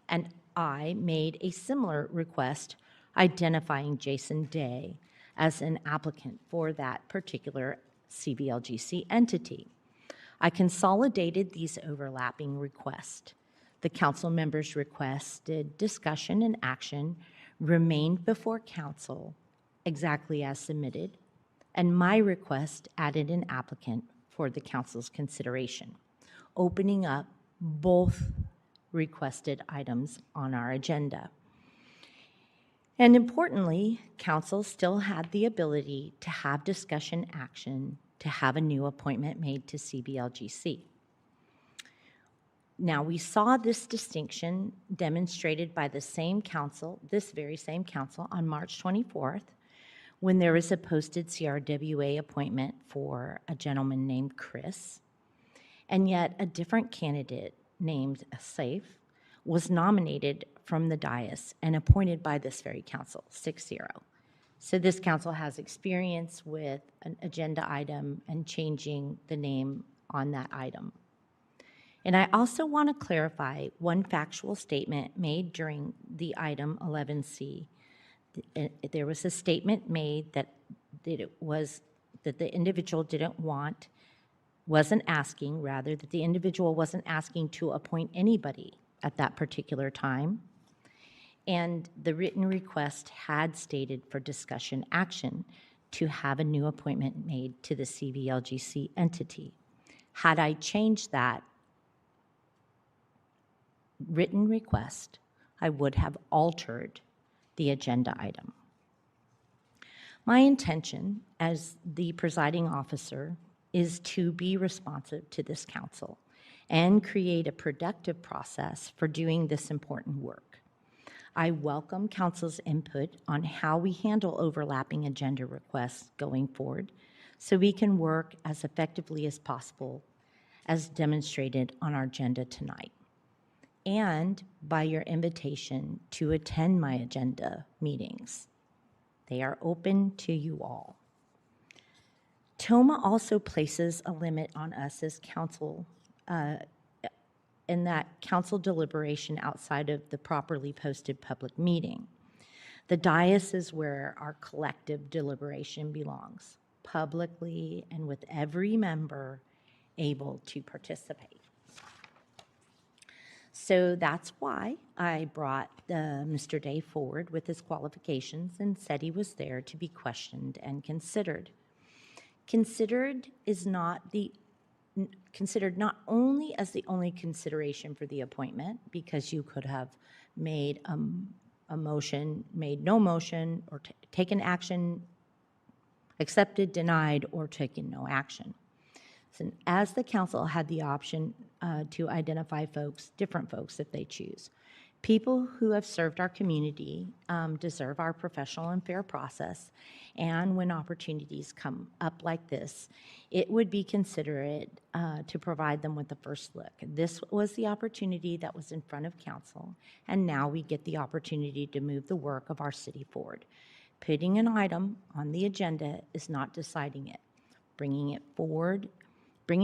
And I made a similar request identifying Jason Day as an applicant for that particular CBLGC entity. I consolidated these overlapping requests. The council members' requested discussion and action remained before council exactly as submitted, and my request added an applicant for the council's consideration, opening up both requested items on our agenda. And importantly, council still had the ability to have discussion action to have a new appointment made to CBLGC. Now, we saw this distinction demonstrated by the same council, this very same council, on March 24th, when there was a posted CRWA appointment for a gentleman named Chris, and yet a different candidate named Saif was nominated from the dais and appointed by this very council, 6-0. So this council has experience with an agenda item and changing the name on that item. And I also want to clarify one factual statement made during the item 11C. There was a statement made that the individual wasn't asking to appoint anybody at that particular time. And the written request had stated for discussion action to have a new appointment made to the CVLGC entity. Had I changed that written request, I would have altered the agenda item. My intention as the presiding officer is to be responsive to this council and create a productive process for doing this important work. I welcome council's input on how we handle overlapping agenda requests going forward so we can work as effectively as possible as demonstrated on our agenda tonight, and by your invitation to attend my agenda meetings. They are open to you all. TOMA also places a limit on us as council in that council deliberation outside of the properly posted public meeting. The dais is where our collective deliberation belongs, publicly and with every member able to participate. So that's why I brought Mr. Day forward with his qualifications and said he was there to be questioned and considered. Considered not only as the only consideration for the appointment, because you could have made a motion, made no motion, or taken action, accepted, denied, or taken no action. So as the council had the option to identify different folks if they choose. People who have served our community deserve our professional and fair process, and when opportunities come up like this, it would be considerate to provide them with the first look. This was the opportunity that was in front of council, and now we get the opportunity to move the work of our city forward. Putting an item on the agenda is not deciding it. Bringing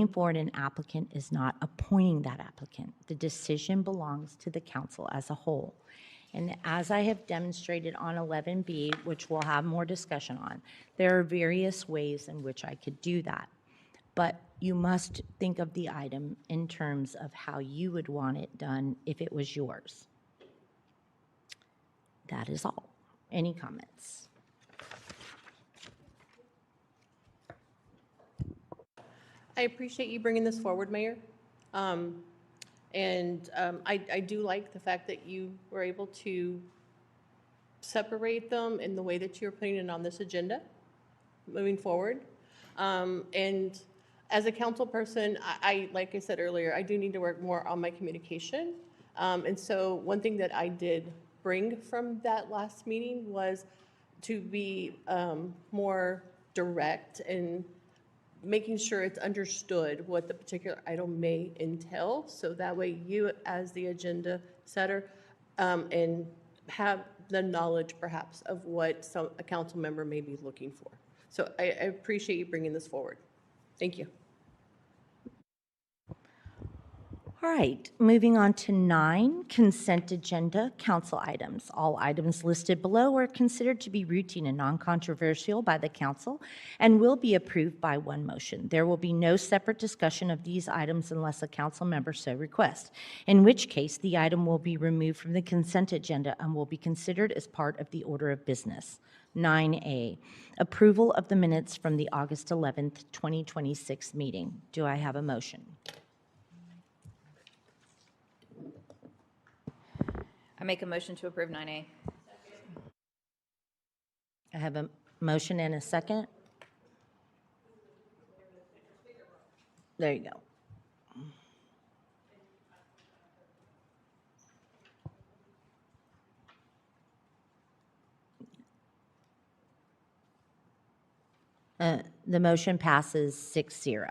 forward an applicant is not appointing that applicant. The decision belongs to the council as a whole. And as I have demonstrated on 11B, which we'll have more discussion on, there are various ways in which I could do that. But you must think of the item in terms of how you would want it done if it was yours. That is all. Any comments? I appreciate you bringing this forward, Mayor. I do like the fact that you were able to separate them in the way that you're putting it on this agenda moving forward. And as a council person, like I said earlier, I do need to work more on my communication. And so one thing that I did bring from that last meeting was to be more direct and making sure it's understood what the particular item may entail, so that way you, as the agenda setter, and have the knowledge perhaps of what a council member may be looking for. So I appreciate you bringing this forward. Thank you. All right, moving on to 9, consent agenda, council items. All items listed below are considered to be routine and non-controversial by the council and will be approved by one motion. There will be no separate discussion of these items unless a council member so requests, in which case the item will be removed from the consent agenda and will be considered as part of the order of business. 9A, approval of the minutes from the August 11th, 2026 meeting. Do I have a motion? I make a motion to approve 9A. I have a motion and a second. There you go. The motion passes 6-0.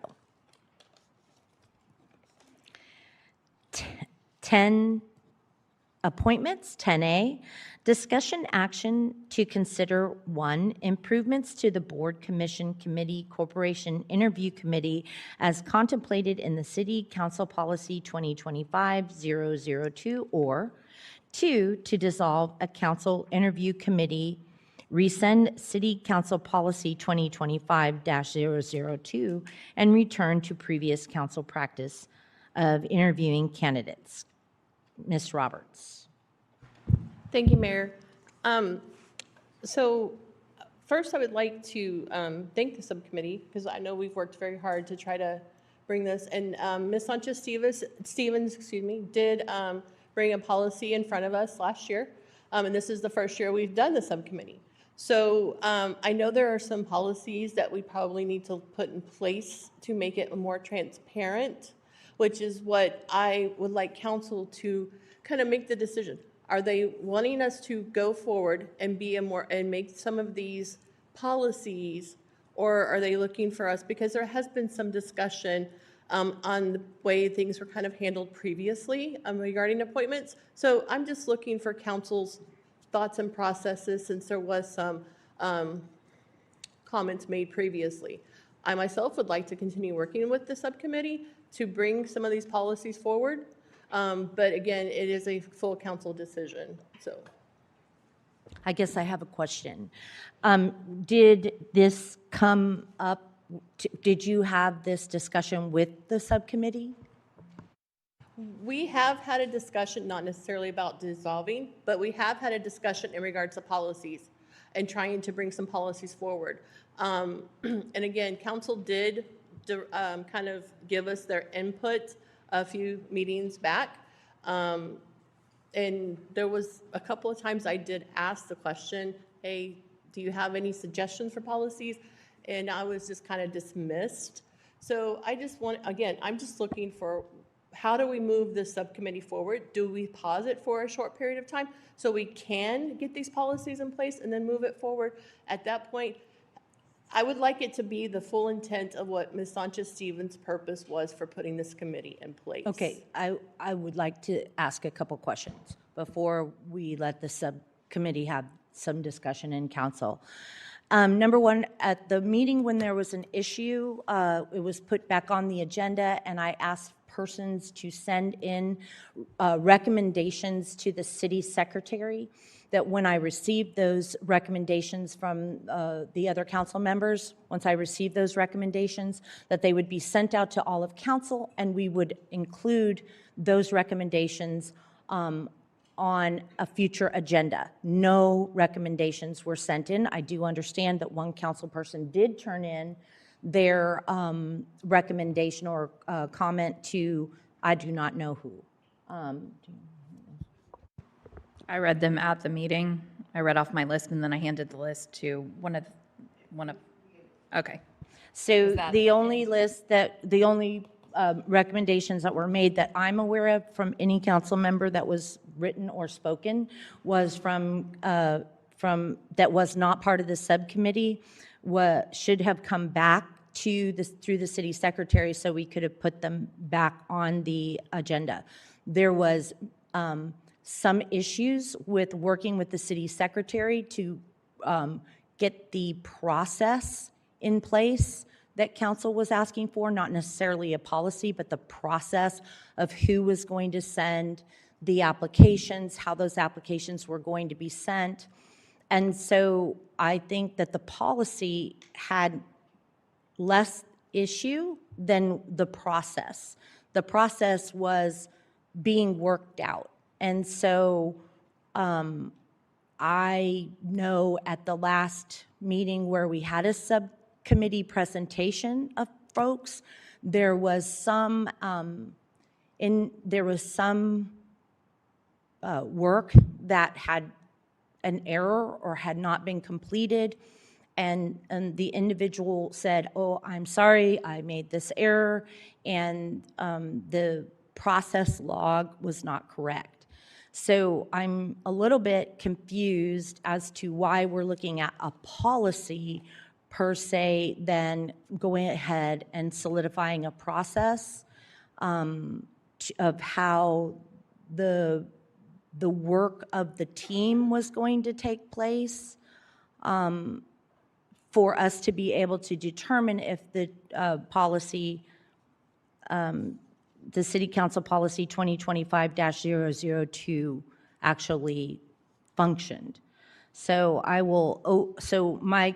10 appointments, 10A, discussion action to consider 1, improvements to the board, commission, committee, corporation interview committee as contemplated in the City Council Policy 2025-002, or 2, to dissolve a council interview committee, rescind City Council Policy 2025-002, and return to previous council practice of interviewing candidates. Ms. Roberts. Thank you, Mayor. So first, I would like to thank the subcommittee, because I know we've worked very hard to try to bring this. And Ms. Sanchez-Stevens, did bring a policy in front of us last year. And this is the first year we've done the subcommittee. So I know there are some policies that we probably need to put in place to make it more transparent, which is what I would like council to kind of make the decision. Are they wanting us to go forward and be and make some of these policies, or are they looking for us, because there has been some discussion on the way things were kind of handled previously regarding appointments. So I'm just looking for council's thoughts and processes, since there was some comments made previously. I myself would like to continue working with the subcommittee to bring some of these policies forward. But again, it is a full council decision, so. I guess I have a question. Did this come up, did you have this discussion with the subcommittee? We have had a discussion, not necessarily about dissolving, but we have had a discussion in regards to policies and trying to bring some policies forward. And again, council did kind of give us their input a few meetings back. And there was a couple of times I did ask the question, hey, do you have any suggestions for policies? And I was just kind of dismissed. So I just want, again, I'm just looking for, how do we move this subcommittee forward? Do we pause it for a short period of time so we can get these policies in place and then move it forward? At that point, I would like it to be the full intent of what Ms. Sanchez-Stevens' purpose was for putting this committee in place. Okay, I would like to ask a couple questions before we let the subcommittee have some discussion in council. Number one, at the meeting when there was an issue, it was put back on the agenda, and I asked persons to send in recommendations to the city secretary, that when I received those recommendations from the other council members, once I received those recommendations, that they would be sent out to all of council, and we would include those recommendations on a future agenda. No recommendations were sent in. I do understand that one council person did turn in their recommendation or comment to, I do not know who. I read them at the meeting. I read off my list, and then I handed the list to one of, okay. So that the only list that, the only recommendations that were made that I'm aware of from any council member that was written or spoken was from that was not part of the subcommittee, should have come back to this through the city secretary, so we could have put them back on the agenda. There was some issues with working with the city secretary to get the process in place that council was asking for, not necessarily a policy, but the process of who was going to send the applications, how those applications were going to be sent. And so I think that the policy had less issue than the process. The process was being worked out. And so I know at the last meeting where we had a subcommittee presentation of folks, there was some work that had an error or had not been completed, and the individual said, "Oh, I'm sorry, I made this error," and the process log was not correct. So I'm a little bit confused as to why we're looking at a policy per se than going ahead and solidifying a process of how the work of the team was going to take place, for us to be able to determine if the policy, the City Council Policy 2025-002 actually functioned. So so my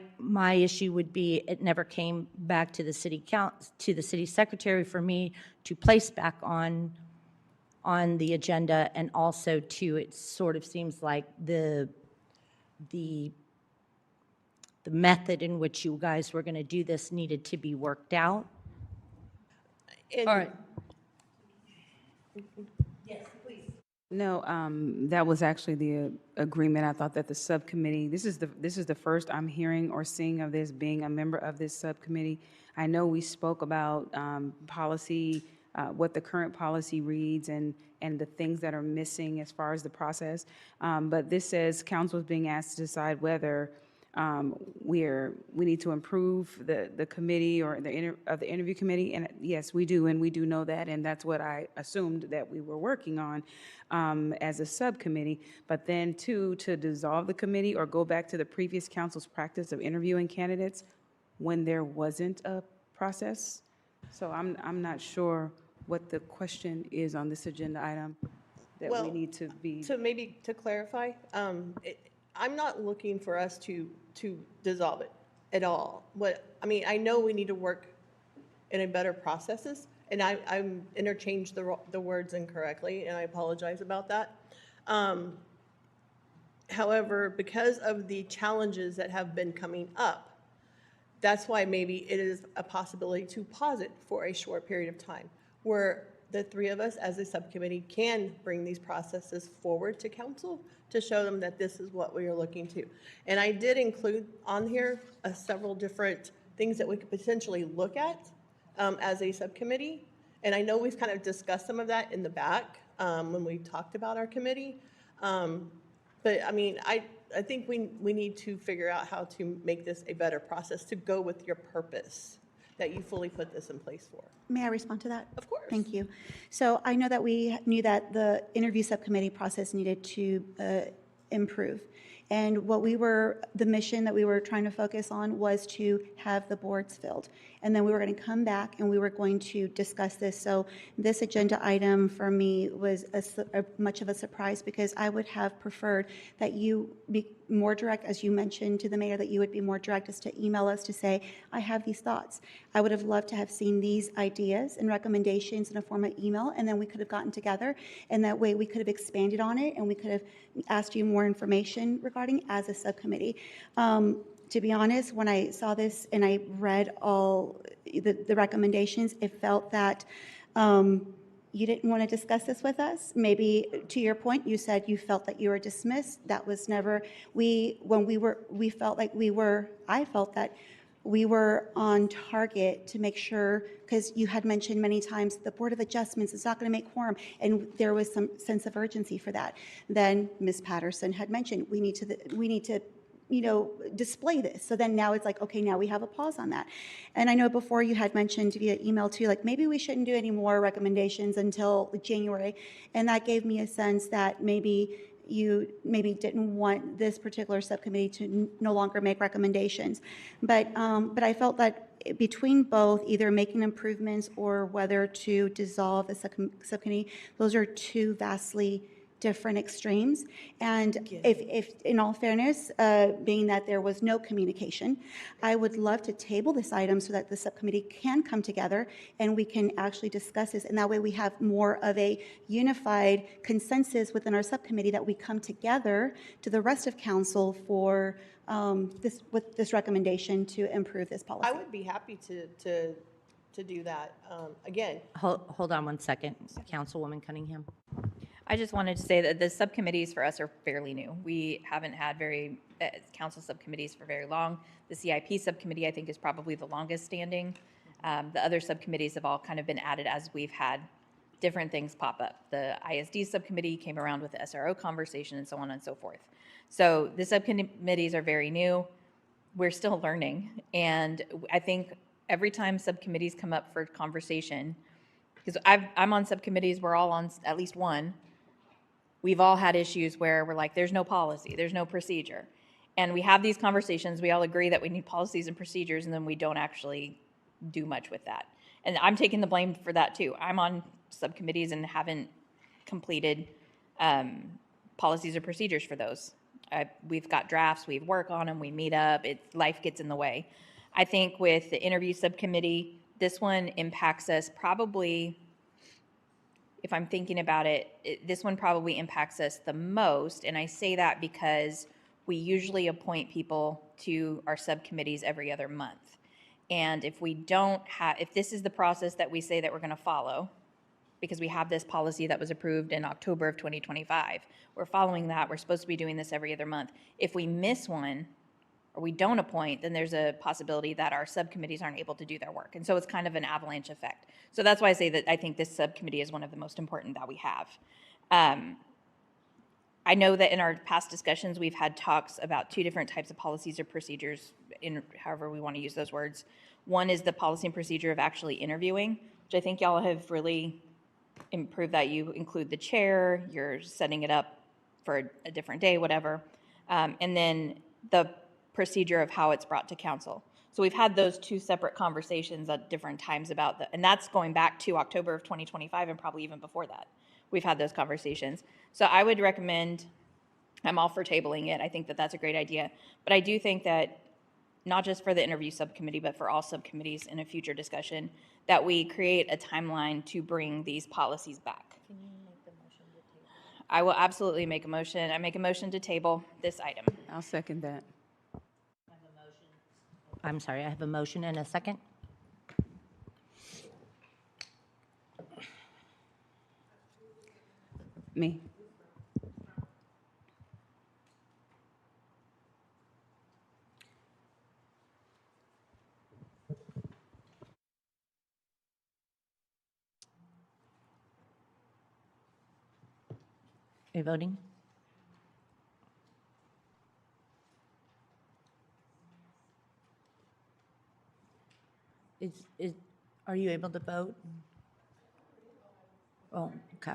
issue would be it never came back to the city secretary for me to place back on the agenda, and also too, it sort of seems like the method in which you guys were going to do this needed to be worked out. And All right. No, that was actually the agreement. I thought that the subcommittee, this is the first I'm hearing or seeing of this, being a member of this subcommittee. I know we spoke about policy, what the current policy reads, and the things that are missing as far as the process. But this says council is being asked to decide whether we need to improve the committee or the interview committee, and yes, we do, and we do know that, and that's what I assumed that we were working on as a subcommittee. But then to dissolve the committee or go back to the previous council's practice of interviewing candidates when there wasn't a process. So I'm not sure what the question is on this agenda item that we need to be. So maybe to clarify, I'm not looking for us to dissolve it at all. I know we need to work in a better processes, and I'm interchanged the words incorrectly, and I apologize about that. However, because of the challenges that have been coming up, that's why maybe it is a possibility to pause it for a short period of time, where the three of us as a subcommittee can bring these processes forward to council to show them that this is what we are looking to. And I did include on here several different things that we could potentially look at as a subcommittee. And I know we've kind of discussed some of that in the back when we talked about our committee. But I mean, I think we need to figure out how to make this a better process to go with your purpose that you fully put this in place for. May I respond to that? Of course. Thank you. So I know that we knew that the interview subcommittee process needed to improve. And the mission that we were trying to focus on was to have the boards filled. And then we were going to come back and we were going to discuss this. So this agenda item for me was much of a surprise, because I would have preferred that you be more direct, as you mentioned to the mayor, that you would be more direct as to email us to say, I have these thoughts. I would have loved to have seen these ideas and recommendations in a form of email, and then we could have gotten together, and that way we could have expanded on it, and we could have asked you more information regarding as a subcommittee. To be honest, when I saw this and I read all the recommendations, it felt that you didn't want to discuss this with us. Maybe to your point, you said you felt that you were dismissed. That was never, I felt that we were on target to make sure, because you had mentioned many times the Board of Adjustments is not going to make quorum, and there was some sense of urgency for that. Then Ms. Patterson had mentioned we need to display this. So then now it's like, okay, now we have a pause on that. And I know before you had mentioned via email too, like maybe we shouldn't do any more recommendations until January. And that gave me a sense that maybe you didn't want this particular subcommittee to no longer make recommendations. But I felt that between both, either making improvements or whether to dissolve the subcommittee, those are two vastly different extremes. And if in all fairness, being that there was no communication, I would love to table this item so that the subcommittee can come together and we can actually discuss this. And that way we have more of a unified consensus within our subcommittee that we come together to the rest of council for with this recommendation to improve this policy. I would be happy to do that. Again, Hold on one second, Councilwoman Cunningham. I just wanted to say that the subcommittees for us are fairly new. We haven't had council subcommittees for very long. The CIP subcommittee, I think, is probably the longest standing. The other subcommittees have all kind of been added as we've had different things pop up. The ISD subcommittee came around with the SRO conversation and so on and so forth. So the subcommittees are very new. We're still learning. And I think every time subcommittees come up for conversation, because I'm on subcommittees, we're all on at least one. We've all had issues where we're like, there's no policy, there's no procedure. And we have these conversations, we all agree that we need policies and procedures, and then we don't actually do much with that. And I'm taking the blame for that too. I'm on subcommittees and haven't completed policies or procedures for those. We've got drafts, we work on them, we meet up, life gets in the way. I think with the interview subcommittee, this one impacts us probably, if I'm thinking about it, this one probably impacts us the most. And I say that because we usually appoint people to our subcommittees every other month. And if this is the process that we say that we're going to follow, because we have this policy that was approved in October of 2025, we're following that, we're supposed to be doing this every other month. If we miss one, or we don't appoint, then there's a possibility that our subcommittees aren't able to do their work. And so it's kind of an avalanche effect. So that's why I say that I think this subcommittee is one of the most important that we have. I know that in our past discussions, we've had talks about two different types of policies or procedures, in however we want to use those words. One is the policy and procedure of actually interviewing, which I think y'all have really improved that. You include the chair, you're setting it up for a different day, whatever. And then the procedure of how it's brought to council. So we've had those two separate conversations at different times about and that's going back to October of 2025 and probably even before that. We've had those conversations. So I would recommend, I'm all for tabling it. I think that that's a great idea. But I do think that not just for the interview subcommittee, but for all subcommittees in a future discussion, that we create a timeline to bring these policies back. Can you make the motion to table? I will absolutely make a motion. I make a motion to table this item. I'll second that. I'm sorry, I have a motion and a second. Me. Are you voting? Are you able to vote? Oh, okay.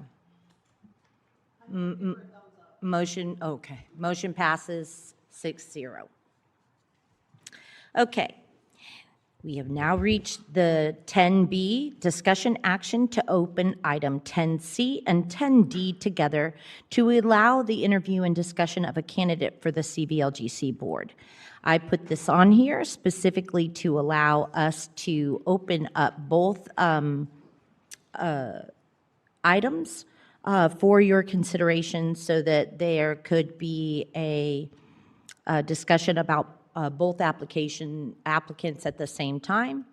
Motion, okay. Motion passes 6-0. Okay. We have now reached the 10B, discussion action to open item 10C and 10D together to allow the interview and discussion of a candidate for the CVLGC board. I put this on here specifically to allow us to open up both items for your consideration so that there could be a discussion about both applicants at the same time.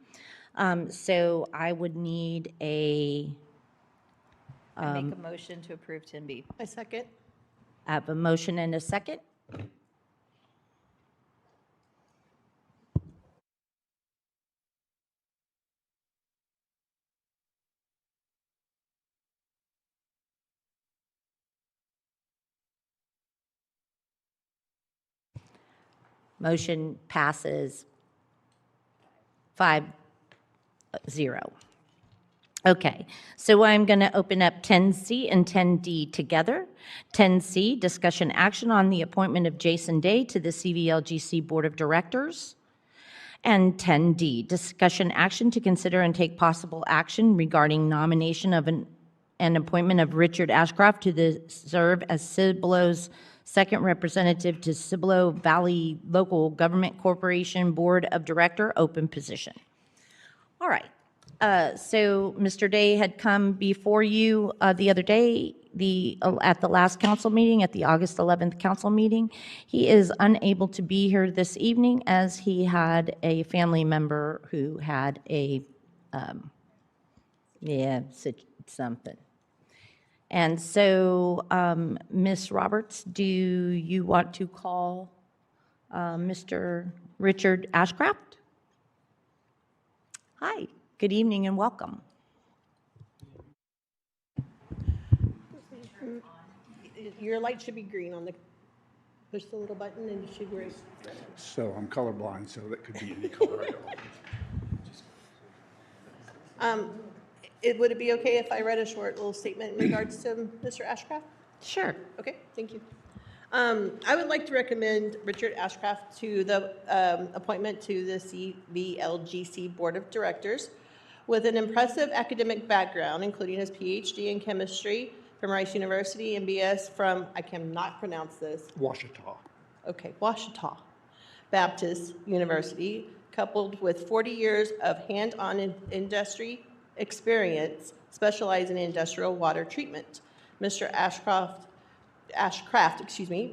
So I would need I make a motion to approve 10B. I second. I have a motion and a second. Motion passes 5-0. Okay, so I'm going to open up 10C and 10D together. 10C, discussion action on the appointment of Jason Day to the CVLGC Board of Directors. And 10D, discussion action to consider and take possible action regarding nomination of an appointment of Richard Ashcroft to serve as Cibolo's second representative to Cibolo Valley Local Government Corporation Board of Director, open position. All right. So Mr. Day had come before you the other day, at the last council meeting, at the August 11th council meeting. He is unable to be here this evening as he had a family member who had something. And so, Ms. Roberts, do you want to call Mr. Richard Ashcraft? Hi, good evening and welcome. Your light should be green on the, push the little button and it should be green. So I'm colorblind, so that could be any color at all. Would it be okay if I read a short little statement in regards to Mr. Ashcraft? Sure. Okay, thank you. I would like to recommend Richard Ashcraft to the appointment to the CVLGC Board of Directors. With an impressive academic background, including his PhD in chemistry from Rice University and BS from, I cannot pronounce this. Washita. Okay, Washita Baptist University, coupled with 40 years of hands-on industry experience specializing in industrial water treatment. Mr. Ashcraft,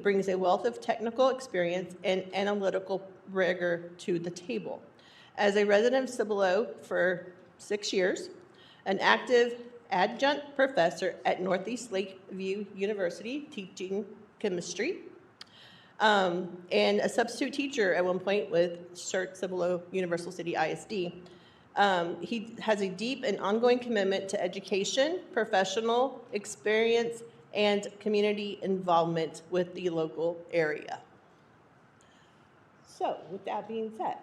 brings a wealth of technical experience and analytical rigor to the table. As a resident of Cibolo for 6 years, an active adjunct professor at Northeast Lakeview University teaching chemistry, and a substitute teacher at one point with CERT Cibolo Universal City ISD. He has a deep and ongoing commitment to education, professional experience, and community involvement with the local area. So, with that being said,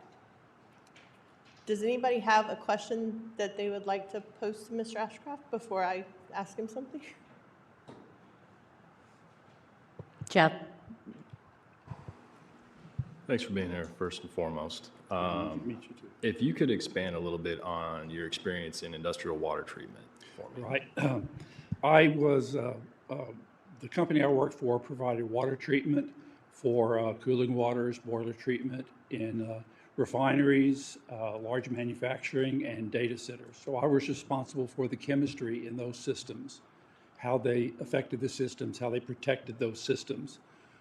does anybody have a question that they would like to pose to Mr. Ashcraft before I ask him something? Jeff? Thanks for being here, first and foremost. Nice to meet you too. If you could expand a little bit on your experience in industrial water treatment for me. Right. I was, the company I worked for provided water treatment for cooling waters, boiler treatment in refineries, large manufacturing, and data centers. So I was responsible for the chemistry in those systems, how they affected the systems, how they protected those systems.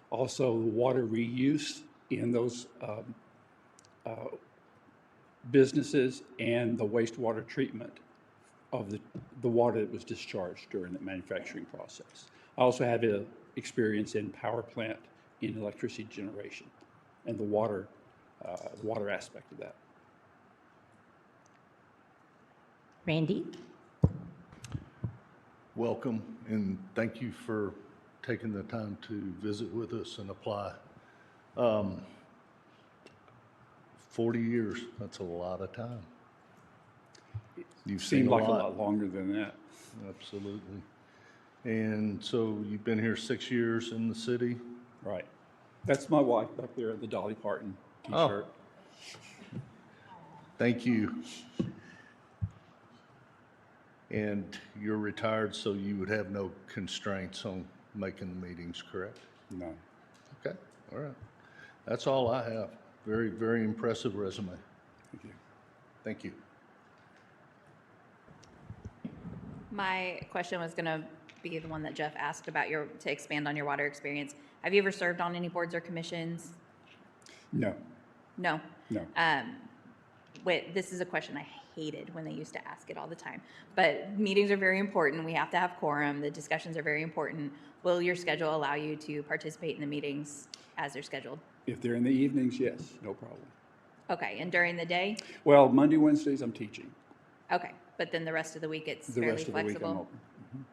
Also, the water reuse in those businesses and the wastewater treatment of the water that was discharged during the manufacturing process. I also have experience in power plant in electricity generation and the water aspect of that. Randy? Welcome, and thank you for taking the time to visit with us and apply. 40 years, that's a lot of time. You've seen Seemed like a a lot longer than that. Absolutely. And so you've been here 6 years in the city? Right. That's my wife back there at the Dolly Parton t-shirt. Oh. Thank you. And you're retired, so you would have no constraints on making the meetings, correct? No. Okay, all right. That's all I have. Very, very impressive resume. Thank you. Thank you. My question was going to be the one that Jeff asked about to expand on your water experience. Have you ever served on any boards or commissions? No. No. No. This is a question I hated when they used to ask it all the time. But meetings are very important. We have to have quorum. The discussions are very important. Will your schedule allow you to participate in the meetings as they're scheduled? If they're in the evenings, yes, no problem. Okay, and during the day? Well, Monday, Wednesdays, I'm teaching. Okay, but then the rest of the week it's The fairly rest of the week, I'm flexible? open. Mhm.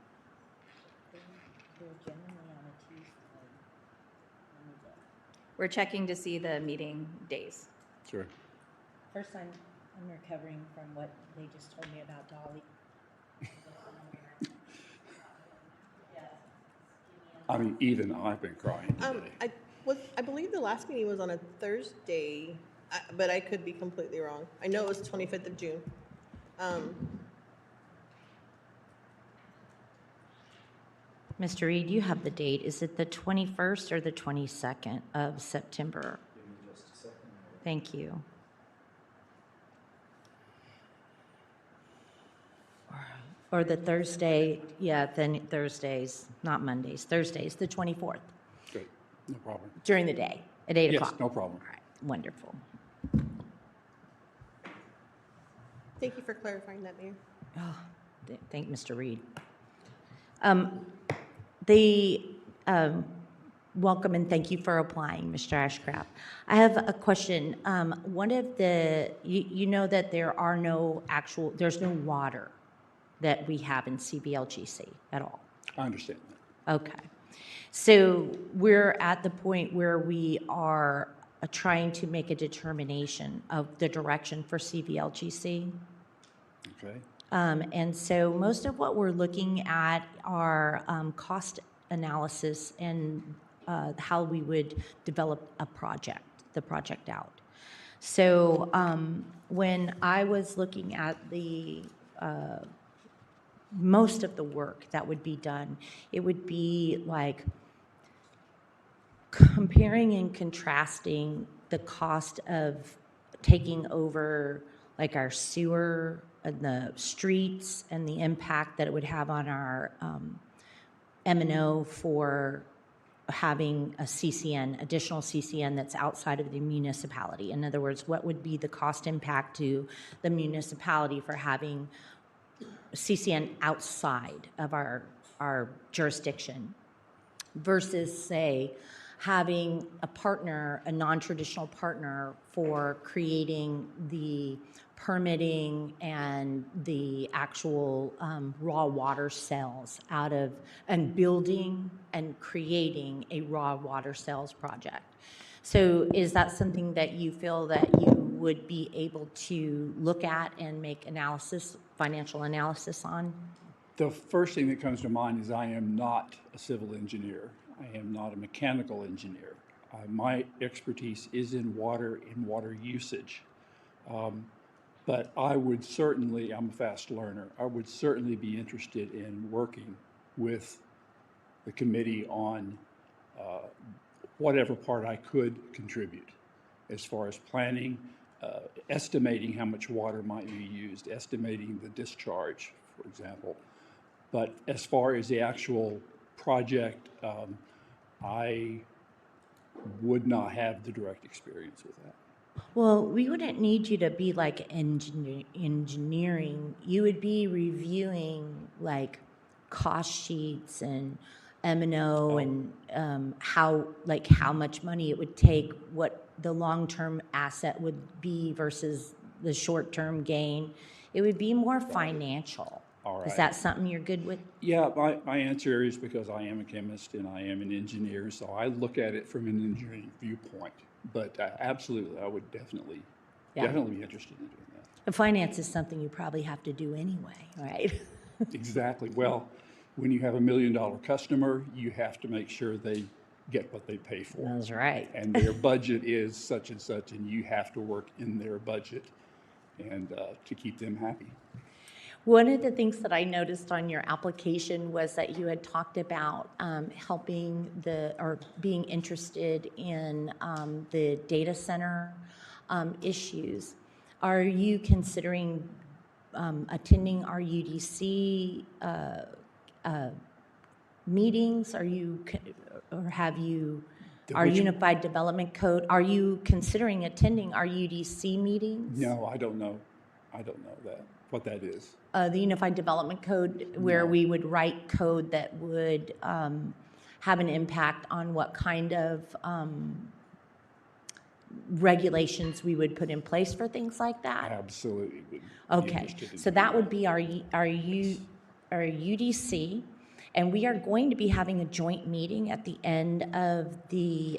We're checking to see the meeting days. Sure. First, I'm recovering from what they just told me about Dolly. I mean, even I've been crying today. I believe the last meeting was on a Thursday. But I could be completely wrong. I know it was 25th of June. Mr. Reed, you have the date. Is it the 21st or the 22nd of September? Thank you. Or the Thursday, yeah, then Thursdays, not Mondays, Thursdays, the 24th, Great, no problem. during the day at 8 o'clock. Yes, no problem. All right, wonderful. Thank you for clarifying that, Mayor. Oh, thank Mr. Reed. The welcome and thank you for applying, Mr. Ashcraft. I have a question. One of the, you know that there's no water that we have in CBLGC at all. I understand that. Okay. So we're at the point where we are trying to make a determination of the direction for CBLGC. Okay. And so most of what we're looking at are cost analysis and how we would develop the project out. So when I was looking at the most of the work that would be done, it would be like comparing and contrasting the cost of taking over like our sewer and the streets and the impact that it would have on our M&O for having a CCN, additional CCN that's outside of the municipality. In other words, what would be the cost impact to the municipality for having CCN outside of our jurisdiction versus, say, having a partner, a non-traditional partner for creating the permitting and the actual raw water cells out of, and building and creating a raw water cells project. So is that something that you feel that you would be able to look at and make analysis, financial analysis on? The first thing that comes to mind is I am not a civil engineer. I am not a mechanical engineer. My expertise is in water usage. But I would certainly, I'm a fast learner, I would certainly be interested in working with the committee on whatever part I could contribute as far as planning, estimating how much water might be used, estimating the discharge, for example. But as far as the actual project, I would not have the direct experience with that. Well, we wouldn't need you to be like engineering. You would be reviewing like cost sheets and M&O and how much money it would take, what the long-term asset would be versus the short-term gain. It would be more financial. All right. Is that something you're good with? Yeah, my answer is because I am a chemist and I am an engineer, so I look at it from an engineering viewpoint. But absolutely, I would definitely be interested in doing that. And finance is something you probably have to do anyway, right? Exactly. Well, when you have $1 million customer, you have to make sure they get what they pay for. That's right. And their budget is such and such, and you have to work in their budget and to keep them happy. One of the things that I noticed on your application was that you had talked about helping or being interested in the data center issues. Are you considering attending our UDC meetings? Are you, or have you, our Unified Development Code, are you considering attending our UDC meetings? No, I don't know. What that is. The Unified Development Code, where we would write code that would have an impact on what kind of regulations we would put in place for things like that? Absolutely. Okay, so that would be our UDC, and we are going to be having a joint meeting at the end of the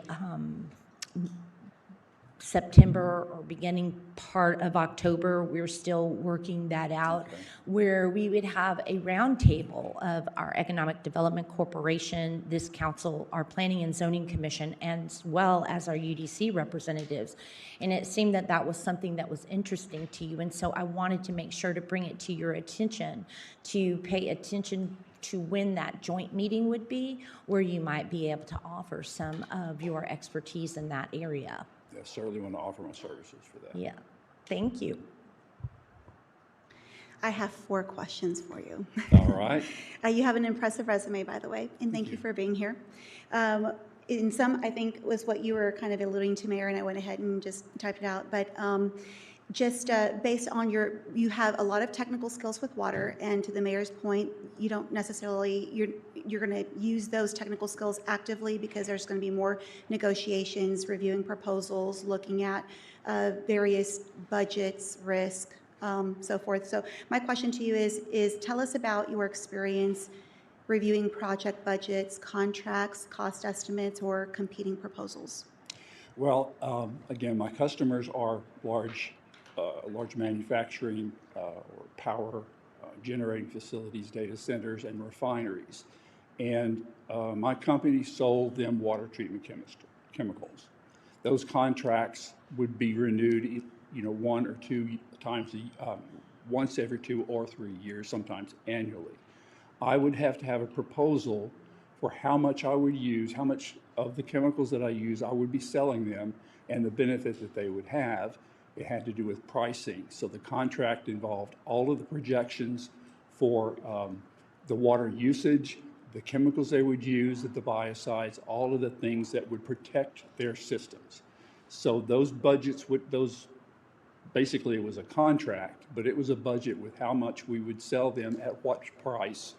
September or beginning part of October. We're still working that out, where we would have a roundtable of our Economic Development Corporation, this council, our Planning and Zoning Commission, as well as our UDC representatives. And it seemed that that was something that was interesting to you. And so I wanted to make sure to bring it to your attention, to pay attention to when that joint meeting would be, where you might be able to offer some of your expertise in that area. I certainly want to offer my services for that. Yeah, thank you. I have 4 questions for you. All right. You have an impressive resume, by the way, and thank you for being here. In some, I think, was what you were kind of alluding to, Mayor, and I went ahead and just typed it out. But just based on you have a lot of technical skills with water, and to the mayor's point, you don't necessarily, you're going to use those technical skills actively because there's going to be more negotiations, reviewing proposals, looking at various budgets, risk, so forth. So my question to you is tell us about your experience reviewing project budgets, contracts, cost estimates, or competing proposals. Well, again, my customers are large manufacturing or power generating facilities, data centers, and refineries. And my company sold them water treatment chemicals. Those contracts would be renewed, 1 or 2 times, once every 2 or 3 years, sometimes annually. I would have to have a proposal for how much I would use, how much of the chemicals that I use I would be selling them, and the benefit that they would have. It had to do with pricing. So the contract involved all of the projections for the water usage, the chemicals they would use, the biocides, all of the things that would protect their systems. So those budgets basically it was a contract, but it was a budget with how much we would sell them at what price,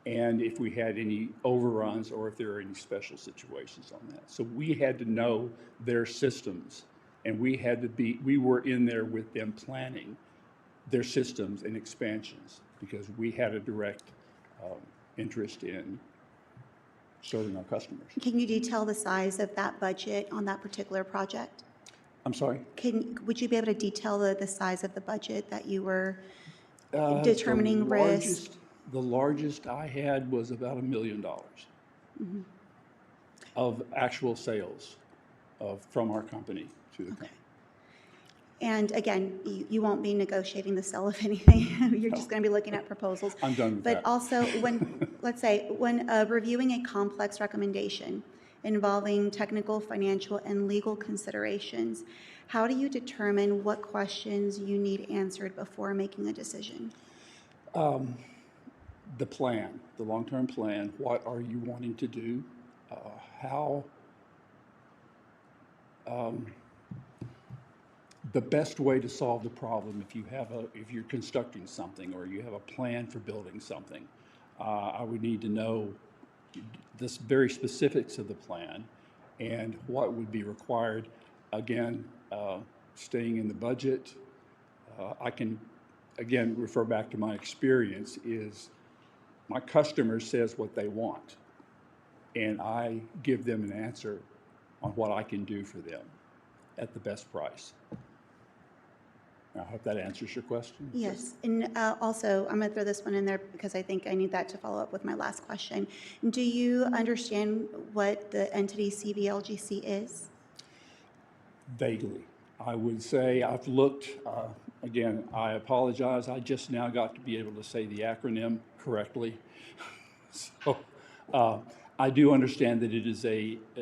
and if we had any overruns or if there were any special situations on that. So we had to know their systems, and we were in there with them planning their systems and expansions because we had a direct interest in serving our customers. Can you detail the size of that budget on that particular project? I'm sorry? Would you be able to detail the size of the budget that you were determining risk? The largest I had was about $1 million of actual sales from our company to the company. And again, you won't be negotiating the sale of anything. You're just going to be looking at proposals. I'm done with that. But also, let's say, when reviewing a complex recommendation involving technical, financial, and legal considerations, how do you determine what questions you need answered before making a decision? The plan, the long-term plan, what are you wanting to do? The best way to solve the problem if you're constructing something or you have a plan for building something, I would need to know the very specifics of the plan and what would be required. Again, staying in the budget, I can, again, refer back to my experience is my customer says what they want, and I give them an answer on what I can do for them at the best price. I hope that answers your question. Yes, and also, I'm going to throw this one in there because I think I need that to follow up with my last question. Do you understand what the entity CBLGC is? Vaguely. I would say I've looked, again, I apologize, I just now got to be able to say the acronym correctly. So I do understand that it is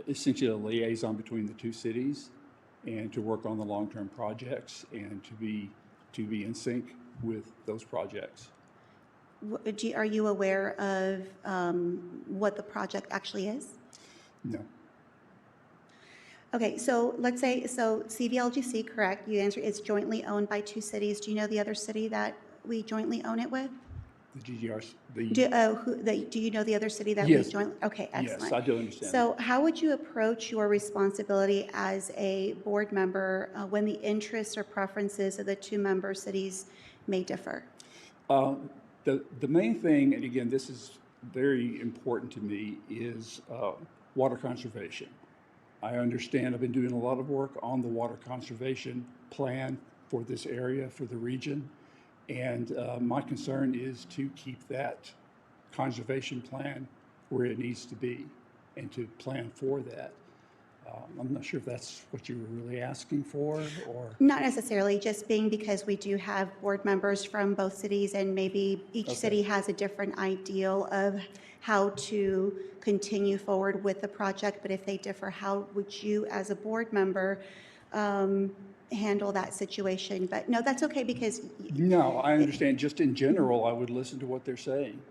essentially a liaison between the 2 cities and to work on the long-term projects and to be in sync with those projects. Are you aware of what the project actually is? No. Okay, so let's say, CVLGC, correct, you answered, it's jointly owned by 2 cities. Do you know the other city that we jointly own it with? The GGRs, Do you know the other city that yes. we jointly? Okay, excellent. Yes, I do understand. So how would you approach your responsibility as a board member when the interests or preferences of the 2 member cities may differ? The main thing, and again, this is very important to me, is water conservation. I understand I've been doing a lot of work on the water conservation plan for this area, for the region. And my concern is to keep that conservation plan where it needs to be and to plan for that. I'm not sure if that's what you were really asking for, or... Not necessarily, just being because we do have board members from both cities, and maybe each city has a different ideal of how to continue forward with the project, but if they differ, how would you, as a board member, handle that situation? But no, that's okay, because No, I understand. Just in general, I would listen to what they're saying.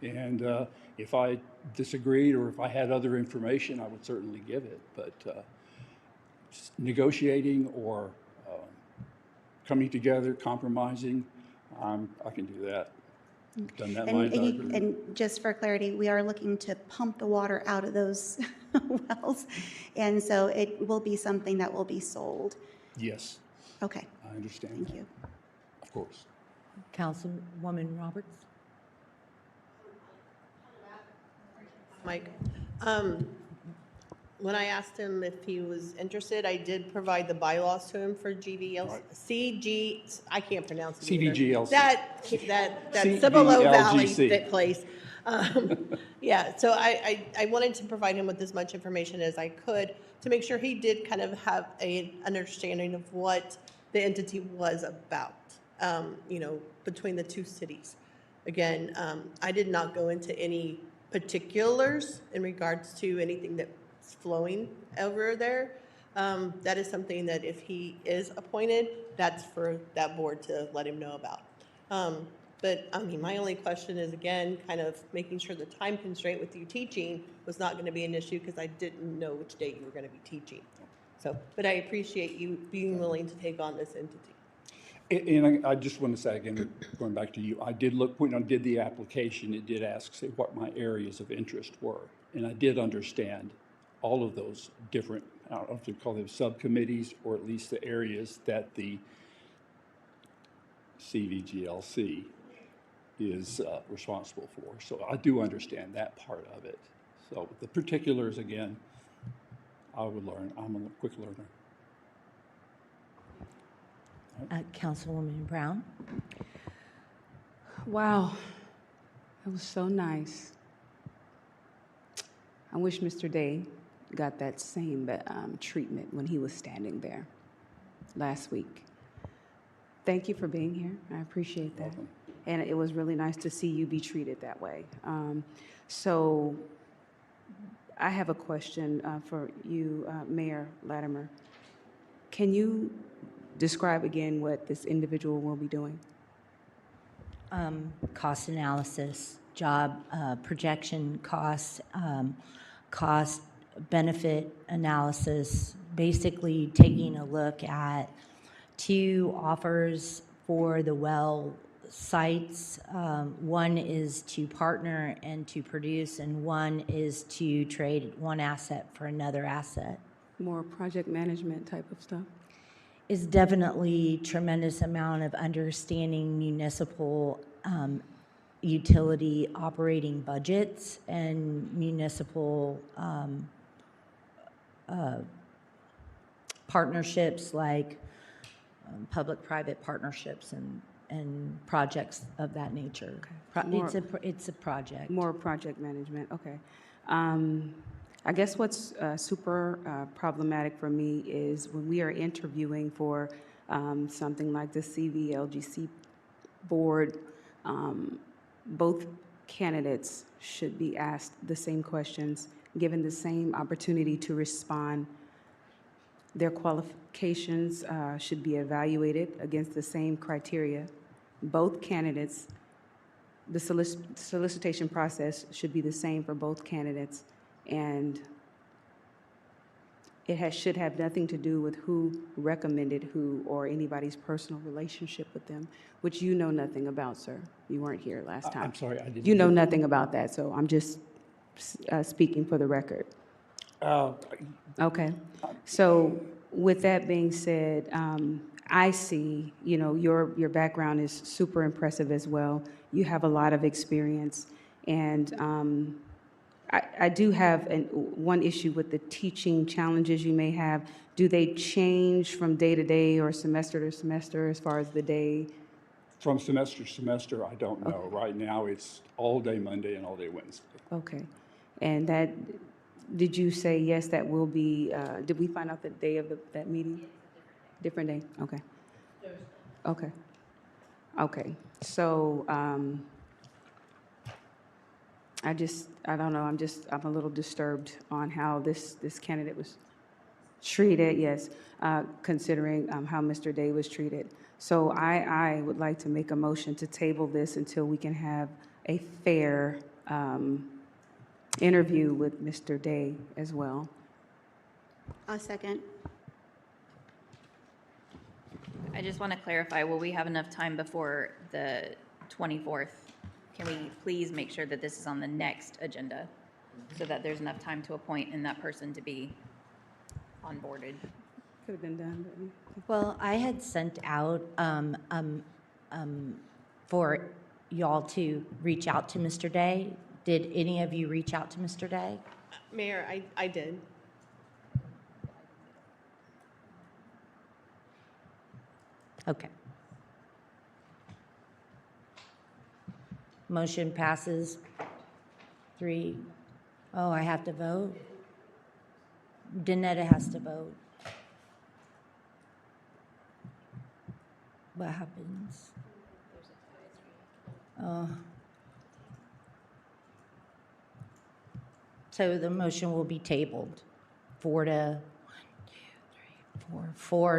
And if I disagreed or if I had other information, I would certainly give it. But negotiating or coming together, compromising, I can do that. I've done that my entire career. and just for clarity, we are looking to pump the water out of those wells, and so it will be something that will be sold. Yes, Okay, I understand. thank that. you. Of course. Councilwoman Roberts? Mike, when I asked him if he was interested, I did provide the bylaws to him for CG, I can't pronounce it either. CVGLC. That Cibolo Valley CVLGC. place. Yeah, so I wanted to provide him with as much information as I could to make sure he did kind of have an understanding of what the entity was about, between the two cities. Again, I did not go into any particulars in regards to anything that's flowing over there. That is something that if he is appointed, that's for that board to let him know about. But I mean, my only question is, again, kind of making sure the time constraint with you teaching was not going to be an issue, because I didn't know which date you were going to be teaching. So, but I appreciate you being willing to take on this entity. And I just want to say again, going back to you, I did look, when I did the application, it did ask, say, what my areas of interest were. And I did understand all of those different, I don't know if you call them subcommittees, or at least the areas that the CVGLC is responsible for. So I do understand that part of it. So the particulars, again, I would learn. I'm a quick learner. Councilwoman Brown? Wow, that was so nice. I wish Mr. Day got that same treatment when he was standing there last week. Thank you for being here. I appreciate that. Welcome. And it was really nice to see you be treated that way. So I have a question for you, Mayor Latimer. Can you describe again what this individual will be doing? Cost analysis, job projection costs, cost benefit analysis, basically taking a look at 2 offers for the well sites. One is to partner and to produce, and one is to trade one asset for another asset. More project management type of stuff? Is definitely tremendous amount of understanding municipal utility operating budgets and municipal partnerships, like public-private partnerships and projects of that nature. Okay. It's a project. More project management, okay. I guess what's super problematic for me is when we are interviewing for something like the CVLGC board, both candidates should be asked the same questions, given the same opportunity to respond. Their qualifications should be evaluated against the same criteria. Both candidates, the solicitation process should be the same for both candidates, and it should have nothing to do with who recommended who or anybody's personal relationship with them, which you know nothing about, sir. You weren't here last time. I'm sorry, I didn't. You know nothing about that, so I'm just speaking for the record. Okay. So with that being said, I see, your background is super impressive as well. You have a lot of experience, and I do have one issue with the teaching challenges you may have. Do they change from day to day or semester to semester as far as the day? From semester to semester, I don't know. Right now, it's all day Monday and all day Wednesday. Okay. And that, did you say, yes, that will be, did we find out the day of that meeting? Different day? Okay. Okay. Okay. So, I don't know, I'm a little disturbed on how this candidate was treated, yes, considering how Mr. Day was treated. So I would like to make a motion to table this until we can have a fair interview with Mr. Day as well. A second. I just want to clarify, will we have enough time before the 24th? Can we please make sure that this is on the next agenda so that there's enough time to appoint and that person to be onboarded? Could have been done, but Well, I had sent out for y'all to reach out to Mr. Day. Did any of you reach out to Mr. Day? Mayor, I did. Okay. Motion passes 3. Oh, I have to vote? Danetta has to vote. What happens? So the motion will be tabled 4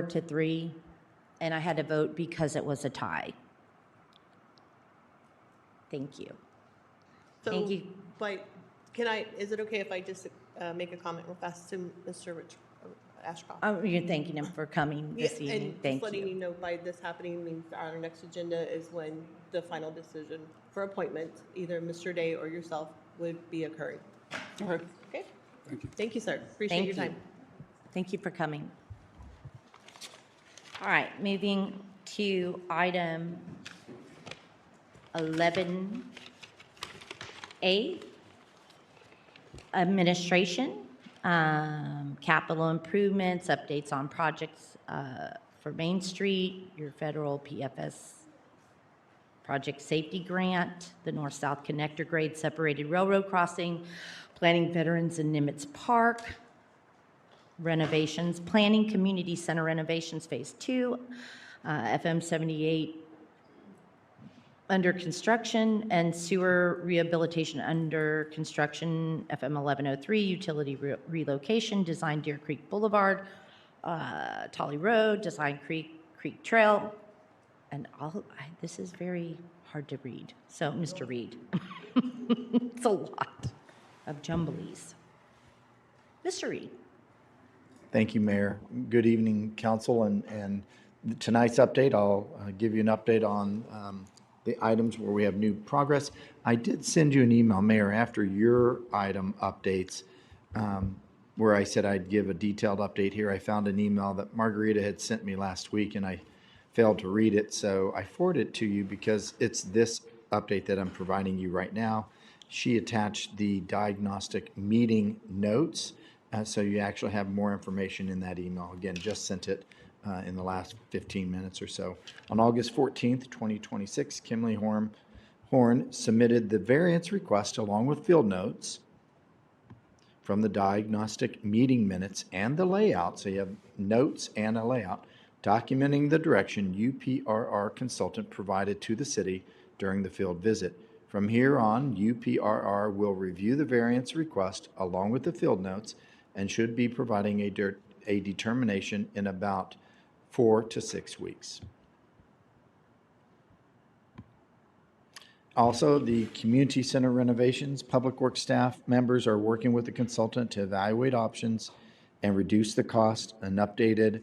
to 3, and I had to vote because it was a tie. Thank you. So, Thank you. But is it okay if I just make a comment real fast to Mr. Ashcroft? Oh, you're thanking him for coming this Yeah, evening. and Thank just letting you. you know by this happening means our next agenda is when the final decision for appointment, either Mr. Day or yourself, would be occurring. Okay. Okay? Thank you. Thank you, sir. Appreciate Thank your you. time. Thank you for coming. All right, moving to item 11A, administration, capital improvements, updates on projects for Main Street, your federal PFS project safety grant, the north-south connector grade separated railroad crossing, planning veterans in Nimitz Park, renovations, planning community center renovations phase 2, FM 78 under construction, and sewer rehabilitation under construction, FM 1103, utility relocation, design Deer Creek Boulevard, Tolly Road, design Creek Trail, and this is very hard to read. So, Mr. Reed, it's a lot of jumblies. Mr. Reed. Thank you, Mayor. Good evening, council, and tonight's update, I'll give you an update on the items where we have new progress. I did send you an email, Mayor, after your item updates, where I said I'd give a detailed update here. I found an email that Margarita had sent me last week, and I failed to read it, so I forwarded it to you because it's this update that I'm providing you right now. She attached the diagnostic meeting notes, so you actually have more information in that email. Again, just sent it in the last 15 minutes or so. On August 14th, 2026, Kimley Horn submitted the variance request along with field notes from the diagnostic meeting minutes and the layout, so you have notes and a layout, documenting the direction UPRR consultant provided to the city during the field visit. From here on, UPRR will review the variance request along with the field notes and should be providing a determination in about 4 to 6 weeks. Also, the community center renovations, public works staff members are working with the consultant to evaluate options and reduce the cost. An updated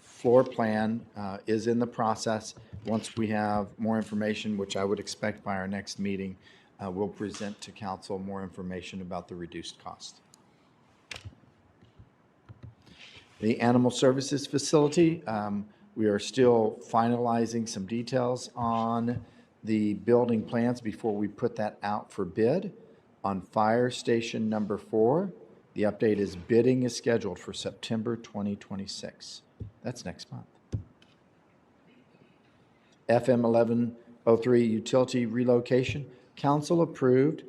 floor plan is in the process. Once we have more information, which I would expect by our next meeting, we'll present to council more information about the reduced cost. The animal services facility, we are still finalizing some details on the building plans before we put that out for bid. On Fire Station Number 4, the update is bidding is scheduled for September 2026. That's next month. FM 1103 utility relocation. Council approved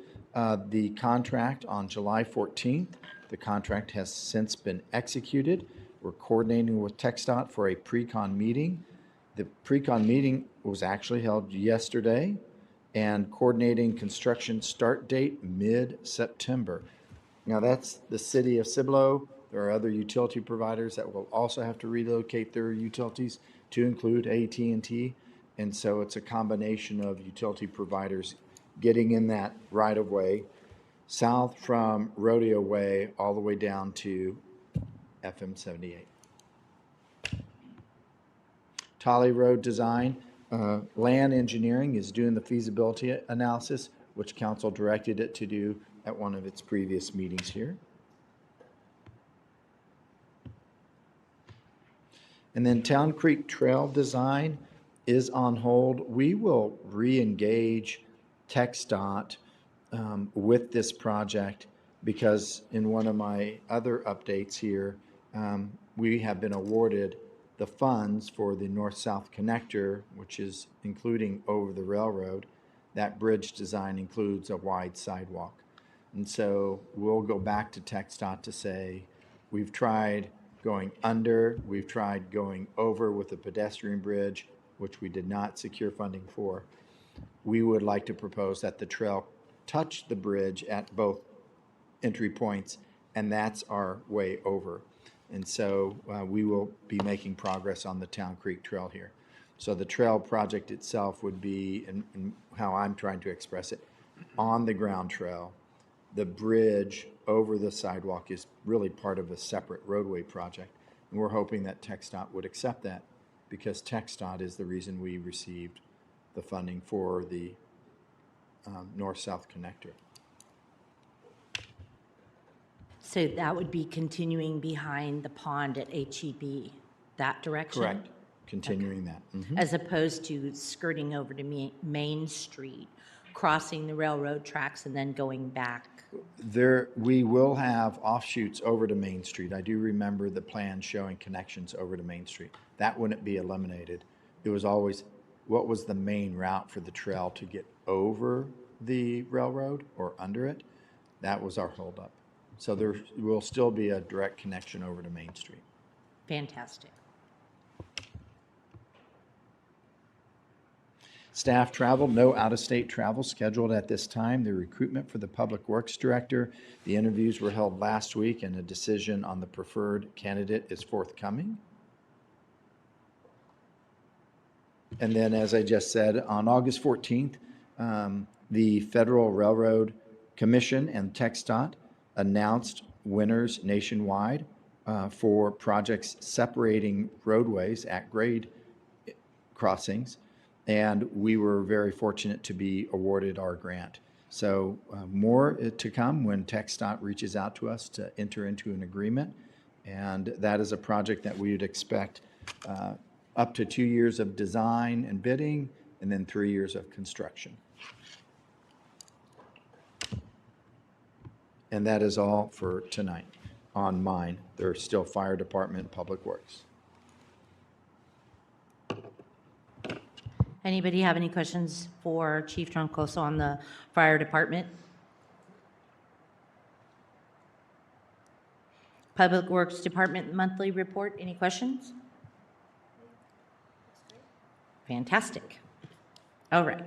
the contract on July 14th. The contract has since been executed. We're coordinating with TxDOT for a pre-con meeting. The pre-con meeting was actually held yesterday, and coordinating construction start date mid-September. Now, that's the city of Cibolo. There are other utility providers that will also have to relocate their utilities to include AT&T. And so it's a combination of utility providers getting in that right-of-way south from Rodeo Way all the way down to FM 78. Tolly Road Design, Land Engineering is doing the feasibility analysis, which council directed it to do at one of its previous meetings here. And then Town Creek Trail Design is on hold. We will re-engage TxDOT with this project because in one of my other updates here, we have been awarded the funds for the north-south connector, which is including over the railroad. That bridge design includes a wide sidewalk. And so we'll go back to TxDOT to say, we've tried going under, we've tried going over with a pedestrian bridge, which we did not secure funding for. We would like to propose that the trail touch the bridge at both entry points, and that's our way over. And so we will be making progress on the Town Creek Trail here. So the trail project itself would be, and how I'm trying to express it, on the ground trail. The bridge over the sidewalk is really part of a separate roadway project. And we're hoping that TxDOT would accept that because TxDOT is the reason we received the funding for the north-south connector. So that would be continuing behind the pond at HEB, that direction? Correct. Continuing that. Mhm. As opposed to skirting over to Main Street, crossing the railroad tracks and then going back. We will have offshoots over to Main Street. I do remember the plan showing connections over to Main Street. That wouldn't be eliminated. It was always, what was the main route for the trail to get over the railroad or under it? That was our holdup. So there will still be a direct connection over to Main Street. Fantastic. Staff travel, no out-of-state travel scheduled at this time. The recruitment for the Public Works Director, the interviews were held last week and a decision on the preferred candidate is forthcoming. And then, as I just said, on August 14th, the Federal Railroad Commission and TxDOT announced winners nationwide for projects separating roadways at grade crossings. And we were very fortunate to be awarded our grant. So more to come when TxDOT reaches out to us to enter into an agreement. And that is a project that we would expect up to 2 years of design and bidding, and then 3 years of construction. And that is all for tonight on mine. There's still Fire Department, Public Works. Anybody have any questions for Chief Troncoso on the Fire Department? Public Works Department monthly report, any questions? Fantastic. All right.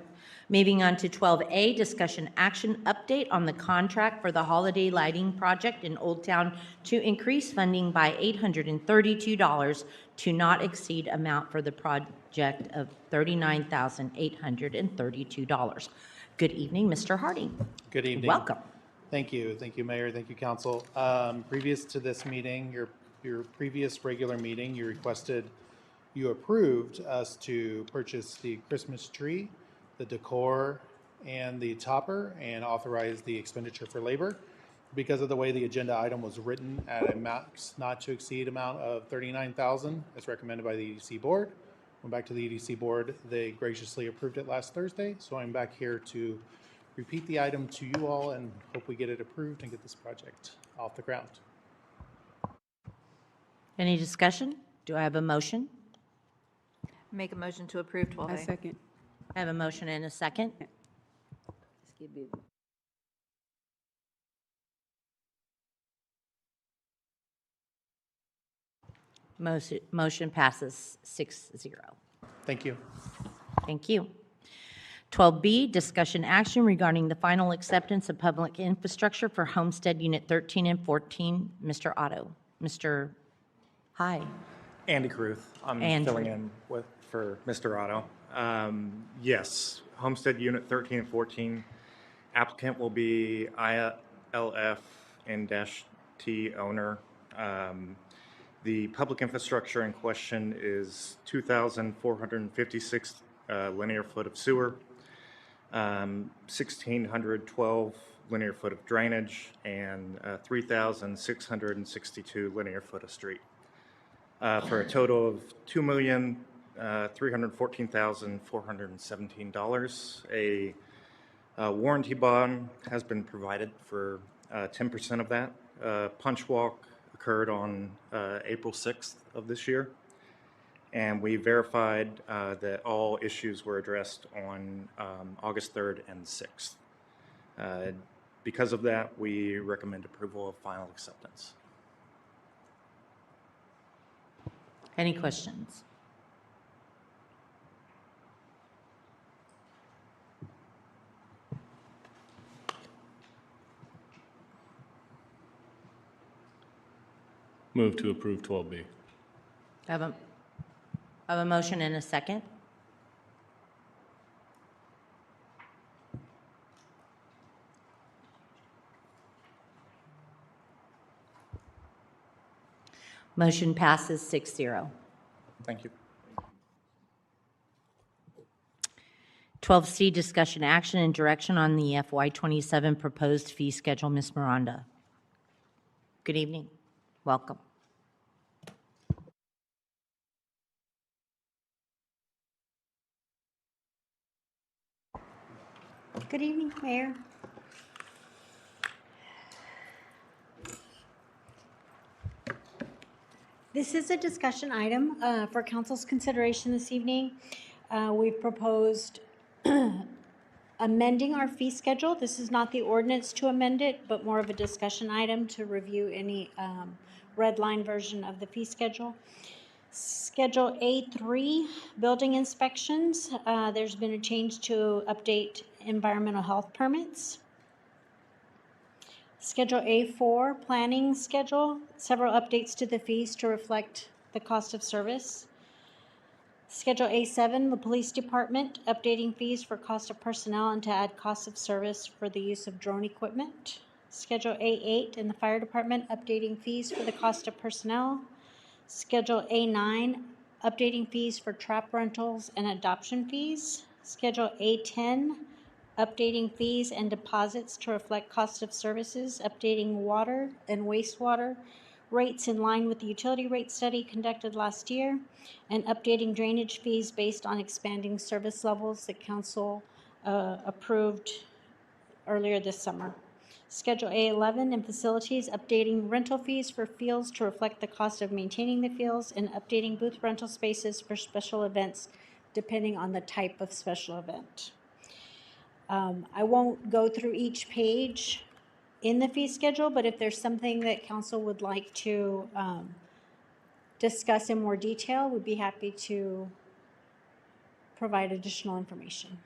Moving on to 12A, discussion action update on the contract for the holiday lighting project in Old Town to increase funding by $832 to not exceed amount for the project of $39,832. Good evening, Mr. Harding. Good evening. Welcome. Thank you. Thank you, Mayor. Thank you, Council. Previous to this meeting, your previous regular meeting, you approved us to purchase the Christmas tree, the decor, and the topper, and authorize the expenditure for labor. Because of the way the agenda item was written at a max not to exceed amount of $39,000, as recommended by the EDC board. Went back to the EDC board. They graciously approved it last Thursday, so I'm back here to repeat the item to you all and hope we get it approved and get this project off the ground. Any discussion? Do I have a motion? Make a motion to approve 12A. I second. I have a motion and a second. Let's get busy. Motion passes 6-0. Thank you. Thank you. 12B, discussion action regarding the final acceptance of public infrastructure for Homestead Unit 13 and 14. Mr. Otto. Hi. Andy Caruth. I'm Andrew. filling in for Mr. Otto. Yes, Homestead Unit 13 and 14. Applicant will be ILF and -T owner. The public infrastructure in question is 2,456 linear foot of sewer, 1,612 linear foot of drainage, and 3,662 linear foot of street, for a total of $2,314,417. A warranty bond has been provided for 10% of that. Punch walk occurred on April 6th of this year, and we verified that all issues were addressed on August 3rd and 6th. Because of that, we recommend approval of final acceptance. Any questions? Move to approve 12B. I have a motion and a second. Motion passes 6-0. Thank you. 12C, discussion action and direction on the FY27 proposed fee schedule. Ms. Miranda. Good evening. Welcome. Good evening, Mayor. This is a discussion item for council's consideration this evening. We've proposed amending our fee schedule. This is not the ordinance to amend it, but more of a discussion item to review any red line version of the fee schedule. Schedule A3, building inspections. There's been a change to update environmental health permits. Schedule A4, planning schedule, several updates to the fees to reflect the cost of service. Schedule A7, the police department, updating fees for cost of personnel and to add cost of service for the use of drone equipment. Schedule A8, in the fire department, updating fees for the cost of personnel. Schedule A9, updating fees for trap rentals and adoption fees. Schedule A10, updating fees and deposits to reflect cost of services, updating water and wastewater rates in line with the utility rate study conducted last year, and updating drainage fees based on expanding service levels that council approved earlier this summer. Schedule A11 in facilities, updating rental fees for fields to reflect the cost of maintaining the fields, and updating booth rental spaces for special events depending on the type of special event. I won't go through each page in the fee schedule, but if there's something that council would like to discuss in more detail, we'd be happy to provide additional information.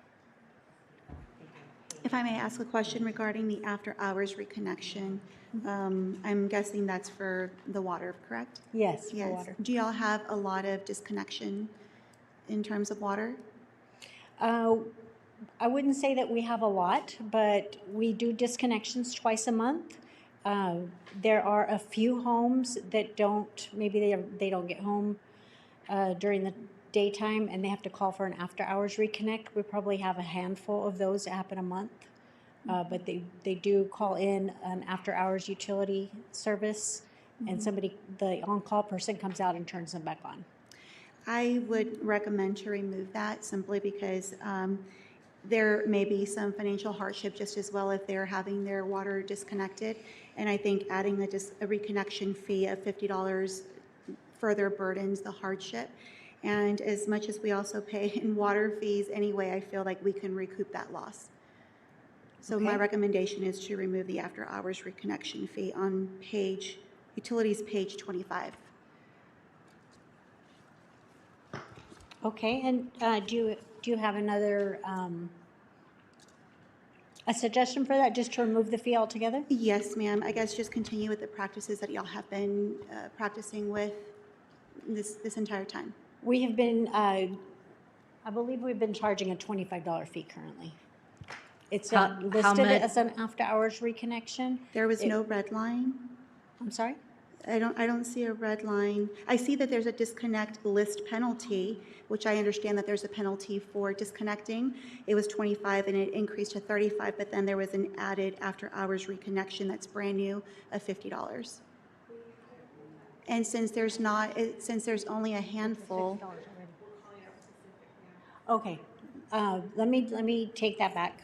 If I may ask a question regarding the after-hours reconnection, I'm guessing that's for the water, correct? Yes, for Yes. water. Do y'all have a lot of disconnection in terms of water? I wouldn't say that we have a lot, but we do disconnections twice a month. There are a few homes that don't, maybe they don't get home during the daytime and they have to call for an after-hours reconnect. We probably have a handful of those that happen a month, but they do call in an after-hours utility service, and the on-call person comes out and turns them back on. I would recommend to remove that simply because there may be some financial hardship just as well if they're having their water disconnected. And I think adding a reconnection fee of $50 further burdens the hardship. And as much as we also pay in water fees anyway, I feel like we can recoup that loss. So my Okay. recommendation is to remove the after-hours reconnection fee on utilities page 25. Okay, and do you have another, a suggestion for that, just to remove the fee altogether? Yes, ma'am. I guess just continue with the practices that y'all have been practicing with this entire time. We have been, I believe we've been charging a $25 fee currently. It's How listed much? as an after-hours reconnection. There was no red line. I'm sorry? I don't see a red line. I see that there's a disconnect list penalty, which I understand that there's a penalty for disconnecting. It was 25 and it increased to 35, but then there was an added after-hours reconnection that's brand new of $50. And since there's only a handful. Okay, let me take that back.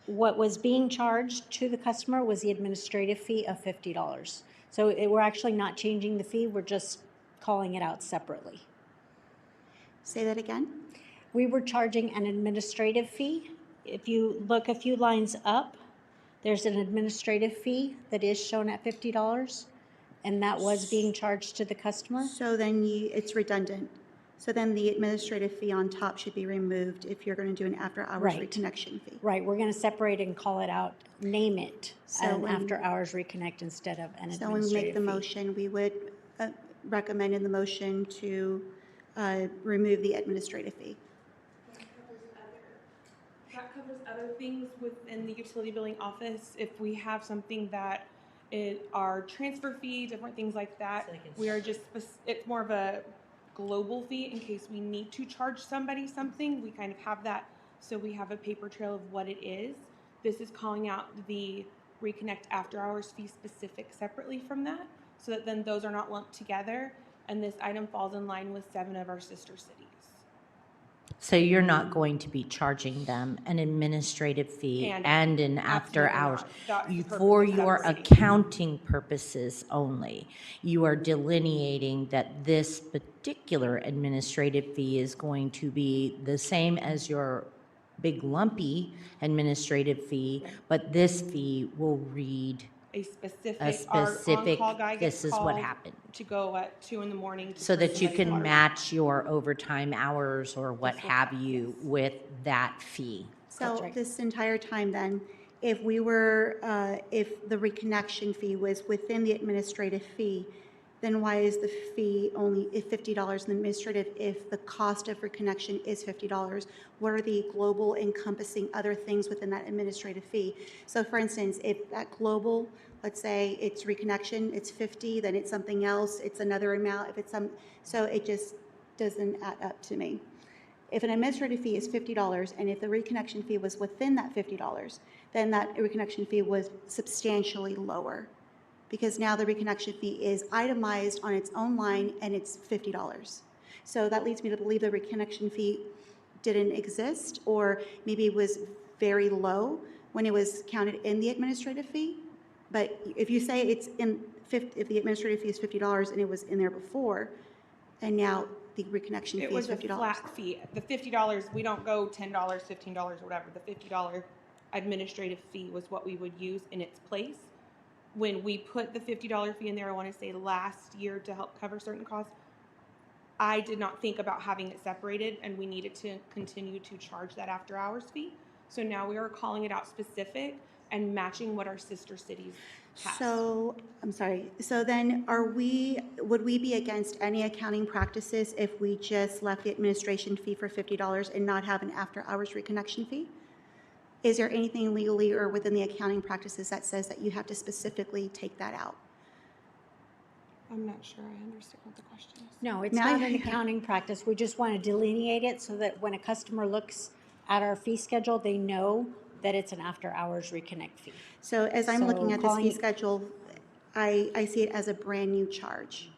What was being charged to the customer was the administrative fee of $50. So we're actually not changing the fee, we're just calling it out separately. Say that again? We were charging an administrative fee. If you look a few lines up, there's an administrative fee that is shown at $50, and that was being charged to the customer. So then it's redundant. So then the administrative fee on top should be removed if you're going to do an after-hours Right. reconnection fee. Right, we're going to separate and call it out, name it So an when- after-hours reconnect instead of an So when we make administrative the fee. motion, we would recommend in the motion to remove the administrative fee. That covers other things within the utility billing office. If we have something that our transfer fee, different things like that, we are just, it's more of a global fee in case we need to charge somebody something. We kind of have that, so we have a paper trail of what it is. This is calling out the reconnect after hours fee specific separately from that, so that then those are not lumped together, and this item falls in line with 7 of our sister cities. So you're not going to be charging them an administrative fee and an after absolutely hours? not. That's the purpose For of your separating. accounting purposes only, you are delineating that this particular administrative fee is going to be the same as your big lumpy administrative fee, but this fee will read A specific, our on-call guy gets this is what called happened. to go at 2 in the morning. To So that turn you somebody's can water. match your overtime hours or what This will have count, you yes. with that fee. So this entire time then, if the reconnection fee was within the administrative fee, then why is the fee only $50 in the administrative if the cost of reconnection is $50? What are the global encompassing other things within that administrative fee? So for instance, if that global, let's say it's reconnection, it's 50, then it's something else, it's another amount, so it just doesn't add up to me. If an administrative fee is $50, and if the reconnection fee was within that $50, then that reconnection fee was substantially lower, because now the reconnection fee is itemized on its own line, and it's $50. So that leads me to believe the reconnection fee didn't exist, or maybe it was very low when it was counted in the administrative fee. But if you say it's if the administrative fee is $50 and it was in there before, and now the reconnection It fee is was a $50. flat fee. The $50, we don't go $10, $15, or whatever. The $50 administrative fee was what we would use in its place. When we put the $50 fee in there, I want to say last year to help cover certain costs, I did not think about having it separated, and we needed to continue to charge that after hours fee. So now we are calling it out specific and matching what our sister cities have. So, I'm sorry, so then would we be against any accounting practices if we just left the administration fee for $50 and not have an after-hours reconnection fee? Is there anything legally or within the accounting practices that says that you have to specifically take that out? I'm not sure I understand what the question is. No, it's Now not you- an accounting practice. We just want to delineate it so that when a customer looks at our fee schedule, they know that it's an after-hours reconnect fee. So as I'm looking at this calling fee it- schedule, I see it as a brand-new charge.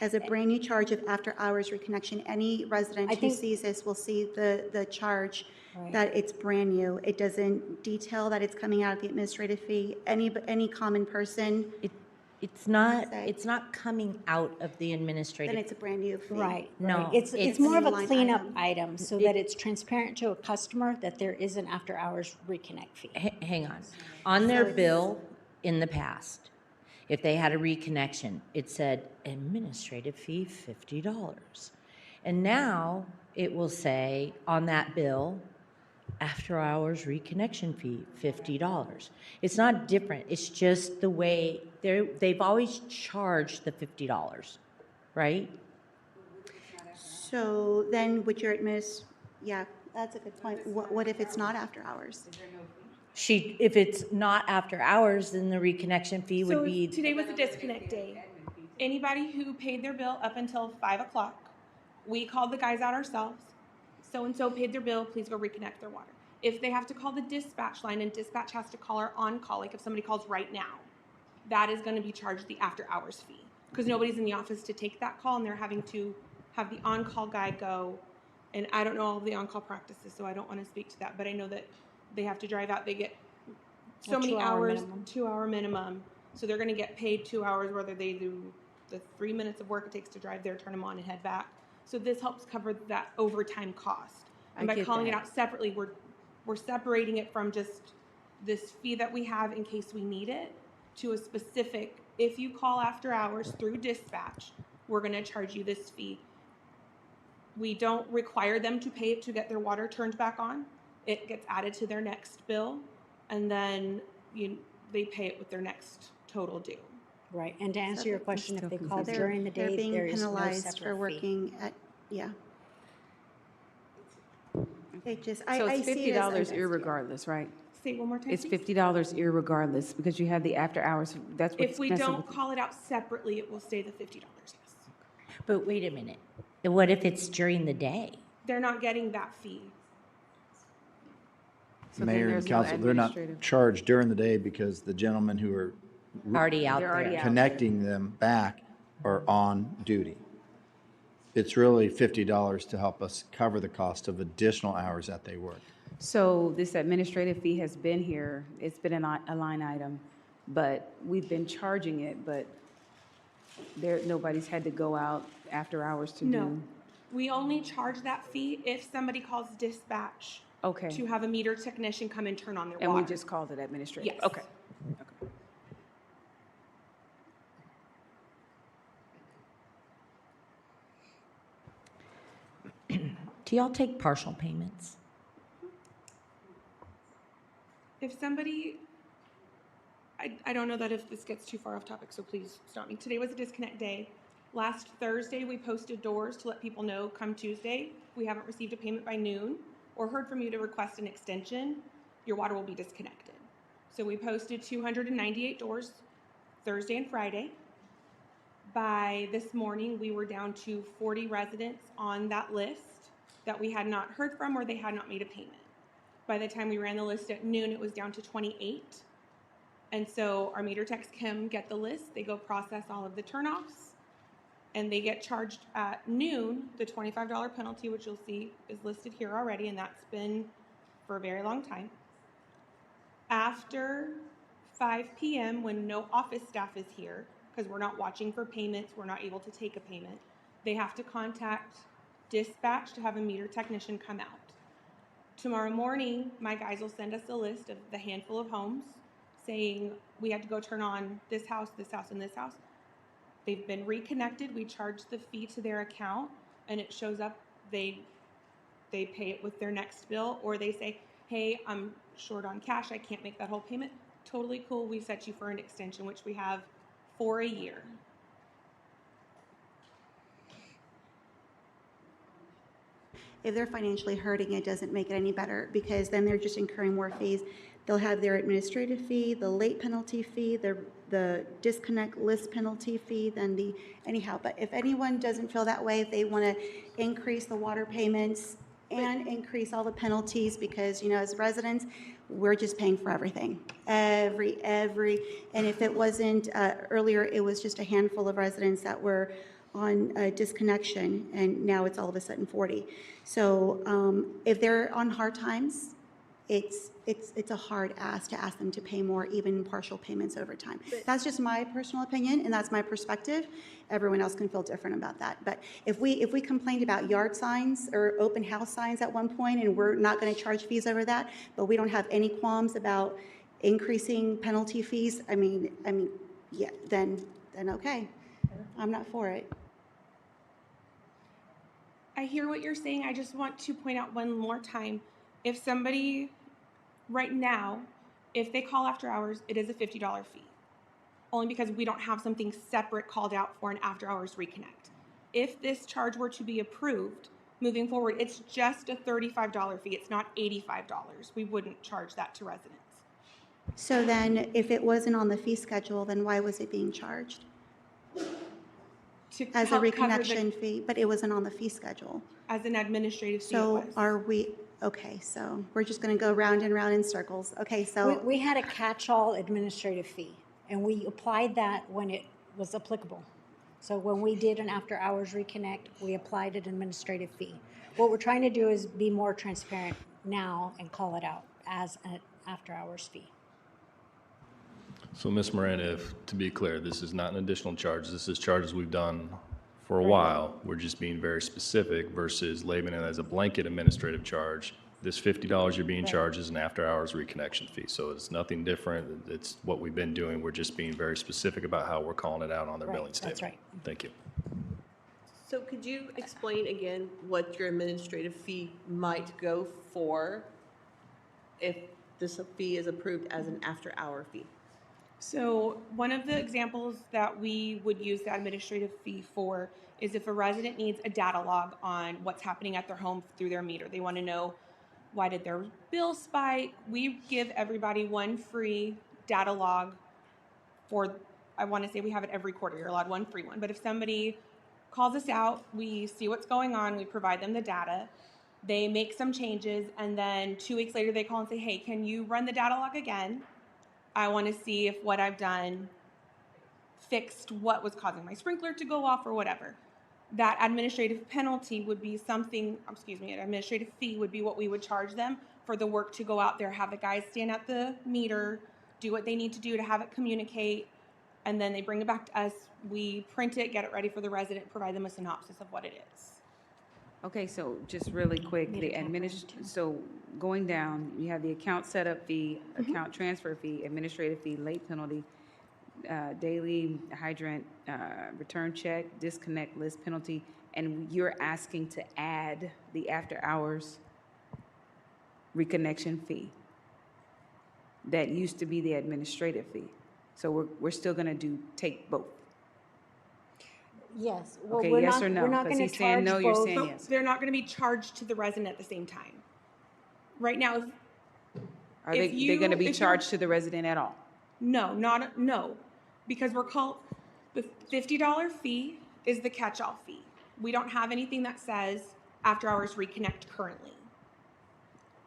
As a brand-new charge of after-hours reconnection. Any resident I who think- sees this will see the charge that it's brand new. It doesn't detail that it's coming out of the administrative fee. Any common person, It's not, say- it's not coming out of the administrative. then it's a brand new fee. Right. No, It's more of a line cleanup item. item so that it's transparent to a customer that there is an after-hours reconnect fee. Hang on. On their bill in the past, if they had a reconnection, it said administrative fee $50. And now it will say on that bill, after hours reconnection fee $50. It's not different. It's just the way they've always charged the $50, right? So then would your yeah, that's a good point. What if it's not after hours? If it's not after hours, then the reconnection fee would be. Today was a disconnect day. Anybody who paid their bill up until 5 o'clock, we called the guys out ourselves. So-and-so paid their bill, please go reconnect their water. If they have to call the dispatch line and dispatch has to call our on-call, like if somebody calls right now, that is going to be charged the after-hours fee because nobody's in the office to take that call and they're having to have the on-call guy go. And I don't know all of the on-call practices, so I don't want to speak to that, but I know that they have to drive out. They get so many 2-hour hours, minimum. 2-hour minimum. So they're going to get paid 2 hours, whether they do the 3 minutes of work it takes to drive there, turn them on, and head back. So this helps cover that overtime cost. And I by get calling it that. out separately, we're separating it from just this fee that we have in case we need it to a specific, if you call after hours through dispatch, we're going to charge you this fee. We don't require them to pay it to get their water turned back on. It gets added to their next bill, and then they pay it with their next total due. Right, and to answer your question, if they So call during the they're day, being there is no penalized separate for fee. working at, yeah. It just, So I it's see it as $50 unfair. irregardless, right? Say it one more time, It's please. $50 irregardless because you have the after hours. That's what's If we messing don't with call it out separately, it will stay the $50, yes. But wait a minute. What if it's during the day? They're not getting that fee. So then Mayor and there's no council, they're not administrative. charged during the day because the gentlemen who are Already out They're already there. out. connecting them back are on duty. It's really $50 to help us cover the cost of additional hours that they work. So this administrative fee has been here, it's been a line item, but we've been charging it, but nobody's had to go out after hours to No. do. We only charge that fee if somebody calls dispatch Okay. to have a meter technician come and turn on their And we water. just called it administrative? Yes. Okay. Do y'all take partial payments? If somebody, I don't know that if this gets too far off topic, so please stop me. Today was a disconnect day. Last Thursday, we posted doors to let people know come Tuesday, if we haven't received a payment by noon or heard from you to request an extension, your water will be disconnected. So we posted 298 doors Thursday and Friday. By this morning, we were down to 40 residents on that list that we had not heard from or they had not made a payment. By the time we ran the list at noon, it was down to 28. And so our meter techs come get the list, they go process all of the turnoffs, and they get charged at noon the $25 penalty, which you'll see is listed here already, and that's been for a very long time. After 5 p.m., when no office staff is here, because we're not watching for payments, we're not able to take a payment, they have to contact dispatch to have a meter technician come out. Tomorrow morning, my guys will send us a list of the handful of homes saying we had to go turn on this house, and this house. They've been reconnected. We charge the fee to their account, and it shows up. They pay it with their next bill, or they say, hey, I'm short on cash. I can't make that whole payment. Totally cool. We set you for an extension, which we have for a year. If they're financially hurting, it doesn't make it any better because then they're just incurring more fees. They'll have their administrative fee, the late penalty fee, the disconnect list penalty fee, then anyhow. But if anyone doesn't feel that way, if they want to increase the water payments and increase all the penalties because, as residents, we're just paying for everything. And if it wasn't, earlier, it was just a handful of residents that were on a disconnection, and now it's all of a sudden 40. So if they're on hard times, it's a hard ask to ask them to pay more, even partial payments over time. That's just my personal opinion, and that's my perspective. Everyone else can feel different about that. But if we complained about yard signs or open house signs at one point, and we're not going to charge fees over that, but we don't have any qualms about increasing penalty fees, I mean, yeah, then okay, I'm not for it. I hear what you're saying. I just want to point out one more time. If somebody, right now, if they call after hours, it is a $50 fee. Only because we don't have something separate called out for an after hours reconnect. If this charge were to be approved, moving forward, it's just a $35 fee. It's not $85. We wouldn't charge that to residents. So then, if it wasn't on the fee schedule, then why was it being charged? To As a help cover reconnection fee, but it wasn't on the fee schedule. as an administrative fee. So it was. are we, okay, so we're just going to go round and round in circles. Okay, so. We had a catch-all administrative fee, and we applied that when it was applicable. So when we did an after-hours reconnect, we applied an administrative fee. What we're trying to do is be more transparent now and call it out as an after-hours fee. So, Ms. Moran, to be clear, this is not an additional charge. This is charges we've done for a while. We're just being very specific versus labeling it as a blanket administrative charge. This $50 you're being charged is an after-hours reconnection fee. So it's nothing different. It's what we've been doing. We're just being very specific about how we're calling it out on their billing statement. That's right. Thank you. So could you explain again what your administrative fee might go for if this fee is approved as an after-hour fee? So one of the examples that we would use the administrative fee for is if a resident needs a data log on what's happening at their home through their meter. They want to know, why did their bill spike? We give everybody one free data log for, I want to say we have it every quarter. You're allowed one free one. But if somebody calls us out, we see what's going on, we provide them the data. They make some changes, and then 2 weeks later they call and say, hey, can you run the data log again? I want to see if what I've done fixed what was causing my sprinkler to go off or whatever. That administrative penalty would be something, an administrative fee would be what we would charge them for the work to go out there, have the guys stand at the meter, do what they need to do to have it communicate, and then they bring it back to us. We print it, get it ready for the resident, provide them a synopsis of what it is. Okay, so just really quick, so going down, you have the account setup fee, account transfer fee, administrative fee, late penalty, daily hydrant, return check, disconnect list penalty, and you're asking to add the after hours reconnection fee. That used to be the administrative fee. So we're still gonna take both. Yes. Well, Okay, we're yes not, or no? we're not Because going he's to saying charge no, you're both. saying But yes. they're not going to be charged to the resident at the same time. Right now, Are they're gonna be charged to the resident at all? No, because the $50 fee is the catch-all fee. We don't have anything that says after hours reconnect currently.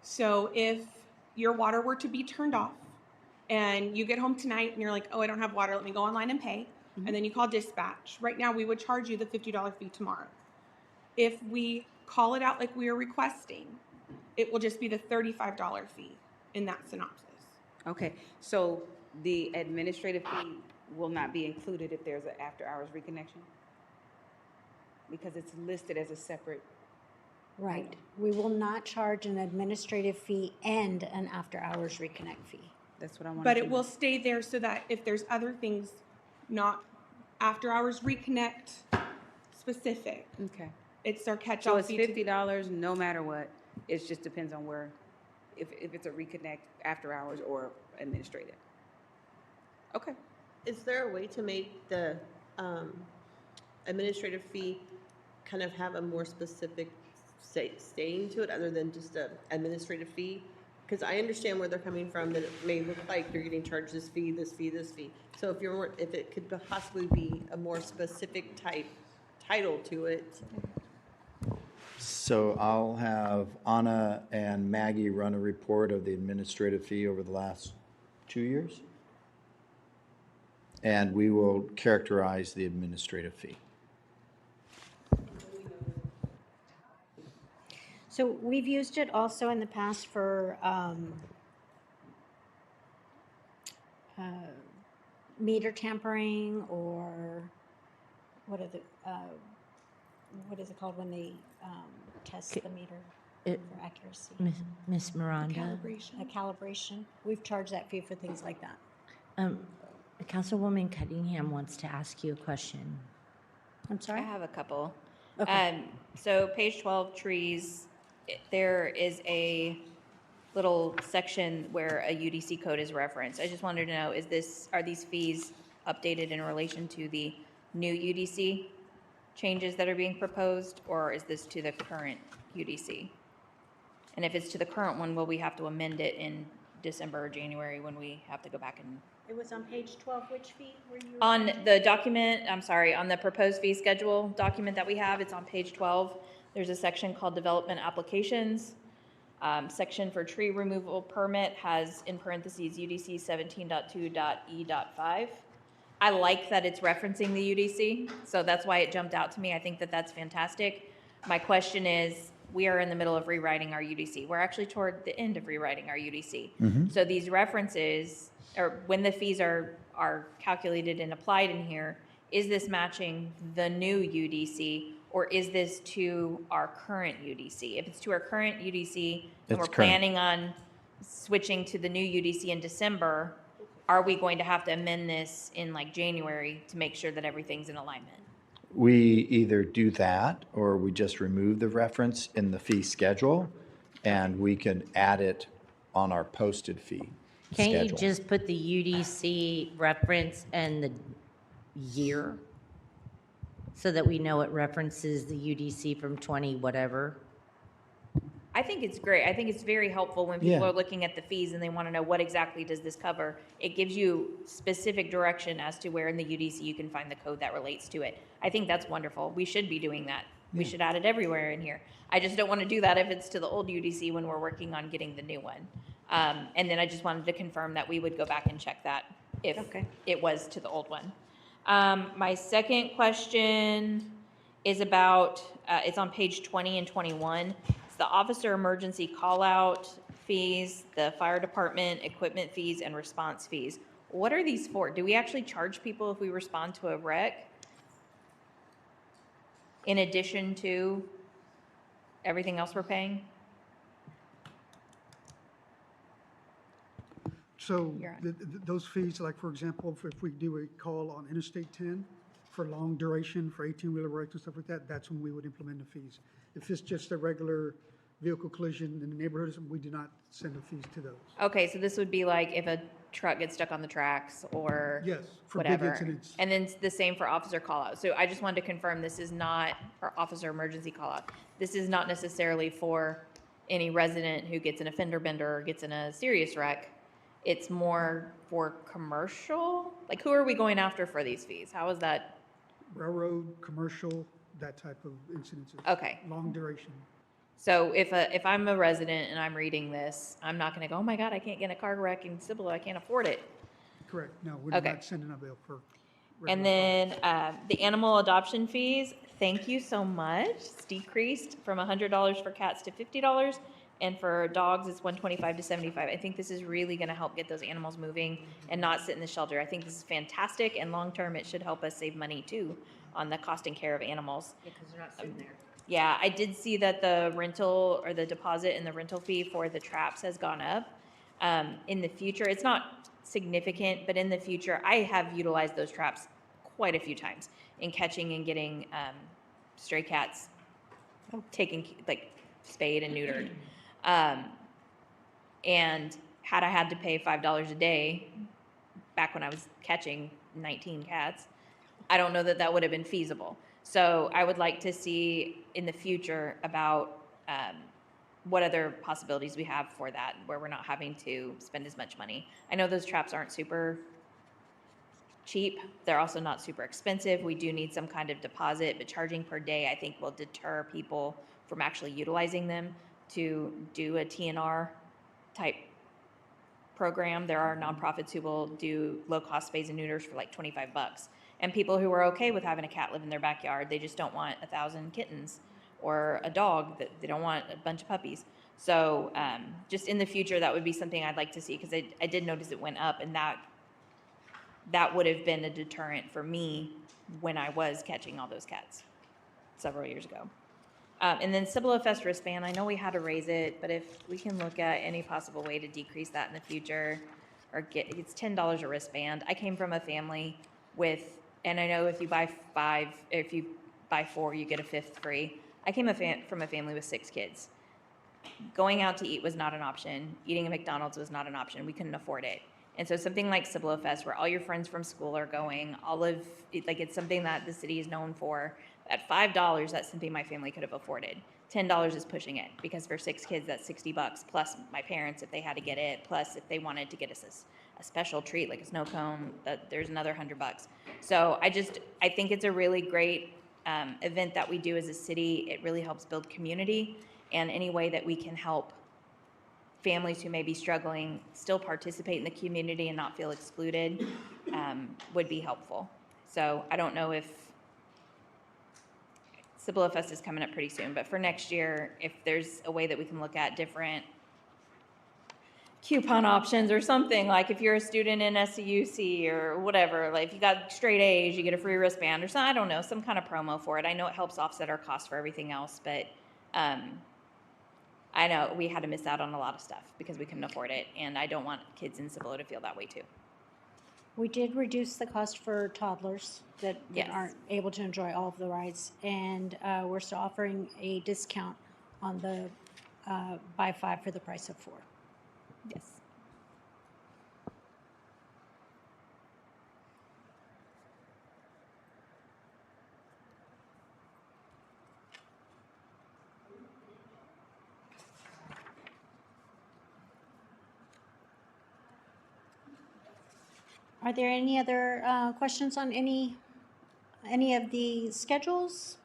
So if your water were to be turned off and you get home tonight and you're like, oh, I don't have water, let me go online and pay. And then you call dispatch. Right now, we would charge you the $50 fee tomorrow. If we call it out like we are requesting, it will just be the $35 fee in that synopsis. Okay, so the administrative fee will not be included if there's an after-hours reconnection? Because it's listed as a separate. Right. We will not charge an administrative fee and an after-hours reconnect fee. That's what I want. But it will stay there so that if there's other things, not after hours reconnect specific. Okay. It's our catch-all So it's fee. $50 no matter what. It just depends on where, if it's a reconnect after hours or administrative. Okay. Is there a way to make the administrative fee kind of have a more specific staying to it other than just an administrative fee? Because I understand where they're coming from, that it may look like you're getting charged this fee, this fee, this fee. So if it could possibly be a more specific title to it. So I'll have Anna and Maggie run a report of the administrative fee over the last 2 years. And we will characterize the administrative fee. So we've used it also in the past for meter tampering, or what are the what is it called when they test the meter for accuracy? Miss Miranda? A calibration. We've charged that fee for things like that. Councilwoman Cunningham wants to ask you a question. I'm sorry? I have a couple. Okay. So page 12, trees, there is a little section where a UDC code is referenced. I just wanted to know, are these fees updated in relation to the new UDC changes that are being proposed, or is this to the current UDC? And if it's to the current one, will we have to amend it in December or January when we have to go back and? It was on page 12, which fee were you? On the document, I'm sorry, on the proposed fee schedule document that we have, it's on page 12. There's a section called development applications. Section for tree removal permit has in parentheses UDC 17.2.E.5. I like that it's referencing the UDC, so that's why it jumped out to me. I think that that's fantastic. My question is, we are in the middle of rewriting our UDC. We're actually toward the end of rewriting our UDC. So these references, or when the fees are calculated and applied in here, is this matching the new UDC, or is this to our current UDC? If it's to our current UDC and It's we're current. planning on switching to the new UDC in December, are we going to have to amend this in like January to make sure that everything's in alignment? We either do that, or we just remove the reference in the fee schedule, and we can add it on our posted fee Can't you schedule. just put the UDC reference and the year so that we know it references the UDC from 20 whatever? I think it's great. I think it's very helpful when people Yeah. are looking at the fees and they want to know what exactly does this cover. It gives you specific direction as to where in the UDC you can find the code that relates to it. I think that's wonderful. We should be doing that. We should add it everywhere in here. I just don't want to do that if it's to the old UDC when we're working on getting the new one. And then I just wanted to confirm that we would go back and check that if it was to the old one. My second question is about, it's on page 20 and 21. It's the officer emergency call-out fees, the fire department equipment fees, and response fees. What are these for? Do we actually charge people if we respond to a wreck? In addition to everything else we're paying? So those fees, like for example, if we do a call on Interstate 10 for long duration, for 18-wheeler wrecks and stuff like that, that's when we would implement the fees. If it's just a regular vehicle collision in the neighborhoods, we do not send the fees to those. Okay, so this would be like if a truck gets stuck on the tracks or Yes, for big whatever. incidents. And then the same for officer call-out. So I just wanted to confirm this is not for officer emergency call-out. This is not necessarily for any resident who gets in a fender bender or gets in a serious wreck. It's more for commercial? Like, who are we going after for these fees? How is that? Railroad, commercial, that type of incidences. Okay. Long duration. So if I'm a resident and I'm reading this, I'm not going to go, oh my God, I can't get in a car wreck in Cibolo, I can't afford it. Correct. No, we're Okay. not sending a bill for. And then the animal adoption fees, thank you so much. It's decreased from $100 for cats to $50, and for dogs, it's $125 to $75. I think this is really going to help get those animals moving and not sit in the shelter. I think this is fantastic, and long-term, it should help us save money too on the cost and care of animals. Yeah, because they're not sitting there. Yeah, I did see that the rental or the deposit and the rental fee for the traps has gone up. In the future, it's not significant, but in the future, I have utilized those traps quite a few times in catching and getting stray cats taken, like spayed and neutered. And had I had to pay $5 a day back when I was catching 19 cats, I don't know that that would have been feasible. So I would like to see in the future about what other possibilities we have for that, where we're not having to spend as much money. I know those traps aren't super cheap. They're also not super expensive. We do need some kind of deposit, but charging per day, I think, will deter people from actually utilizing them to do a TNR type program. There are nonprofits who will do low-cost spays and neuters for like $25. And people who are okay with having a cat live in their backyard, they just don't want 1,000 kittens or a dog that they don't want a bunch of puppies. So just in the future, that would be something I'd like to see, because I did notice it went up, and that would have been a deterrent for me when I was catching all those cats several years ago. And then Cibolo Fest wristband, I know we had to raise it, but if we can look at any possible way to decrease that in the future, or it's $10 a wristband. I came from a family with, and I know if you buy 5, if you buy 4, you get a 5th free. I came from a family with 6 kids. Going out to eat was not an option. Eating at McDonald's was not an option. We couldn't afford it. And so something like Cibolo Fest, where all your friends from school are going, it's something that the city is known for. At $5, that's something my family could have afforded. $10 is pushing it, because for 6 kids, that's $60, plus my parents if they had to get it, plus if they wanted to get us a special treat like a snow cone, there's another $100. So I think it's a really great event that we do as a city. It really helps build community, and any way that we can help families who may be struggling still participate in the community and not feel excluded would be helpful. So I don't know if Cibolo Fest is coming up pretty soon, but for next year, if there's a way that we can look at different coupon options or something, like if you're a student in SCUC or whatever, like if you got straight A's, you get a free wristband or something, I don't know, some kind of promo for it. I know it helps offset our costs for everything else, but I know we had to miss out on a lot of stuff because we couldn't afford it, and I don't want kids in Cibolo to feel that way too. We did reduce the cost for toddlers that Yes. aren't able to enjoy all of the rides, and we're still offering a discount on the buy 5 for the price of 4. Yes. Are there any other questions on any of the schedules?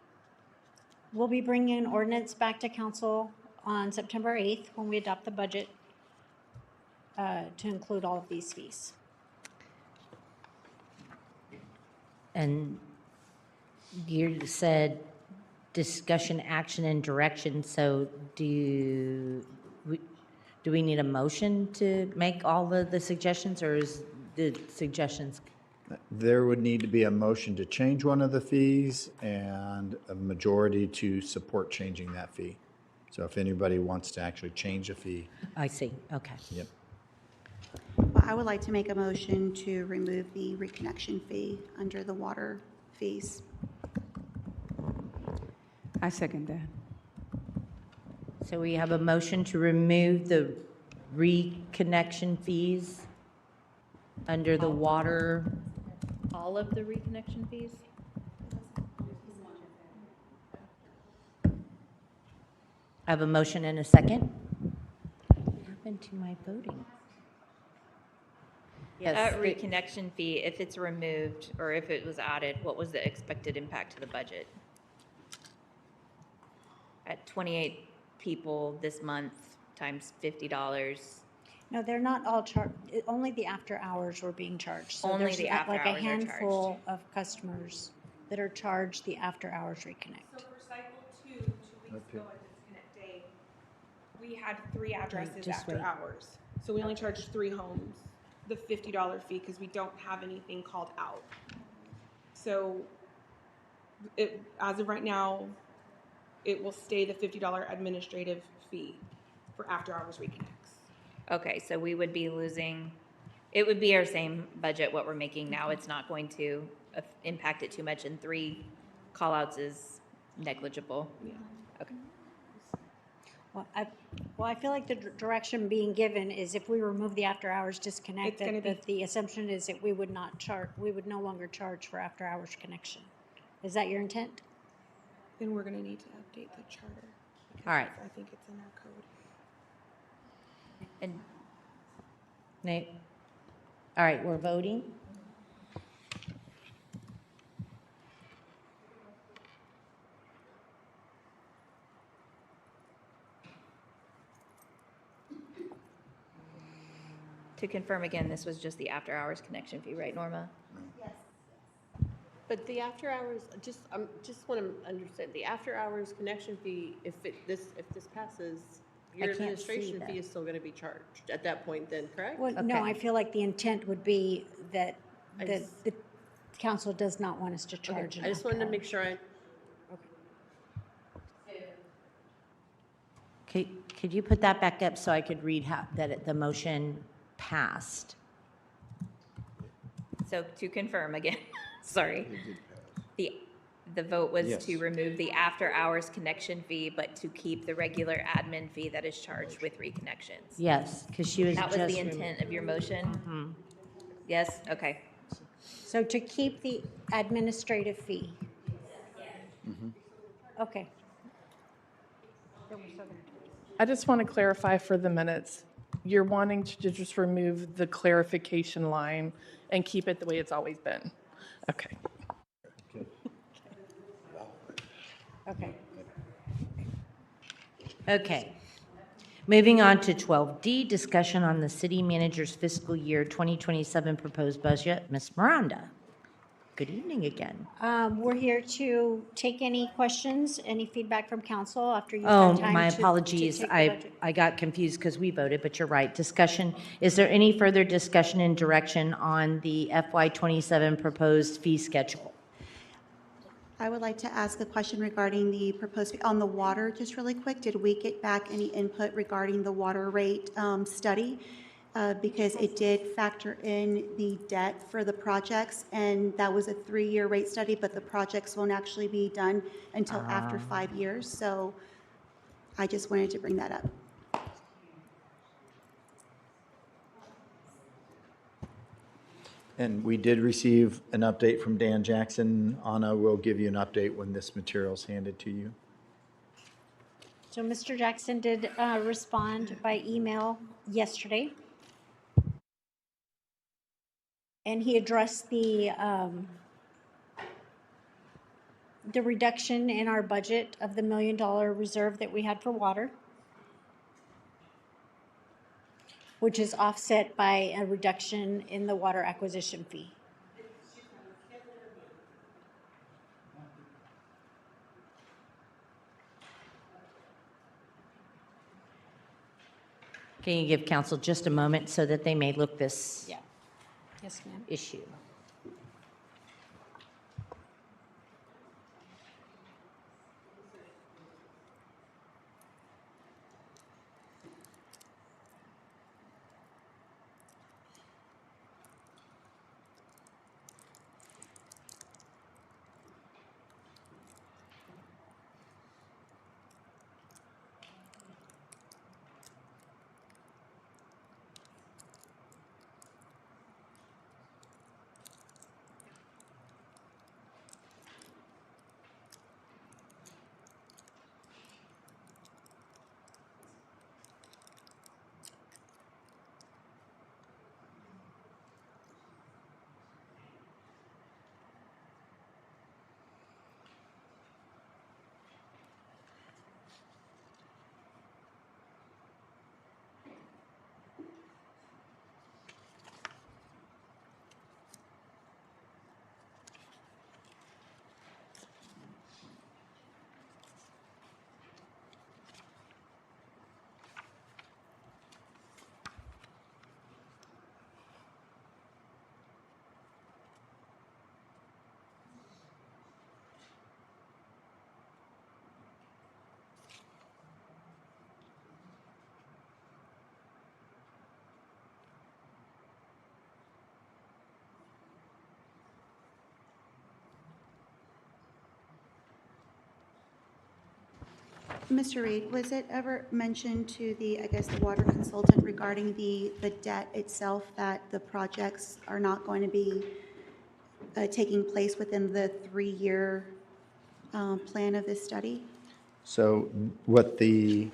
We'll be bringing an ordinance back to council on September 8th when we adopt the budget to include all of these fees. And you said discussion, action, and direction, so do we need a motion to make all of the suggestions, or is the suggestions? There would need to be a motion to change one of the fees and a majority to support changing that fee. So if anybody wants to actually change a fee. I see, okay. Yep. Well, I would like to make a motion to remove the reconnection fee under the water fees. I second that. So we have a motion to remove the reconnection fees under the water. All of the reconnection fees? I have a motion and a second. What happened to my voting? Yes. That reconnection fee, if it's removed or if it was added, what was the expected impact to the budget? At 28 people this month times $50. No, they're not all charged. Only the after hours were being charged. So Only there's the after like hours a are handful of customers that are charged the after hours reconnect. So for cycle 2 weeks ago at Disconnect Day, we had 3 addresses just after wait. hours. So we only charged 3 homes the $50 fee because we don't have anything called out. So as of right now, it will stay the $50 administrative fee for after hours reconnects. Okay, so we would be losing, it would be our same budget, what we're making now. It's not going to impact it too much, and 3 callouts is negligible. Yeah. Okay. Well, I feel like the direction being given is if we remove the after hours disconnect, It's gonna that the assumption is that we would not charge, we would no longer charge for after hours connection. Is that your intent? Then we're gonna need to update the charter. because All right. I think it's in our code. And Nate? All right, we're voting. to confirm again, this was just the after-hours connection fee, right, Norma? Yes. But the after hours, just want to understand, the after hours connection fee, if this passes, your can't see administration that. fee is still going to be charged at that point then, correct? Well, no, I feel like the intent would be that I the, just- the council does not want us to Okay, charge an I just after wanted to make hours. sure I, Could you put that back up so I could read the motion passed? So to confirm again, sorry. The vote was Yes. to remove the after-hours connection fee, but to keep the regular admin fee that is charged with reconnections. Yes, because she was That was just. the intent of your motion? Yes, okay. So to keep the administrative fee. Okay. I just want to clarify for the minutes, you're wanting to just remove the clarification line and keep it the way it's always been? Okay. Okay. Okay. Moving on to 12D, discussion on the city manager's fiscal year 2027 proposed budget. Ms. Miranda, good evening again. We're here to take any questions, any feedback from council after you've Oh, had time my to apologies. take the I budget. got confused because we voted, but you're right. Discussion, is there any further discussion and direction on the FY27 proposed fee schedule? I would like to ask a question regarding the proposed, on the water, just really quick. Did we get back any input regarding the water rate study? Because it did factor in the debt for the projects, and that was a 3-year rate study, but the projects won't actually be done until after 5 years. So I just wanted to bring that up. And we did receive an update from Dan Jackson. Anna will give you an update when this material is handed to you. So Mr. Jackson did respond by email yesterday. And he addressed the reduction in our budget of the $1 million reserve that we had for water, which is offset by a reduction in the water acquisition fee. Can you give council just a moment so that they may look this Yeah. Yes, ma'am. issue? Mr. Reed, was it ever mentioned to the, I guess, the water consultant regarding the debt itself, that the projects are not going to be taking place within the 3-year plan of this study? So what the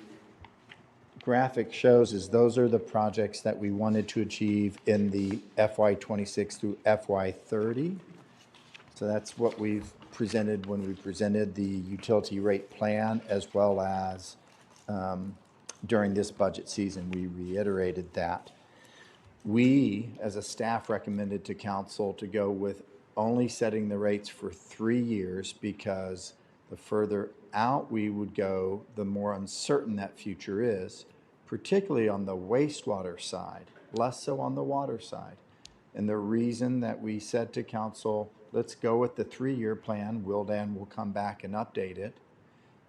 graphic shows is those are the projects that we wanted to achieve in the FY26 through FY30. So that's what we've presented when we presented the utility rate plan, as well as during this budget season, we reiterated that. We, as a staff, recommended to council to go with only setting the rates for 3 years because the further out we would go, the more uncertain that future is, particularly on the wastewater side, less so on the water side. And the reason that we said to council, let's go with the 3-year plan, Wildan will come back and update it,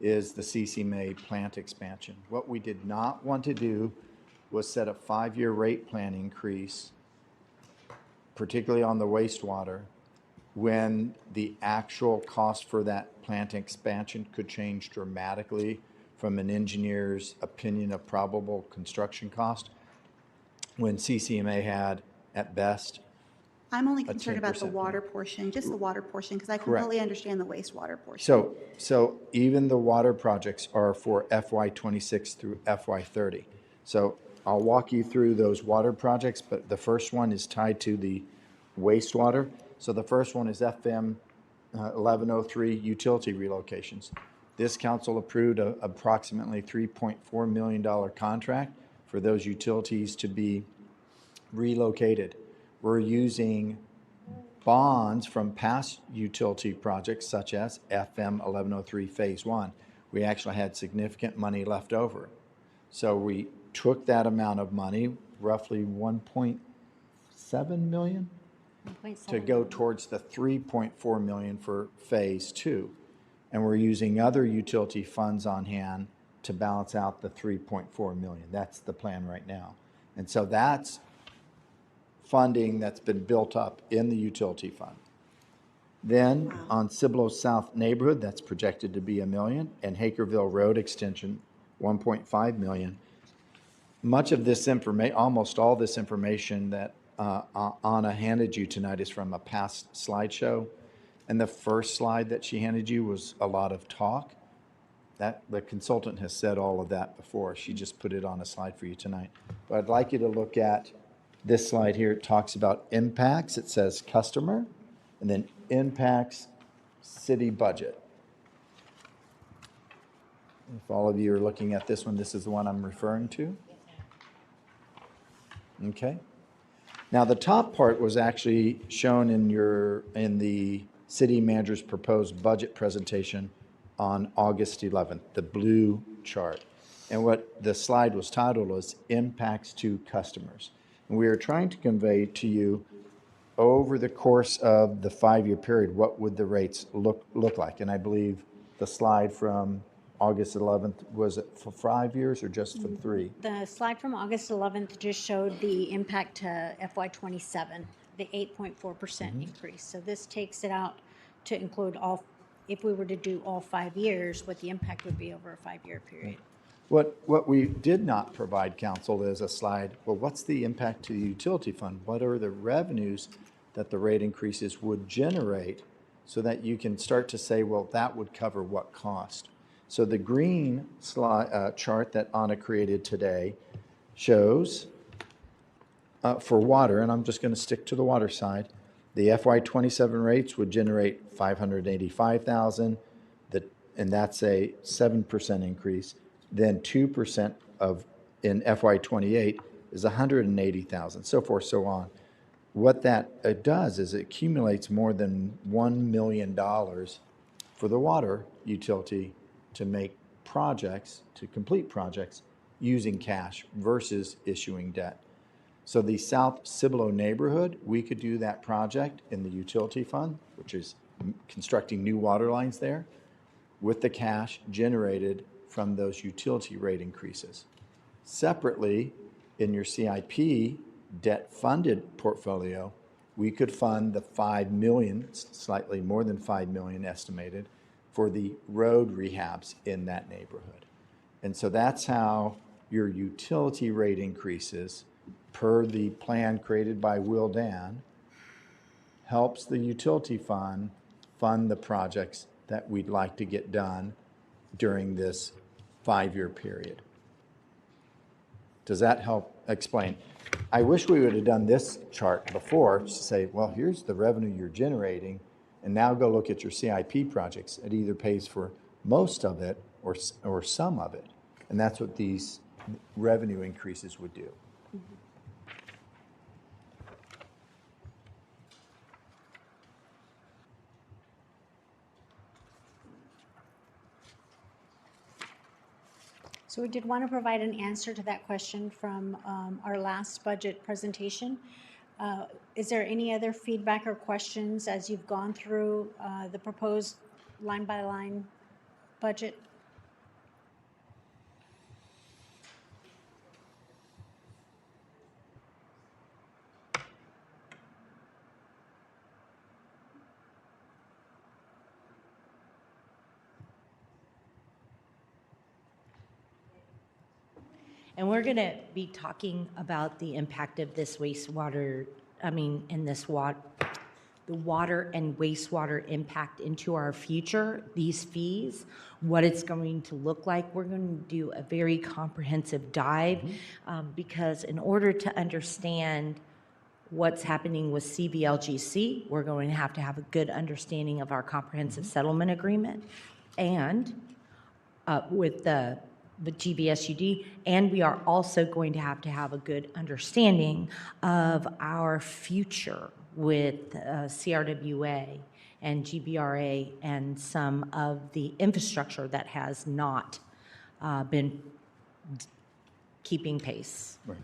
is the CCMA plant expansion. What we did not want to do was set a 5-year rate plan increase, particularly on the wastewater, when the actual cost for that plant expansion could change dramatically from an engineer's opinion of probable construction cost, when CCMA had, at best, I'm only a concerned about the 10% water portion, just the water portion, because I Correct. completely understand the wastewater portion. So even the water projects are for FY '26 through FY '30. So I'll walk you through those water projects, but the first one is tied to the wastewater. So the first one is FM 1103 utility relocations. This council approved a approximately $3.4 million contract for those utilities to be relocated. We're using bonds from past utility projects such as FM 1103 Phase 1. We actually had significant money left over. So we took that amount of money, roughly 1.7 million, to go towards the 3.4 million for Phase 2. And we're using other utility funds on hand to balance out the 3.4 million. That's the plan right now. And so that's funding that's been built up in the utility fund. Then on Cibolo South neighborhood, that's projected to be $1 million, and Hakerville Road extension, 1.5 million. Much of this information, almost all this information that Anna handed you tonight is from a past slideshow. And the first slide that she handed you was a lot of talk. That the consultant has said all of that before. She just put it on a slide for you tonight. But I'd like you to look at this slide here. It talks about impacts. It says customer, and then impacts city budget. If all of you are looking at this one, this is the one I'm referring to. Okay. Now the top part was actually shown in the city manager's proposed budget presentation on August 11th, the blue chart. And what the slide was titled was Impacts to Customers. And we are trying to convey to you over the course of the 5-year period, what would the rates look like? And I believe the slide from August 11th, was it for 5 years or just for 3? The slide from August 11th just showed the impact to FY '27, the 8.4% increase. So this takes it out to include all, if we were to do all 5 years, what the impact would be over a 5-year period. What we did not provide council is a slide, well, what's the impact to the utility fund? What are the revenues that the rate increases would generate so that you can start to say, well, that would cover what cost? So the green slide, chart that Anna created today shows for water, and I'm just going to stick to the water side, the FY '27 rates would generate 585,000, and that's a 7% increase. Then 2% of in FY '28 is 180,000, so forth, so on. What that does is it accumulates more than $1 million for the water utility to make projects, to complete projects using cash versus issuing debt. So the South Cibolo neighborhood, we could do that project in the utility fund, which is constructing new water lines there, with the cash generated from those utility rate increases. Separately, in your CIP debt-funded portfolio, we could fund the 5 million, slightly more than 5 million estimated, for the road rehabs in that neighborhood. And so that's how your utility rate increases per the plan created by Will Dan helps the utility fund fund the projects that we'd like to get done during this 5-year period. Does that help explain? I wish we would have done this chart before to say, well, here's the revenue you're generating, and now go look at your CIP projects. It either pays for most of it or some of it. And that's what these revenue increases would do. So we did want to provide an answer to that question from our last budget presentation. Is there any other feedback or questions as you've gone through the proposed line-by-line budget? And we're going to be talking about the impact of this wastewater, the water and wastewater impact into our future, these fees, what it's going to look like. We're going to do a very comprehensive dive because in order to understand what's happening with CBLGC, we're going to have a good understanding of our comprehensive settlement agreement and with the GBSUD, and we are also going to have a good understanding of our future with CRWA and GBRA and some of the infrastructure that has not been keeping pace. Right.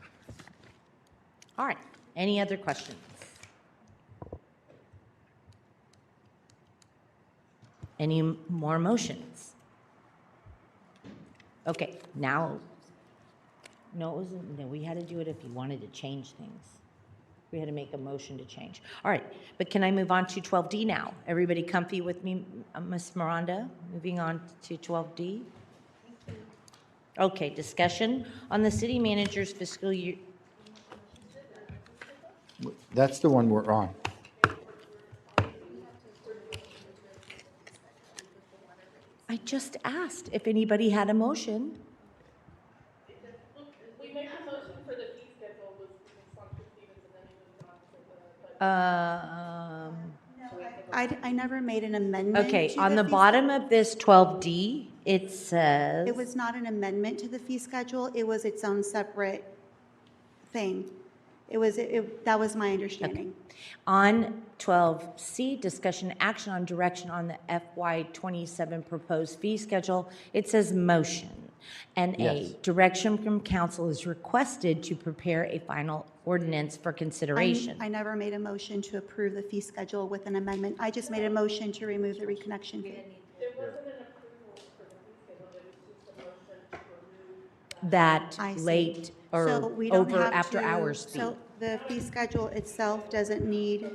All right, any other questions? Any more motions? Okay, now, no, it wasn't, no, we had to do it if you wanted to change things. We had to make a motion to change. All right, but can I move on to 12D now? Everybody comfy with me, Ms. Miranda? Moving on to 12D? Okay, discussion on the city manager's fiscal year. That's the one we're on. I just asked if anybody had a motion. We made a motion for the fee schedule with Senator Stevens, and then he moved on to the. I never made an amendment. Okay, to on the fee bottom of this 12D, it says. It was not an amendment to the fee schedule. It was its own separate thing. That was my understanding. On 12C, discussion action on direction on the FY27 proposed fee schedule, it says motion. And Yes. a direction from council is requested to prepare a final ordinance for consideration. I never made a motion to approve the fee schedule with an amendment. I just made a motion to remove the reconnection fee. There wasn't an approval for the fee schedule, it was just a motion to remove That I see. late or So we don't over have after to- hours fee. So the fee schedule itself doesn't need,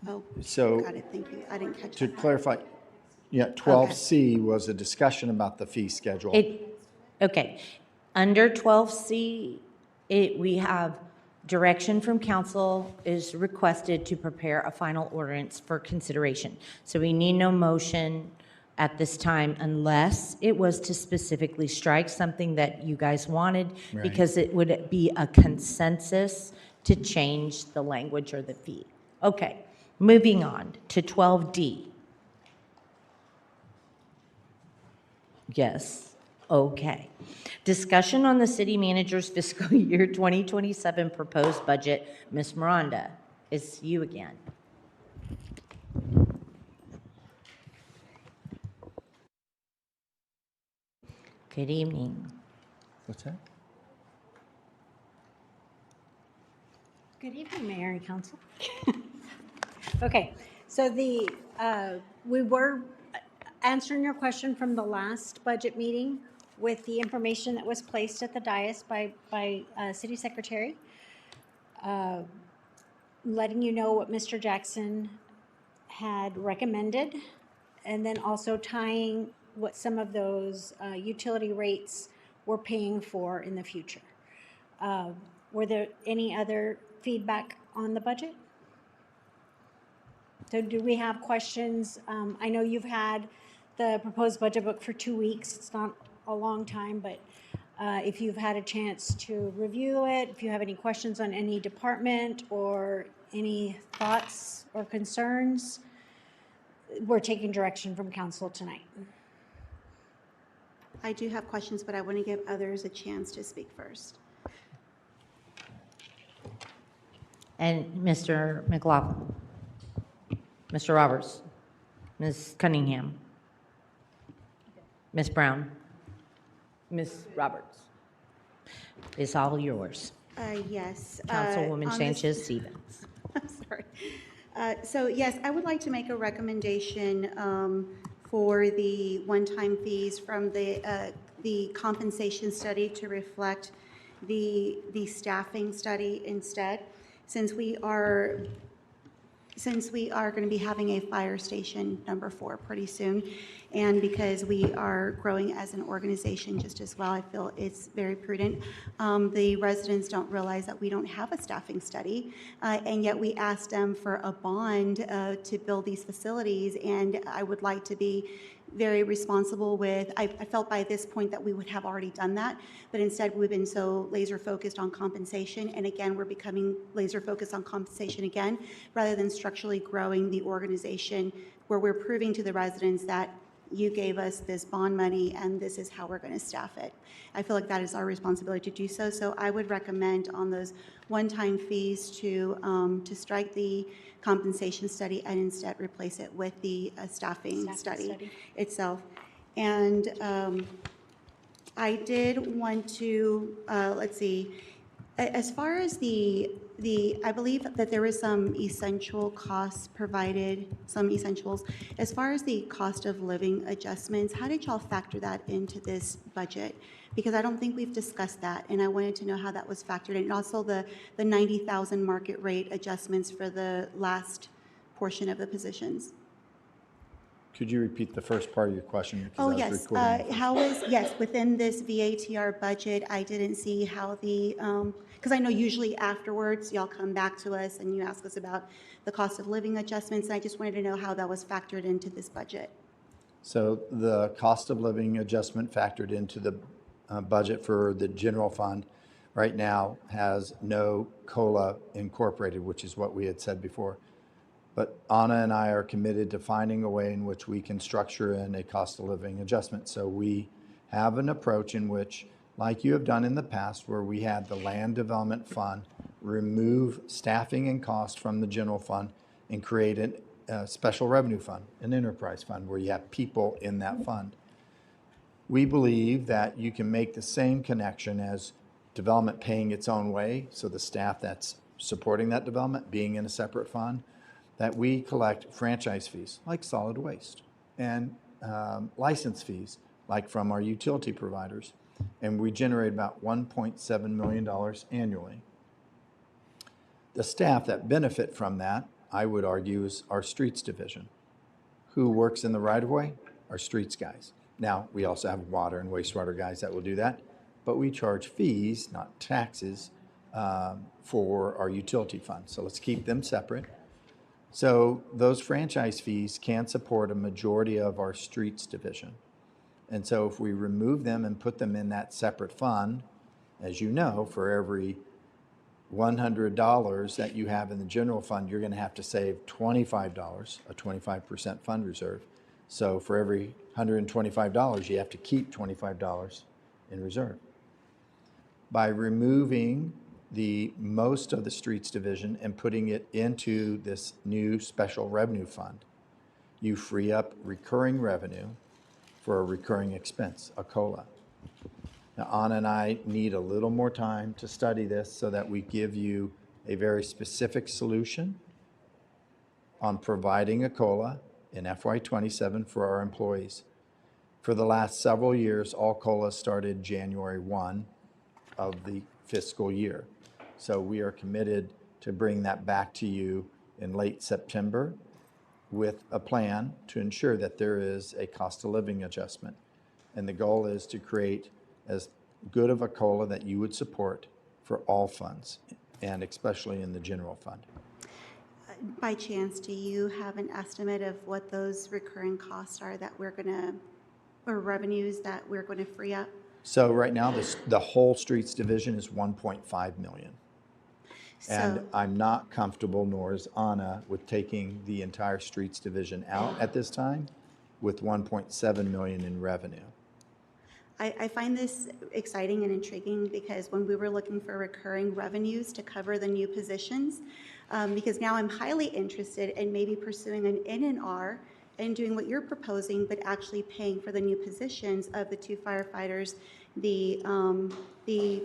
oh, So got it, thank you. I didn't catch to that. clarify, yeah, 12C was a discussion about the fee schedule. Okay, under 12C, we have direction from council is requested to prepare a final ordinance for consideration. So we need no motion at this time unless it was to specifically strike something that you guys wanted, Right. because it would be a consensus to change the language or the fee. Okay, moving on to 12D. Yes, okay. Discussion on the city manager's fiscal year 2027 proposed budget. Ms. Miranda, it's you again. Good evening. What's that? Good evening, Mayor and Council. Okay, so we were answering your question from the last budget meeting with the information that was placed at the dais by City Secretary, letting you know what Mr. Jackson had recommended, and then also tying what some of those utility rates were paying for in the future. Were there any other feedback on the budget? So do we have questions? I know you've had the proposed budget book for 2 weeks. It's not a long time, but if you've had a chance to review it, if you have any questions on any department or any thoughts or concerns, we're taking direction from council tonight. I do have questions, but I want to give others a chance to speak first. And Mr. McLaughlin, Mr. Roberts, Ms. Cunningham, Ms. Brown. Ms. Roberts, it's all yours. Yes. Councilwoman on this- Sanchez Stevens. I'm sorry. So yes, I would like to make a recommendation for the one-time fees from the compensation study to reflect the staffing study instead, since we are going to be having a fire station number 4 pretty soon, and because we are growing as an organization just as well, I feel it's very prudent. The residents don't realize that we don't have a staffing study, and yet we asked them for a bond to build these facilities, and I would like to be very responsible with, I felt by this point that we would have already done that, but instead we've been so laser focused on compensation, and again, we're becoming laser focused on compensation again, rather than structurally growing the organization where we're proving to the residents that you gave us this bond money and this is how we're going to staff it. I feel like that is our responsibility to do so, so I would recommend on those one-time fees to strike the compensation study and instead replace it with the staffing study itself. And I did want to, let's see, as far as I believe that there was some essential costs provided, some essentials. As far as the cost of living adjustments, how did y'all factor that into this budget? Because I don't think we've discussed that, and I wanted to know how that was factored in. And also the 90,000 market rate adjustments for the last portion of the positions. Could you repeat the first part of your question? Because Oh, I was yes. recording. How is, yes, within this VATR budget, I didn't see how the, because I know usually afterwards, y'all come back to us and you ask us about the cost of living adjustments, and I just wanted to know how that was factored into this budget. So the cost of living adjustment factored into the budget for the general fund right now has no COLA incorporated, which is what we had said before. But Anna and I are committed to finding a way in which we can structure in a cost of living adjustment. So we have an approach in which, like you have done in the past, where we had the land development fund remove staffing and cost from the general fund and create a special revenue fund, an enterprise fund, where you have people in that fund. We believe that you can make the same connection as development paying its own way, so the staff that's supporting that development being in a separate fund, that we collect franchise fees, like solid waste, and license fees, like from our utility providers, and we generate about $1.7 million annually. The staff that benefit from that, I would argue, is our streets division. Who works in the right-of-way? Our streets guys. Now, we also have water and wastewater guys that will do that, but we charge fees, not taxes, for our utility fund. So let's keep them separate. So those franchise fees can support a majority of our streets division. And so if we remove them and put them in that separate fund, as you know, for every $100 that you have in the general fund, you're going to have to save $25, a 25% fund reserve. So for every $125, you have to keep $25 in reserve. By removing the most of the streets division and putting it into this new special revenue fund, you free up recurring revenue for a recurring expense, a COLA. Now, Anna and I need a little more time to study this so that we give you a very specific solution on providing a COLA in FY27 for our employees. For the last several years, all COLAs started January 1 of the fiscal year. So we are committed to bring that back to you in late September with a plan to ensure that there is a cost of living adjustment. And the goal is to create as good of a COLA that you would support for all funds, and especially in the general fund. By chance, do you have an estimate of what those recurring costs are that we're going to, or revenues that we're going to free up? So right now, the whole streets division is $1.5 million. And I'm not comfortable, nor is Anna, with taking the entire streets division out at this time with $1.7 million in revenue. I find this exciting and intriguing because when we were looking for recurring revenues to cover the new positions, because now I'm highly interested in maybe pursuing an N&R and doing what you're proposing, but actually paying for the new positions of the 2 firefighters the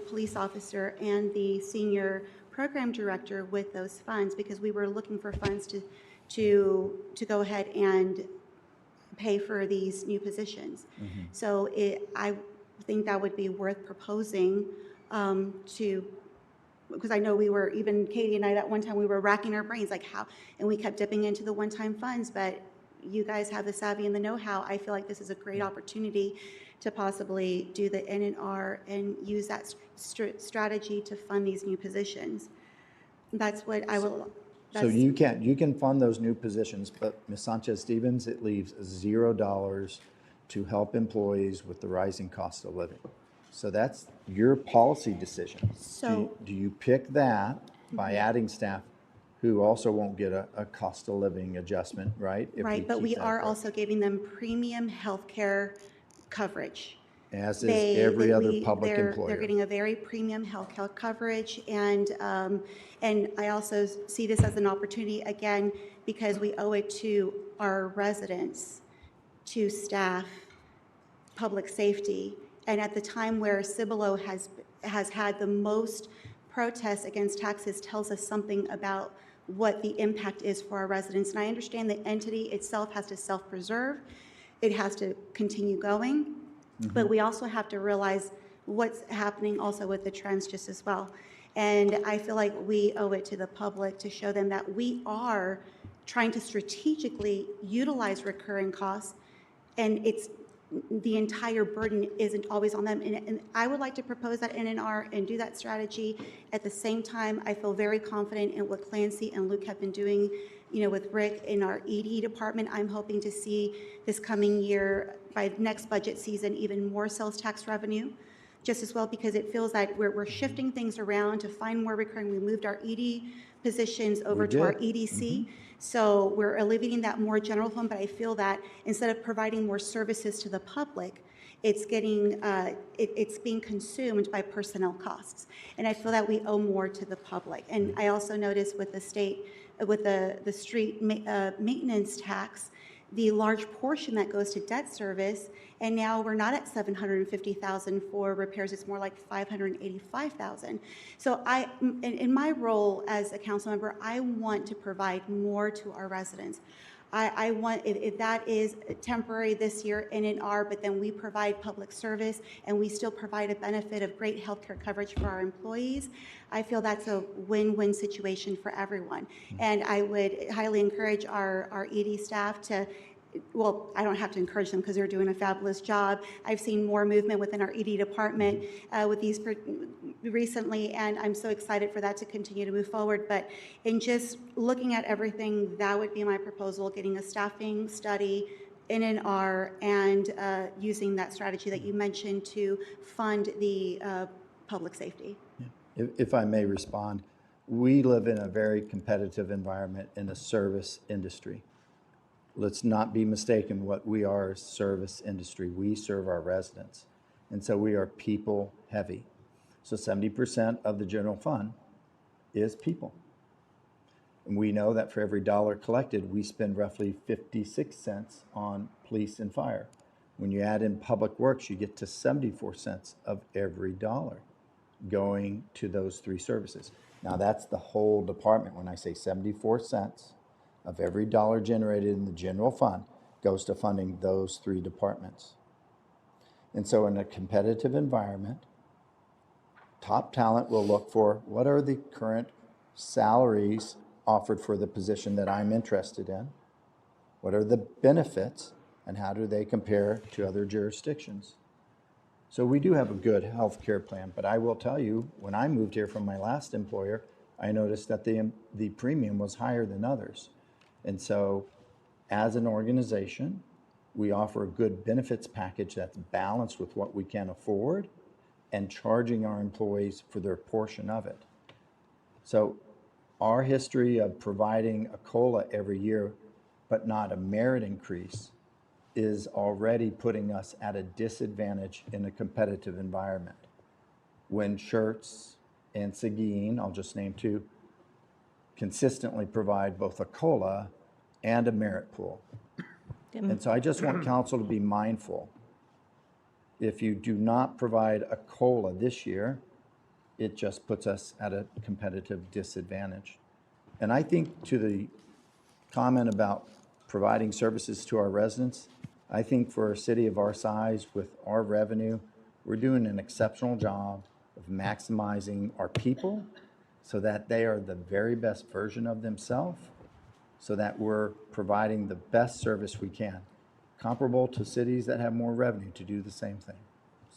police officer and the senior program director with those funds, because we were looking for funds to go ahead and pay for these new positions. So I think that would be worth proposing to, because I know we were, even Katie and I, at one time, we were racking our brains, like how, and we kept dipping into the one-time funds, but you guys have the savvy and the know-how. I feel like this is a great opportunity to possibly do the N&R and use that strategy to fund these new positions. That's what I will. So you can fund those new positions, but Ms. Sanchez-Stevens, it leaves $0 to help employees with the rising cost of living. So that's your policy decision. So- Do you pick that by adding staff who also won't get a cost of living adjustment, right? If Right, but keep we that are approach. also giving them premium healthcare coverage. As is every other public employer. They're getting a very premium healthcare coverage, and I also see this as an opportunity, again, because we owe it to our residents, to staff, public safety, and at the time where Cibolo has had the most protests against taxes tells us something about what the impact is for our residents. And I understand the entity itself has to self-preserve, it has to continue going, but we also have to realize what's happening also with the trends just as well. And I feel like we owe it to the public to show them that we are trying to strategically utilize recurring costs, and it's the entire burden isn't always on them. And I would like to propose that N&R and do that strategy. At the same time, I feel very confident in what Clancy and Luke have been doing, with Rick in our ED department. I'm hoping to see this coming year, by next budget season, even more sales tax revenue, just as well, because it feels like we're shifting things around to find more recurring. We moved our ED positions over to our EDC. So we're alleviating that more general fund, but I feel that instead of providing more services to the public, it's being consumed by personnel costs. And I feel that we owe more to the public. And I also noticed with the state, with the street maintenance tax, the large portion that goes to debt service, and now we're not at $750,000 for repairs, it's more like $585,000. So in my role as a council member, I want to provide more to our residents. I want, if that is temporary this year, N&R, but then we provide public service and we still provide a benefit of great healthcare coverage for our employees, I feel that's a win-win situation for everyone. And I would highly encourage our ED staff to, well, I don't have to encourage them because they're doing a fabulous job. I've seen more movement within our ED department with these recently, and I'm so excited for that to continue to move forward. But in just looking at everything, that would be my proposal, getting a staffing study, N&R, and using that strategy that you mentioned to fund the public safety. If I may respond, we live in a very competitive environment in the service industry. Let's not be mistaken what we are as service industry. We serve our residents. And so we are people heavy. So 70% of the general fund is people. And we know that for every dollar collected, we spend roughly 56 cents on police and fire. When you add in public works, you get to 74 cents of every dollar going to those three services. Now that's the whole department. When I say 74 cents of every dollar generated in the general fund goes to funding those three departments. And so in a competitive environment, top talent will look for what are the current salaries offered for the position that I'm interested in, what are the benefits, and how do they compare to other jurisdictions. So we do have a good health care plan, but I will tell you, when I moved here from my last employer, I noticed that the premium was higher than others. And so as an organization, we offer a good benefits package that's balanced with what we can afford and charging our employees for their portion of it. So our history of providing a COLA every year, but not a merit increase, is already putting us at a disadvantage in a competitive environment. When Schertz and Seguin, I'll just name two, consistently provide both a COLA and a merit pool. And so I just want council to be mindful If you do not provide a COLA this year, it just puts us at a competitive disadvantage. And I think to the comment about providing services to our residents, I think for a city of our size with our revenue, we're doing an exceptional job of maximizing our people so that they are the very best version of themselves, so that we're providing the best service we can, comparable to cities that have more revenue to do the same thing.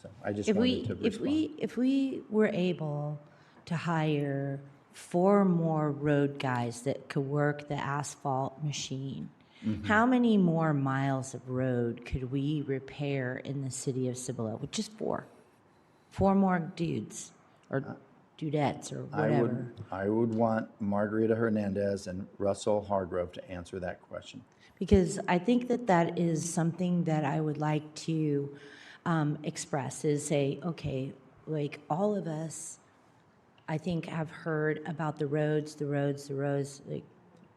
So I just wanted to respond. If we were able to hire 4 more road guys that could work the asphalt machine, how many more miles of road could we repair in the city of Cibolo with just 4? 4 more dudes or dudettes or whatever. I would want Margarita Hernandez and Russell Hargrove to answer that question. Because I think that that is something that I would like to express is say, okay, like all of us, I think have heard about the roads. Like,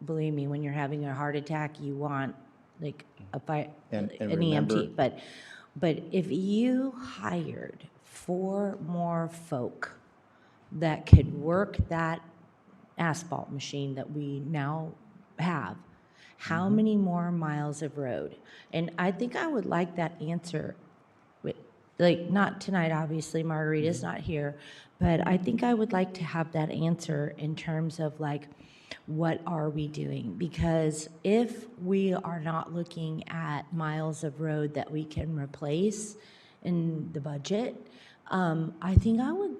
believe me, when you're having a heart attack, you want like an remember- EMT. But if you hired 4 more folk that could work that asphalt machine that we now have, how many more miles of road? And I think I would like that answer. Like, not tonight, obviously, Margarita's not here, but I think I would like to have that answer in terms of like, what are we doing? Because if we are not looking at miles of road that we can replace in the budget, I think I would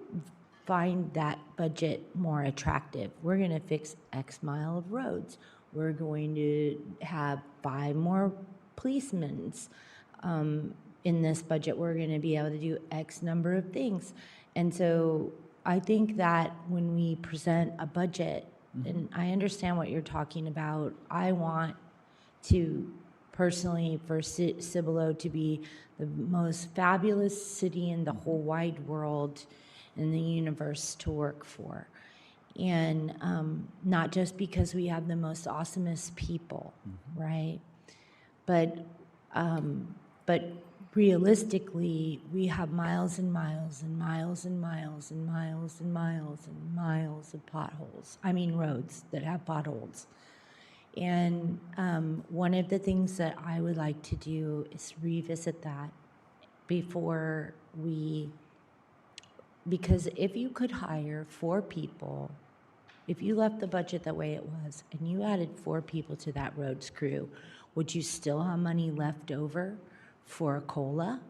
find that budget more attractive. We're going to fix X mile of roads. We're going to have 5 more policemen. In this budget, we're going to be able to do X number of things. And so I think that when we present a budget, and I understand what you're talking about, I want to personally for Cibolo to be the most fabulous city in the whole wide world in the universe to work for. And not just because we have the most awesomest people, right? But realistically, we have miles and miles and miles and miles and miles and miles and miles of potholes. I mean roads that have potholes. And one of the things that I would like to do is revisit that before because if you could hire 4 people, if you left the budget the way it was and you added 4 people to that roads crew, would you still have money left over for a COLA?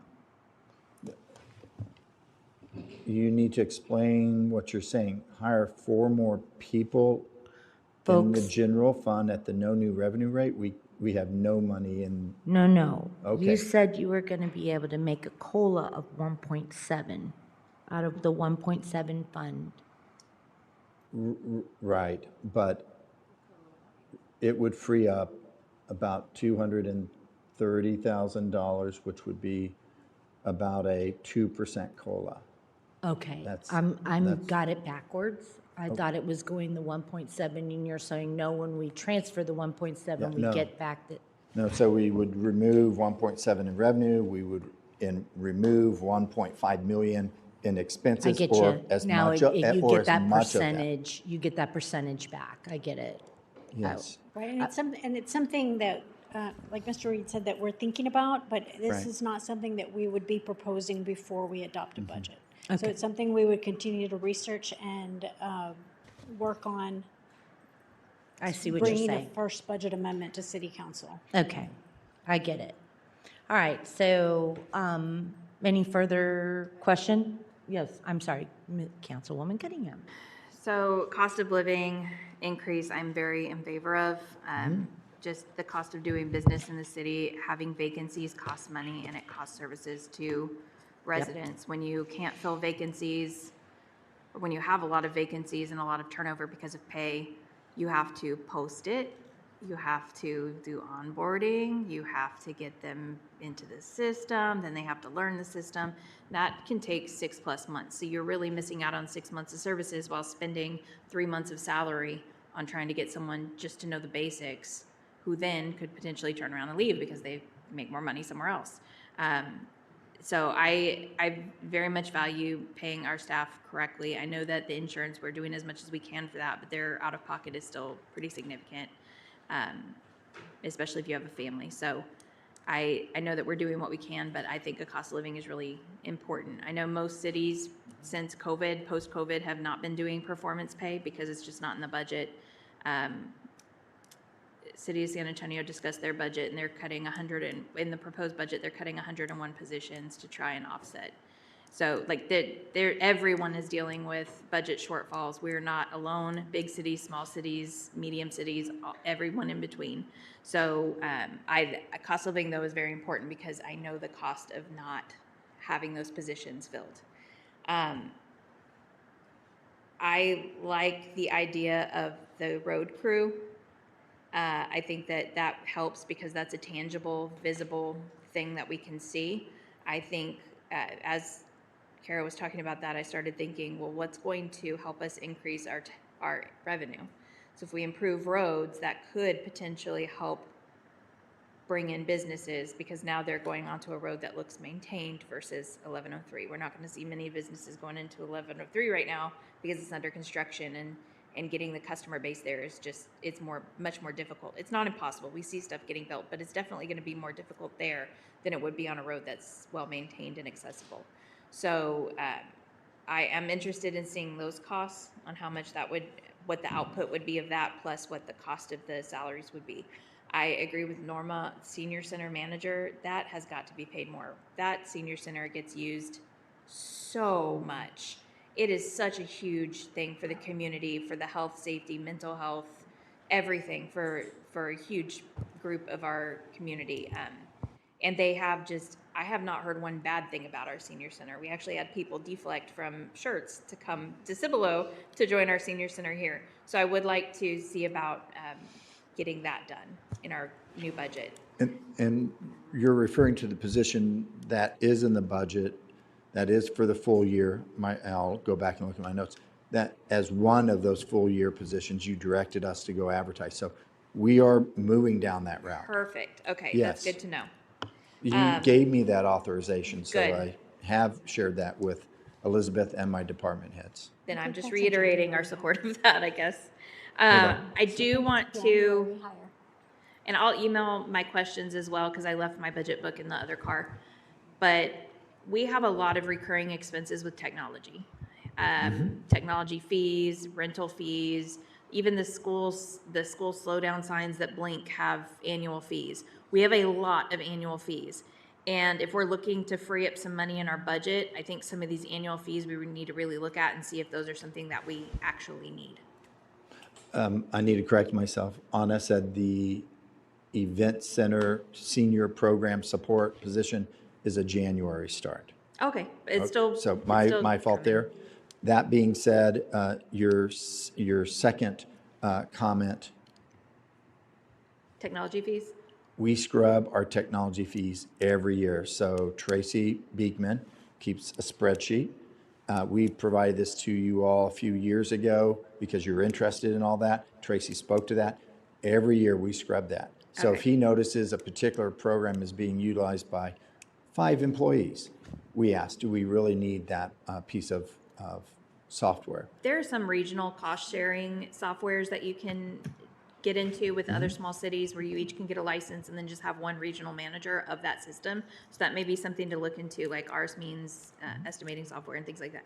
You need to explain what you're saying. Hire 4 more people in the Folks. general fund at the no new revenue rate? We have no money in. No. Okay. You said you were going to be able to make a COLA of 1.7 out of the 1.7 fund. Right, but it would free up about $230,000, which would be about a 2% COLA. Okay, That's- I'm got it backwards. I thought it was going the 1.7, and you're saying no, when we transfer the 1.7, Yeah, we no. get back the, No, so we would remove 1.7 in revenue, we would remove 1.5 million in expenses. I get or you. as Now much you of- or get as that much of percentage, you get that percentage back. I get it. Yes. Right, and it's something that, like Mr. Reed said, that we're thinking about, but this Right. is not something that we would be proposing before we adopt a budget. So Okay. it's something we would continue to research and work on. I see what you're Bringing saying. the first budget amendment to city council. Okay, I get it. All right, so any further question? Yes, I'm sorry, Councilwoman Cunningham. So cost of living increase, I'm very in favor of. Just the cost of doing business in the city, having vacancies costs money and it costs services to residents. When you can't fill vacancies, or when you have a lot of vacancies and a lot of turnover because of pay, you have to post it, you have to do onboarding, you have to get them into the system, then they have to learn the system. That can take 6+ months. So you're really missing out on 6 months of services while spending 3 months of salary on trying to get someone just to know the basics, who then could potentially turn around and leave because they make more money somewhere else. So I very much value paying our staff correctly. I know that the insurance, we're doing as much as we can for that, but their out-of-pocket is still pretty significant, especially if you have a family. So I know that we're doing what we can, but I think a cost of living is really important. I know most cities since COVID, post-COVID, have not been doing performance pay because it's just not in the budget. City of San Antonio discussed their budget, and they're cutting 100, and in the proposed budget, they're cutting 101 positions to try and offset. So like everyone is dealing with budget shortfalls. We're not alone. Big cities, small cities, medium cities, everyone in between. So cost of living though is very important because I know the cost of not having those positions filled. I like the idea of the road crew. I think that helps because that's a tangible, visible thing that we can see. I think as Kara was talking about that, I started thinking, well, what's going to help us increase our revenue? So if we improve roads, that could potentially help bring in businesses because now they're going onto a road that looks maintained versus 1103. We're not going to see many businesses going into 1103 right now because it's under construction, and getting the customer base there is just, it's much more difficult. It's not impossible. We see stuff getting built, but it's definitely going to be more difficult there than it would be on a road that's well maintained and accessible. So I am interested in seeing those costs on how much what the output would be of that, plus what the cost of the salaries would be. I agree with Norma, senior center manager, that has got to be paid more. That senior center gets used so much. It is such a huge thing for the community, for the health, safety, mental health, everything for a huge group of our community. And they have I have not heard one bad thing about our senior center. We actually had people deflect from shirts to come to Cibolo to join our senior center here. So I would like to see about getting that done in our new budget. And you're referring to the position that is in the budget, that is for the full year. I'll go back and look at my notes. That as one of those full year positions, you directed us to go advertise. So we are moving down that route. Perfect. Okay, Yes. that's good to know. You gave me that authorization, so Good. I have shared that with Elizabeth and my department heads. Then I'm just that's a reiterating our support of that, I guess. I do want to, and I'll email my questions as well because I left my budget book in the other car. But we have a lot of recurring expenses with technology. Technology fees, rental fees, even the school slowdown signs that blink have annual fees. We have a lot of annual fees. And if we're looking to free up some money in our budget, I think some of these annual fees we would need to really look at and see if those are something that we actually need. I need to correct myself. Anna said the event center senior program support position is a January start. Okay, it's still. So it's my still fault coming. there. That being said, your second comment, Technology fees? we scrub our technology fees every year. So Tracy Beekman keeps a spreadsheet. We provided this to you all a few years ago because you're interested in all that. Tracy spoke to that. Every year we scrub that. So if Okay. he notices a particular program is being utilized by 5 employees, we ask, do we really need that piece of software? There are some regional cost sharing softwares that you can get into with other small cities where you each can get a license and then just have one regional manager of that system. So that may be something to look into, like ours means estimating software and things like that.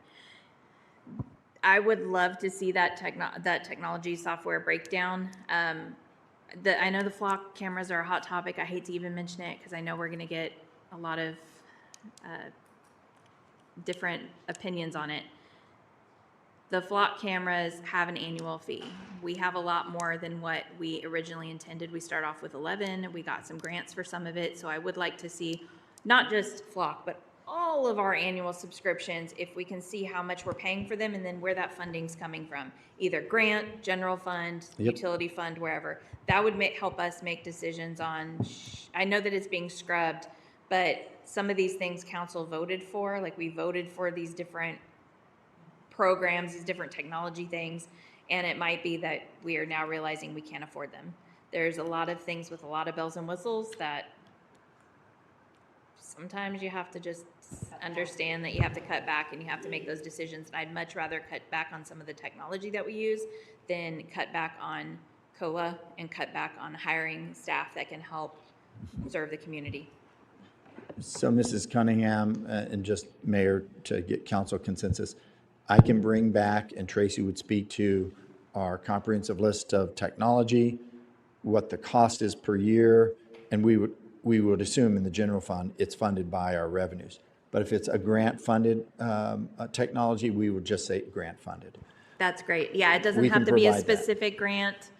I would love to see that technology software breakdown. I know the flock cameras are a hot topic. I hate to even mention it because I know we're going to get a lot of different opinions on it. The flock cameras have an annual fee. We have a lot more than what we originally intended. We start off with 11. We got some grants for some of it. So I would like to see not just flock, but all of our annual subscriptions, if we can see how much we're paying for them and then where that funding's coming from. Either grant, general fund, utility fund, wherever. That would help us make decisions on, I know that it's being scrubbed, but some of these things council voted for, like we voted for these different programs, these different technology things, and it might be that we are now realizing we can't afford them. There's a lot of things with a lot of bells and whistles that sometimes you have to just understand that you have to cut back and you have to make those decisions. And I'd much rather cut back on some of the technology that we use than cut back on COLA and cut back on hiring staff that can help serve the community. So Mrs. Cunningham, and just Mayor, to get council consensus, I can bring back, and Tracy would speak to our comprehensive list of technology, what the cost is per year, and we would assume in the general fund, it's funded by our revenues. But if it's a grant-funded technology, we would just say grant-funded. That's great. Yeah, it doesn't We have can to be a provide that. specific grant.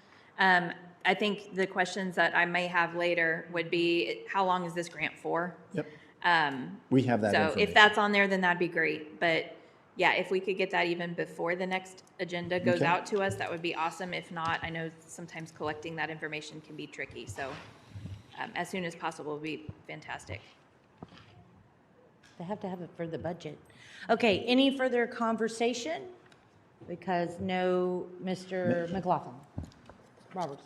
I think the questions that I may have later would be, how long is this grant for? Yep. We have that So information. if that's on there, then that'd be great. But yeah, if we could get that even before the next agenda goes Okay. out to us, that would be awesome. If not, I know sometimes collecting that information can be tricky. So as soon as possible would be fantastic. They have to have it for the budget. Okay, any further conversation? Because no, Mr. McLaughlin. Roberts.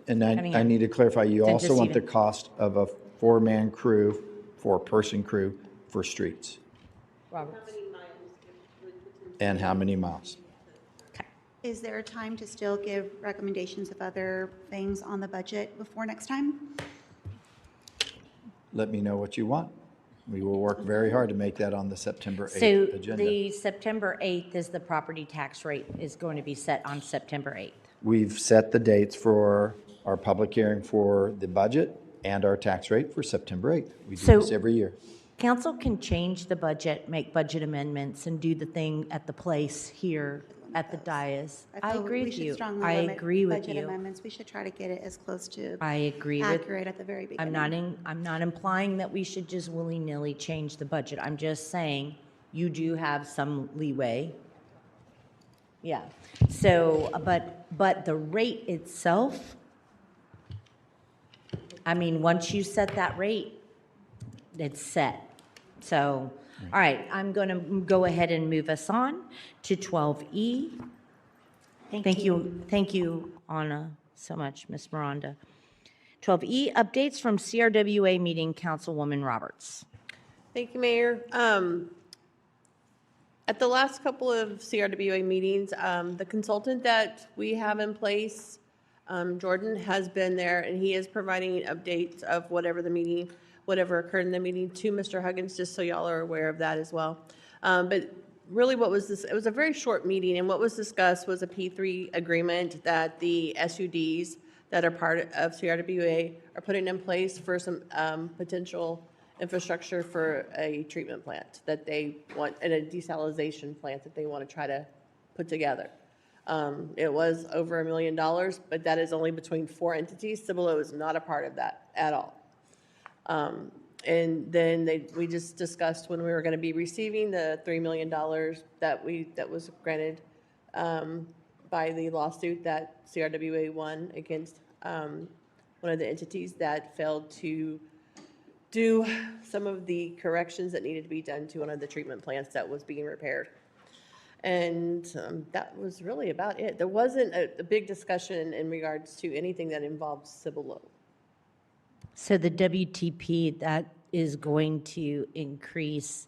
And I Cunningham. need to clarify, you And also just want the even- cost of a four-man crew, four-person crew for streets, Roberts. and how many miles? Is there a time to still give recommendations of other things on the budget before next time? Let me know what you want. We will work very hard to make that on the September 8th So agenda. the September 8th is the property tax rate is going to be set on September 8th. We've set the dates for our public hearing for the budget and our tax rate for September 8th. We do So- this every year. Council can change the budget, make budget amendments, and do the thing at the place here at the dais. I feel agree we with should you. strongly I limit agree with budget you. amendments. We should try to get it as close to I agree with. accurate at the very beginning. I'm not implying that we should just willy-nilly change the budget. I'm just saying you do have some leeway. Yeah. So, but the rate itself, I mean, once you set that rate, it's set. So, all right, I'm going to go ahead and move us on to 12E. Thank you, Anna, so much, Ms. Miranda. 12E, updates from CRWA meeting, Councilwoman Roberts. Thank you, Mayor. At the last couple of CRWA meetings, the consultant that we have in place, Jordan, has been there, and he is providing updates of whatever occurred in the meeting to Mr. Huggins, just so y'all are aware of that as well. But really what was this, it was a very short meeting, and what was discussed was a P3 agreement that the SUDs that are part of CRWA are putting in place for some potential infrastructure for a treatment plant that they want, and a desalination plant that they want to try to put together. It was over $1 million, but that is only between 4 entities. Cibolo is not a part of that at all. And then we just discussed when we were going to be receiving the $3 million that was granted by the lawsuit that CRWA won against one of the entities that failed to do some of the corrections that needed to be done to one of the treatment plants that was being repaired. And that was really about it. There wasn't a big discussion in regards to anything that involved Cibolo. So the WTP, that is going to increase,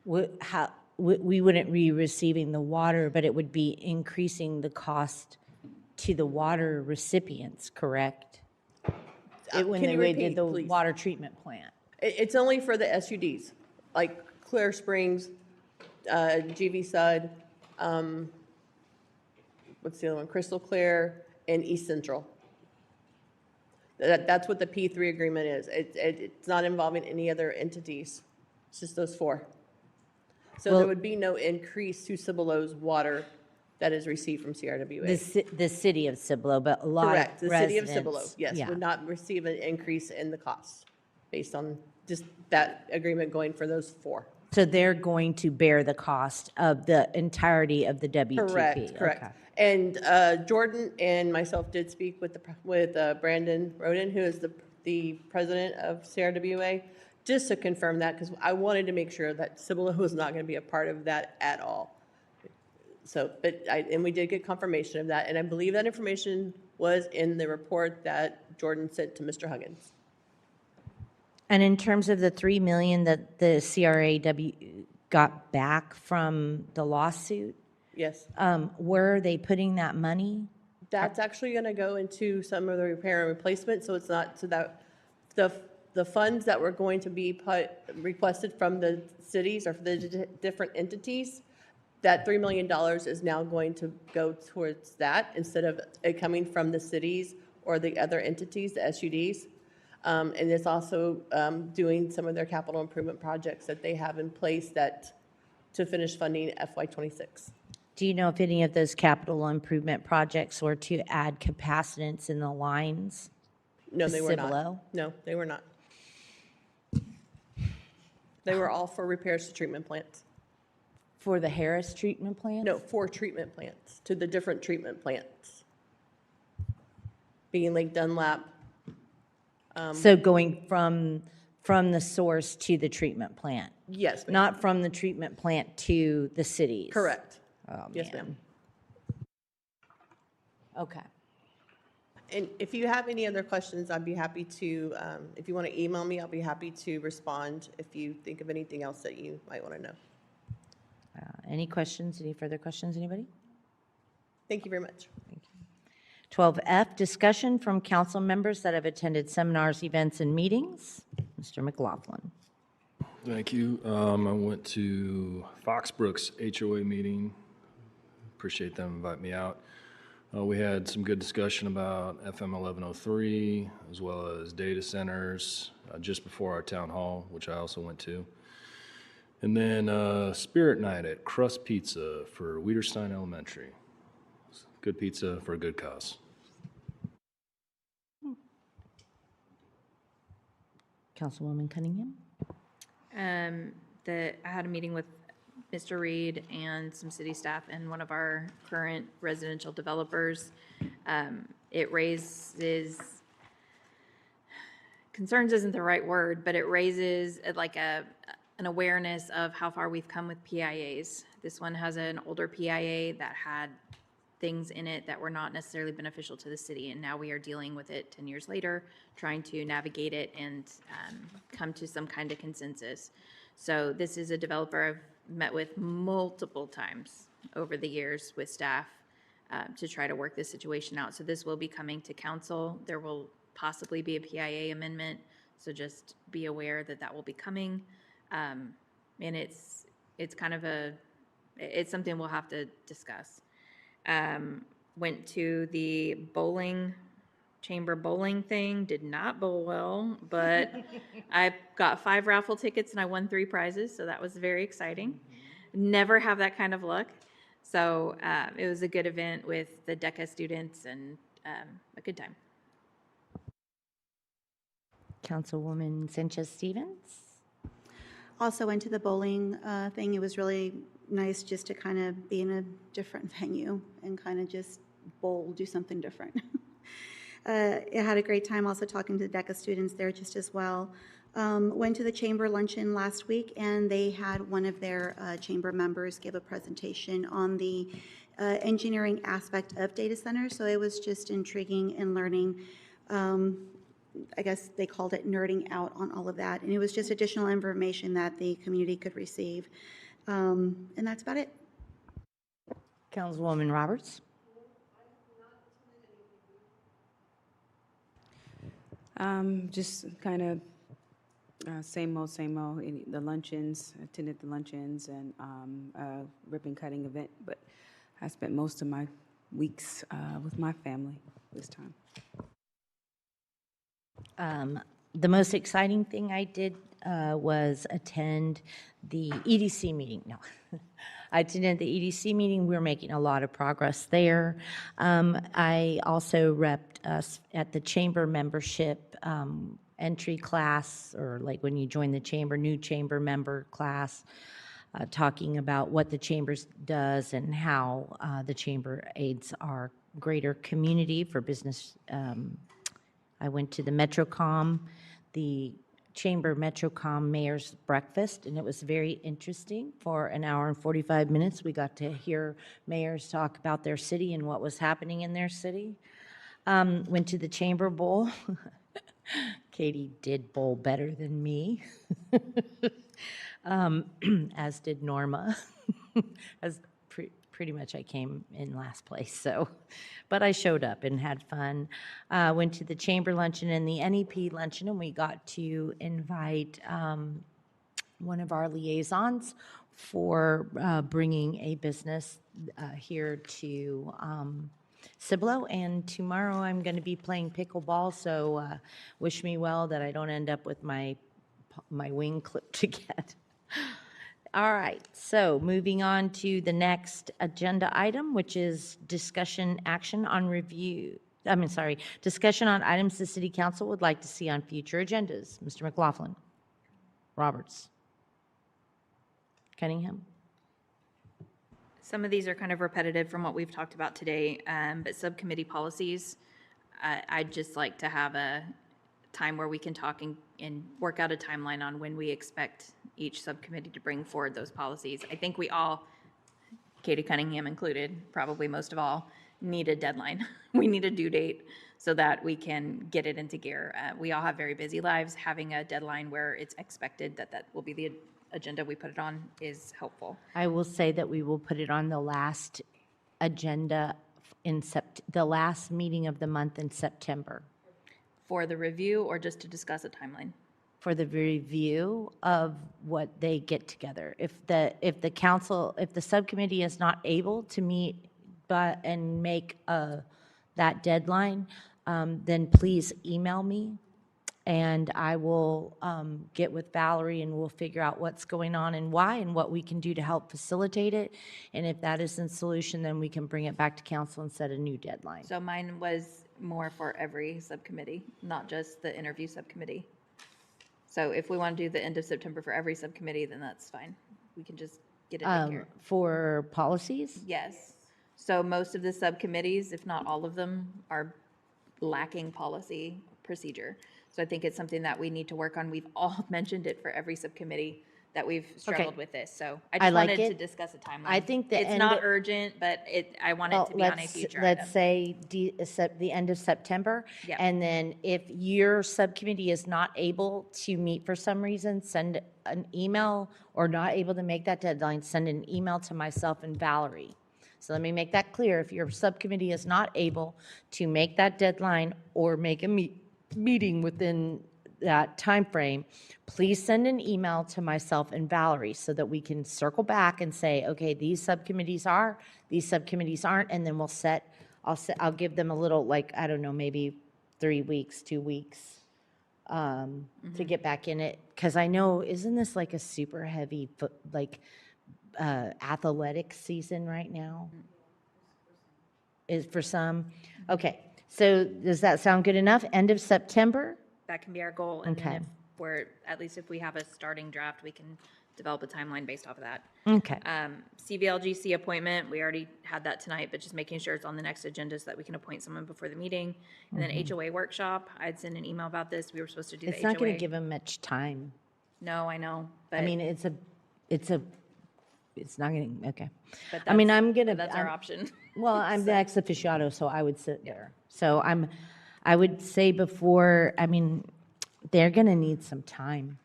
we wouldn't be receiving the water, but it would be increasing the cost to the water recipients, correct? When Can you they repeat, did the please? water treatment plant. It's only for the SUDs, like Clear Springs, GV Sud, what's the other one? Crystal Clear, and East Central. That's what the P3 agreement is. It's not involving any other entities. It's just those 4. So there would be no increase to Cibolo's water that is received from CRWA. The city of Cibolo, but a lot of Correct. The city of residents, Cibolo, yes, yeah. would not receive an increase in the cost based on just that agreement going for those 4. So they're going to bear the cost of the entirety of the WTP. Correct. Okay. And Jordan and myself did speak with Brandon Roden, who is the president of CRWA, just to confirm that, because I wanted to make sure that Cibolo was not going to be a part of that at all. So, and we did get confirmation of that, and I believe that information was in the report that Jordan sent to Mr. Huggins. And in terms of the 3 million that the CRAW got back from the lawsuit, Yes. where are they putting that money? That's actually going to go into some of the repair and replacement, so it's not, so that the funds that were going to be requested from the cities or for the different entities, that $3 million is now going to go towards that instead of it coming from the cities or the other entities, the SUDs. And it's also doing some of their capital improvement projects that they have in place to finish funding FY26. Do you know if any of those capital improvement projects were to add capacitance in the lines? No, to they were not. Cibolo? No, they were not. They were all for repairs to treatment plants. For the Harris treatment plants? No, for treatment plants, to the different treatment plants. Being Lake Dunlap. So going from the source to the treatment plant? Yes, ma'am. Not from the treatment plant to the cities? Correct. Oh, Yes, man. ma'am. Okay. And if you have any other questions, I'd be happy to, if you want to email me, I'll be happy to respond if you think of anything else that you might want to know. Any questions, any further questions, anybody? Thank you very much. 12F, discussion from council members that have attended seminars, events, and meetings. Mr. McLaughlin. Thank you. I went to Foxbrook's HOA meeting. Appreciate them inviting me out. We had some good discussion about FM 1103, as well as data centers, just before our town hall, which I also went to. And then Spirit Night at Crust Pizza for Wiederstein Elementary. Good pizza for a good cause. Councilwoman Cunningham. I had a meeting with Mr. Reed and some city staff and one of our current residential developers. It raises, concerns isn't the right word, but it raises like an awareness of how far we've come with PIAs. This one has an older PIA that had things in it that were not necessarily beneficial to the city, and now we are dealing with it 10 years later, trying to navigate it and come to some kind of consensus. So this is a developer I've met with multiple times over the years with staff to try to work this situation out. So this will be coming to council. There will possibly be a PIA amendment, so just be aware that that will be coming. And it's kind of it's something we'll have to discuss. Went to the chamber bowling thing, did not bowl well, but I got 5 raffle tickets and I won 3 prizes, so that was very exciting. Never have that kind of luck. So it was a good event with the DECA students and a good time. Councilwoman Sanchez-Stevens. Also went to the bowling thing. It was really nice just to kind of be in a different venue and kind of just bowl, do something different. I had a great time also talking to the DECA students there just as well. Went to the chamber luncheon last week, and they had one of their chamber members give a presentation on the engineering aspect of data centers. So it was just intriguing and learning. I guess they called it nerding out on all of that. And it was just additional information that the community could receive. And that's about it. Councilwoman Roberts. Just kind of same old, the luncheons, attended the luncheons and ribbon cutting event, but I spent most of my weeks with my family this time. The most exciting thing I did was attend the EDC meeting. No, I attended the EDC meeting. We're making a lot of progress there. I also repped us at the chamber membership entry class, or like when you join the chamber, new chamber member class, talking about what the chamber does and how the chamber aids our greater community for business. I went to the MetroCom, the Chamber MetroCom Mayor's Breakfast, and it was very interesting. For an hour and 45 minutes, we got to hear mayors talk about their city and what was happening in their city. Went to the Chamber Bowl. Katie did bowl better than me, as did Norma. As pretty much I came in last place, so, but I showed up and had fun. Went to the chamber luncheon and the NEP luncheon, and we got to invite one of our liaisons for bringing a business here to Cibolo. And tomorrow I'm going to be playing pickleball, so wish me well that I don't end up with my wing clipped again. All right, so moving on to the next agenda item, which is discussion action on discussion on items the city council would like to see on future agendas. Mr. McLaughlin. Roberts. Cunningham. Some of these are kind of repetitive from what we've talked about today, but subcommittee policies, I'd just like to have a time where we can talk and work out a timeline on when we expect each subcommittee to bring forward those policies. I think we all, Katie Cunningham included, probably most of all, need a deadline. We need a due date so that we can get it into gear. We all have very busy lives. Having a deadline where it's expected that will be the agenda we put it on is helpful. I will say that we will put it on the last agenda in the last meeting of the month in September. For the review or just to discuss a timeline? For the review of what they get together. If the subcommittee is not able to meet and make that deadline, then please email me and I will get with Valerie and we'll figure out what's going on and why and what we can do to help facilitate it. And if that isn't the solution, then we can bring it back to council and set a new deadline. So mine was more for every subcommittee, not just the interview subcommittee. So if we want to do the end of September for every subcommittee, then that's fine. We can just get it in here. For policies? Yes. So most of the subcommittees, if not all of them, are lacking policy procedure. So I think it's something that we need to work on. We've all mentioned it for every subcommittee that we've struggled with this. So I just wanted to discuss a timeline. I think it's not urgent, but I want it to be on a future item. Let's say the end of September. Yeah. And then if your subcommittee is not able to meet for some reason, send an email, or not able to make that deadline, send an email to myself and Valerie. So let me make that clear. If your subcommittee is not able to make that deadline or make a meeting within that time frame, please send an email to myself and Valerie so that we can circle back and say, okay, these subcommittees are, these subcommittees aren't, and then I'll give them a little, like, I don't know, maybe 3 weeks, 2 weeks to get back in it. Because I know, isn't this like a super heavy, athletic season right now? Is for some? Okay, so does that sound good enough? End of September? That can be our goal. And Okay. then at least if we have a starting draft, we can develop a timeline based off of that. Okay. CVLGC appointment, we already had that tonight, but just making sure it's on the next agenda so that we can appoint someone before the meeting. And then HOA workshop, I'd sent an email about this. We were supposed to do the HOA. It's not going to give them much time. No, I know, but. I mean, it's not going to, okay. But I mean, that's our option. Well, I'm the ex officiato, so I would sit there. So I would say before, I mean, they're going to need some time.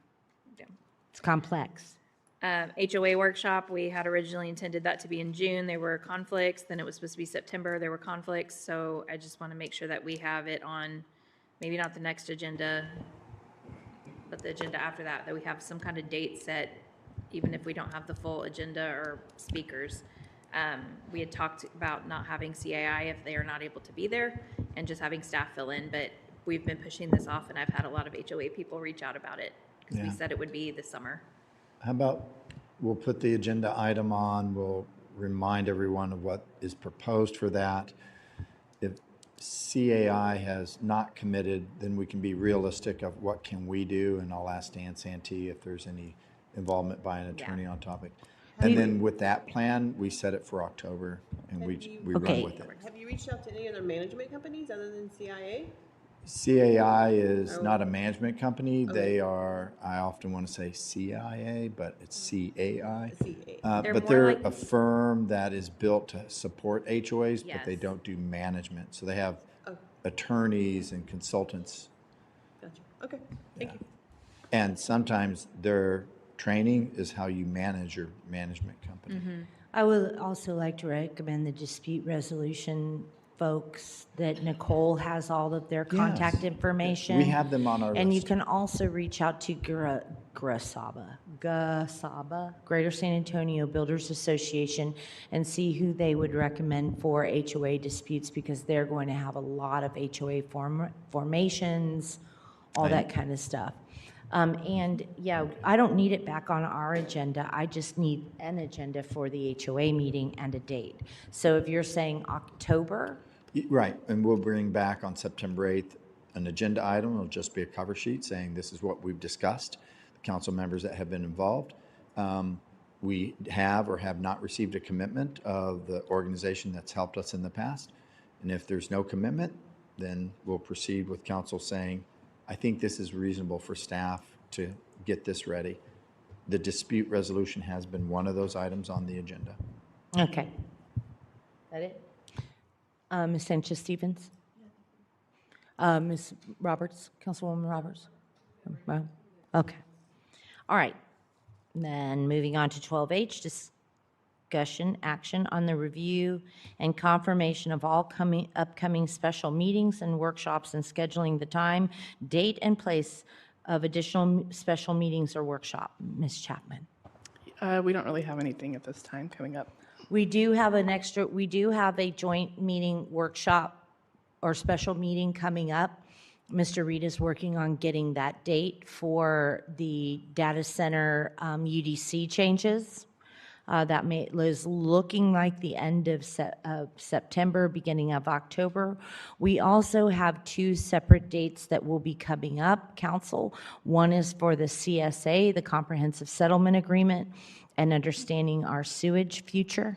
Yeah. It's complex. HOA workshop, we had originally intended that to be in June. There were conflicts. Then it was supposed to be September. There were conflicts. So I just want to make sure that we have it on, maybe not the next agenda, but the agenda after that, that we have some kind of date set, even if we don't have the full agenda or speakers. We had talked about not having CAI if they are not able to be there and just having staff fill in, but we've been pushing this off and I've had a lot of HOA people reach out about it because we said it would be this summer. How about we'll put the agenda item on, we'll remind everyone of what is proposed for that. If CAI has not committed, then we can be realistic of what can we do, and I'll ask Dan Santee if there's any involvement by an attorney on topic. And then with that plan, we set it for October and we run with it. Have you reached out to any other management companies other than CIA? CAI is not a management company. They are, I often want to say CIA, but it's CAI. But they're a firm that is built to support HOAs, but they don't do management. So they have attorneys and consultants Gotcha. Okay, thank you. And sometimes their training is how you manage your management company. I would also like to recommend the dispute resolution folks, that Nicole has all of their contact Yes. information. We have them on our And you list. can also reach out to GASABA, Greater San Antonio Builders Association, and see who they would recommend for HOA disputes, because they're going to have a lot of HOA formations, all that kind of stuff. And yeah, I don't need it back on our agenda. I just need an agenda for the HOA meeting and a date. So if you're saying October, Right, and we'll bring back on September 8th an agenda item. It'll just be a cover sheet saying this is what we've discussed, the council members that have been involved. We have or have not received a commitment of the organization that's helped us in the past. And if there's no commitment, then we'll proceed with council saying, I think this is reasonable for staff to get this ready. The dispute resolution has been one of those items on the agenda. okay. That it? Ms. Sanchez-Stevens? Ms. Roberts, Councilwoman Roberts? No? Okay. All right. Then moving on to 12H, discussion action on the review and confirmation of all upcoming special meetings and workshops, and scheduling the time, date, and place of additional special meetings or workshop. Ms. Chapman? We don't really have anything at this time coming up. We do have a joint meeting workshop or special meeting coming up. Mr. Reed is working on getting that date for the data center UDC changes. That is looking like the end of September, beginning of October. We also have two separate dates that will be coming up, council. One is for the CSA, the Comprehensive Settlement Agreement, and understanding our sewage future.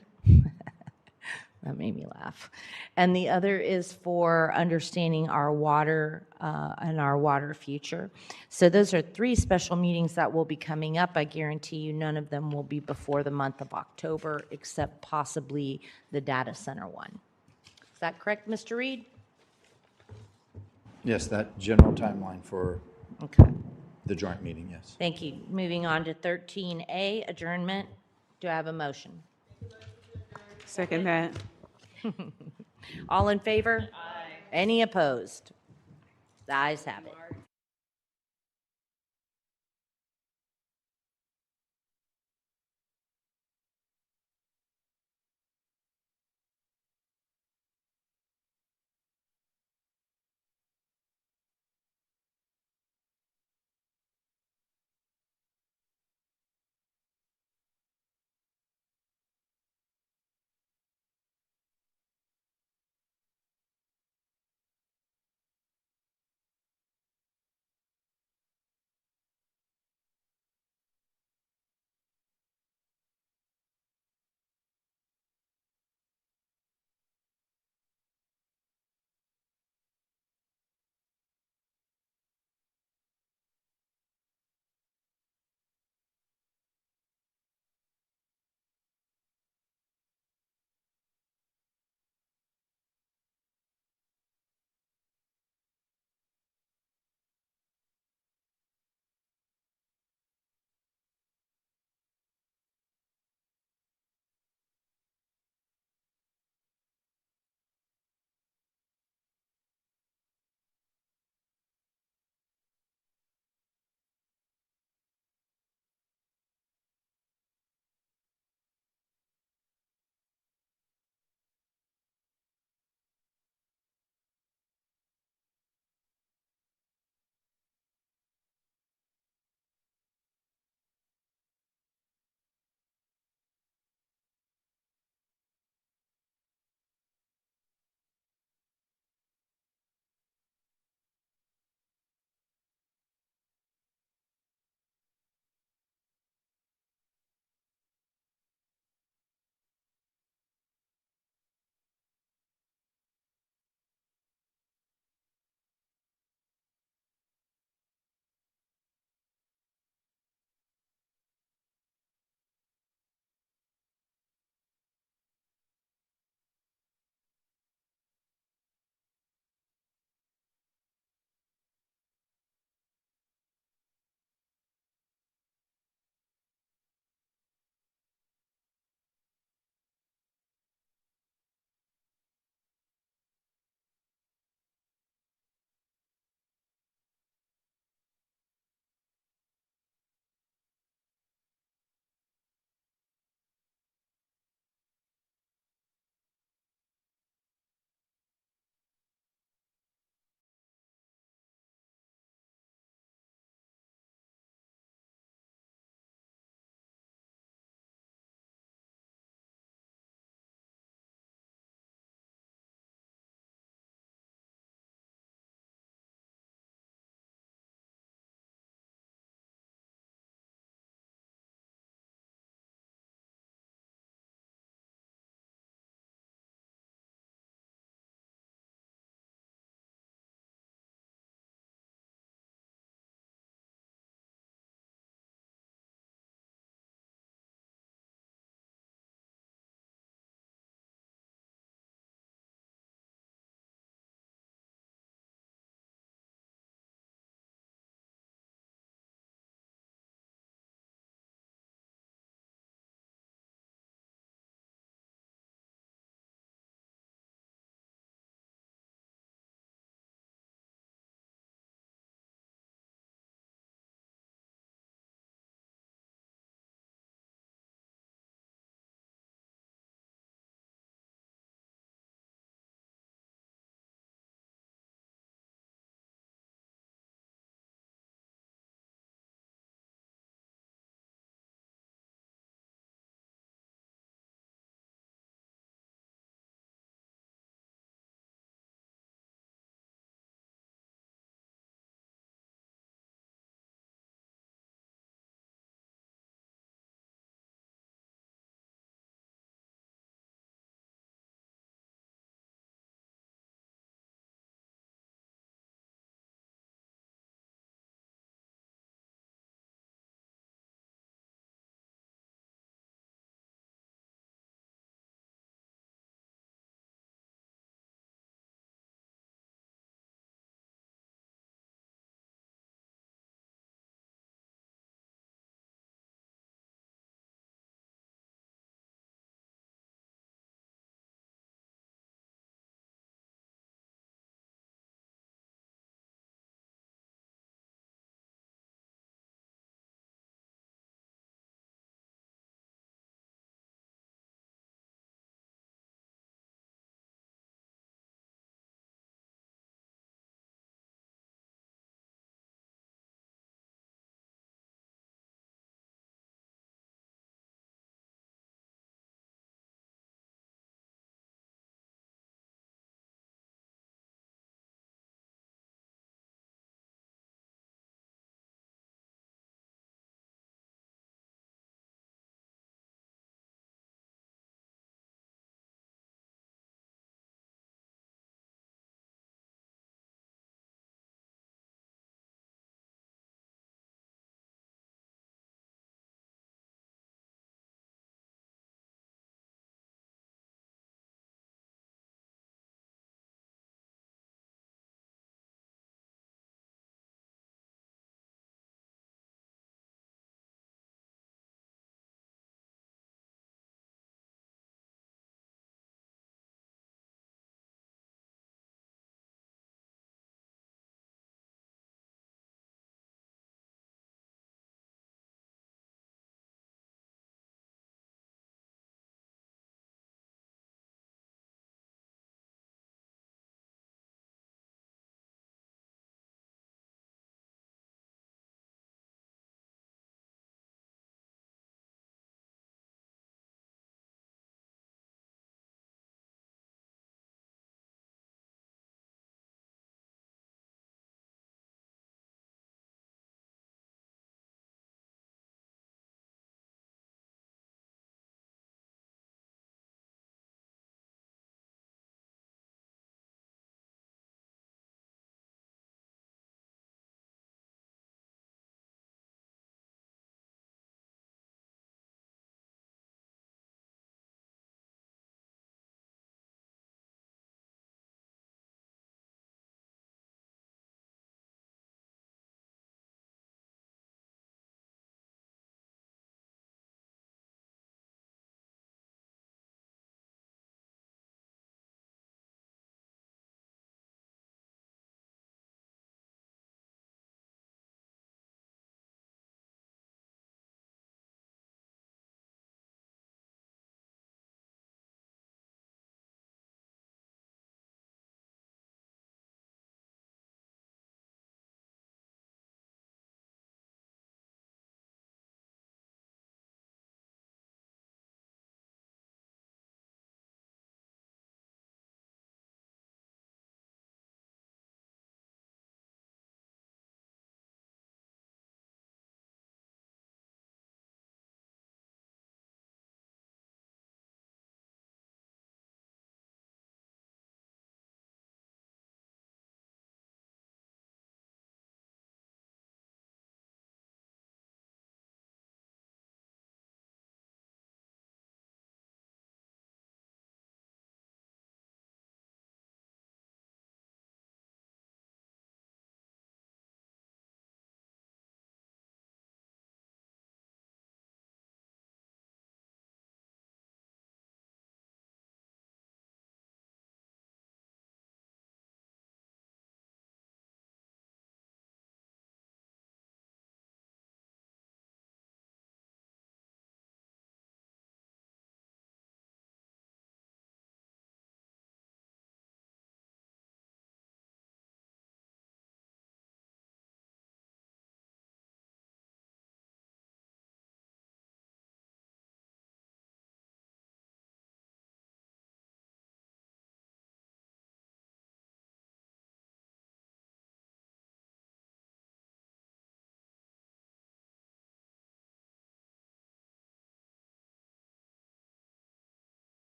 That made me laugh. And the other is for understanding our water and our water future. So those are three special meetings that will be coming up. I guarantee you none of them will be before the month of October, except possibly the data center one. Is that correct, Mr. Reed? Yes, that general timeline for the joint meeting, yes. Thank you. Moving on to 13A, adjournment. Do I have a motion? Second that. All in favor? Aye. Any opposed? The ayes have it.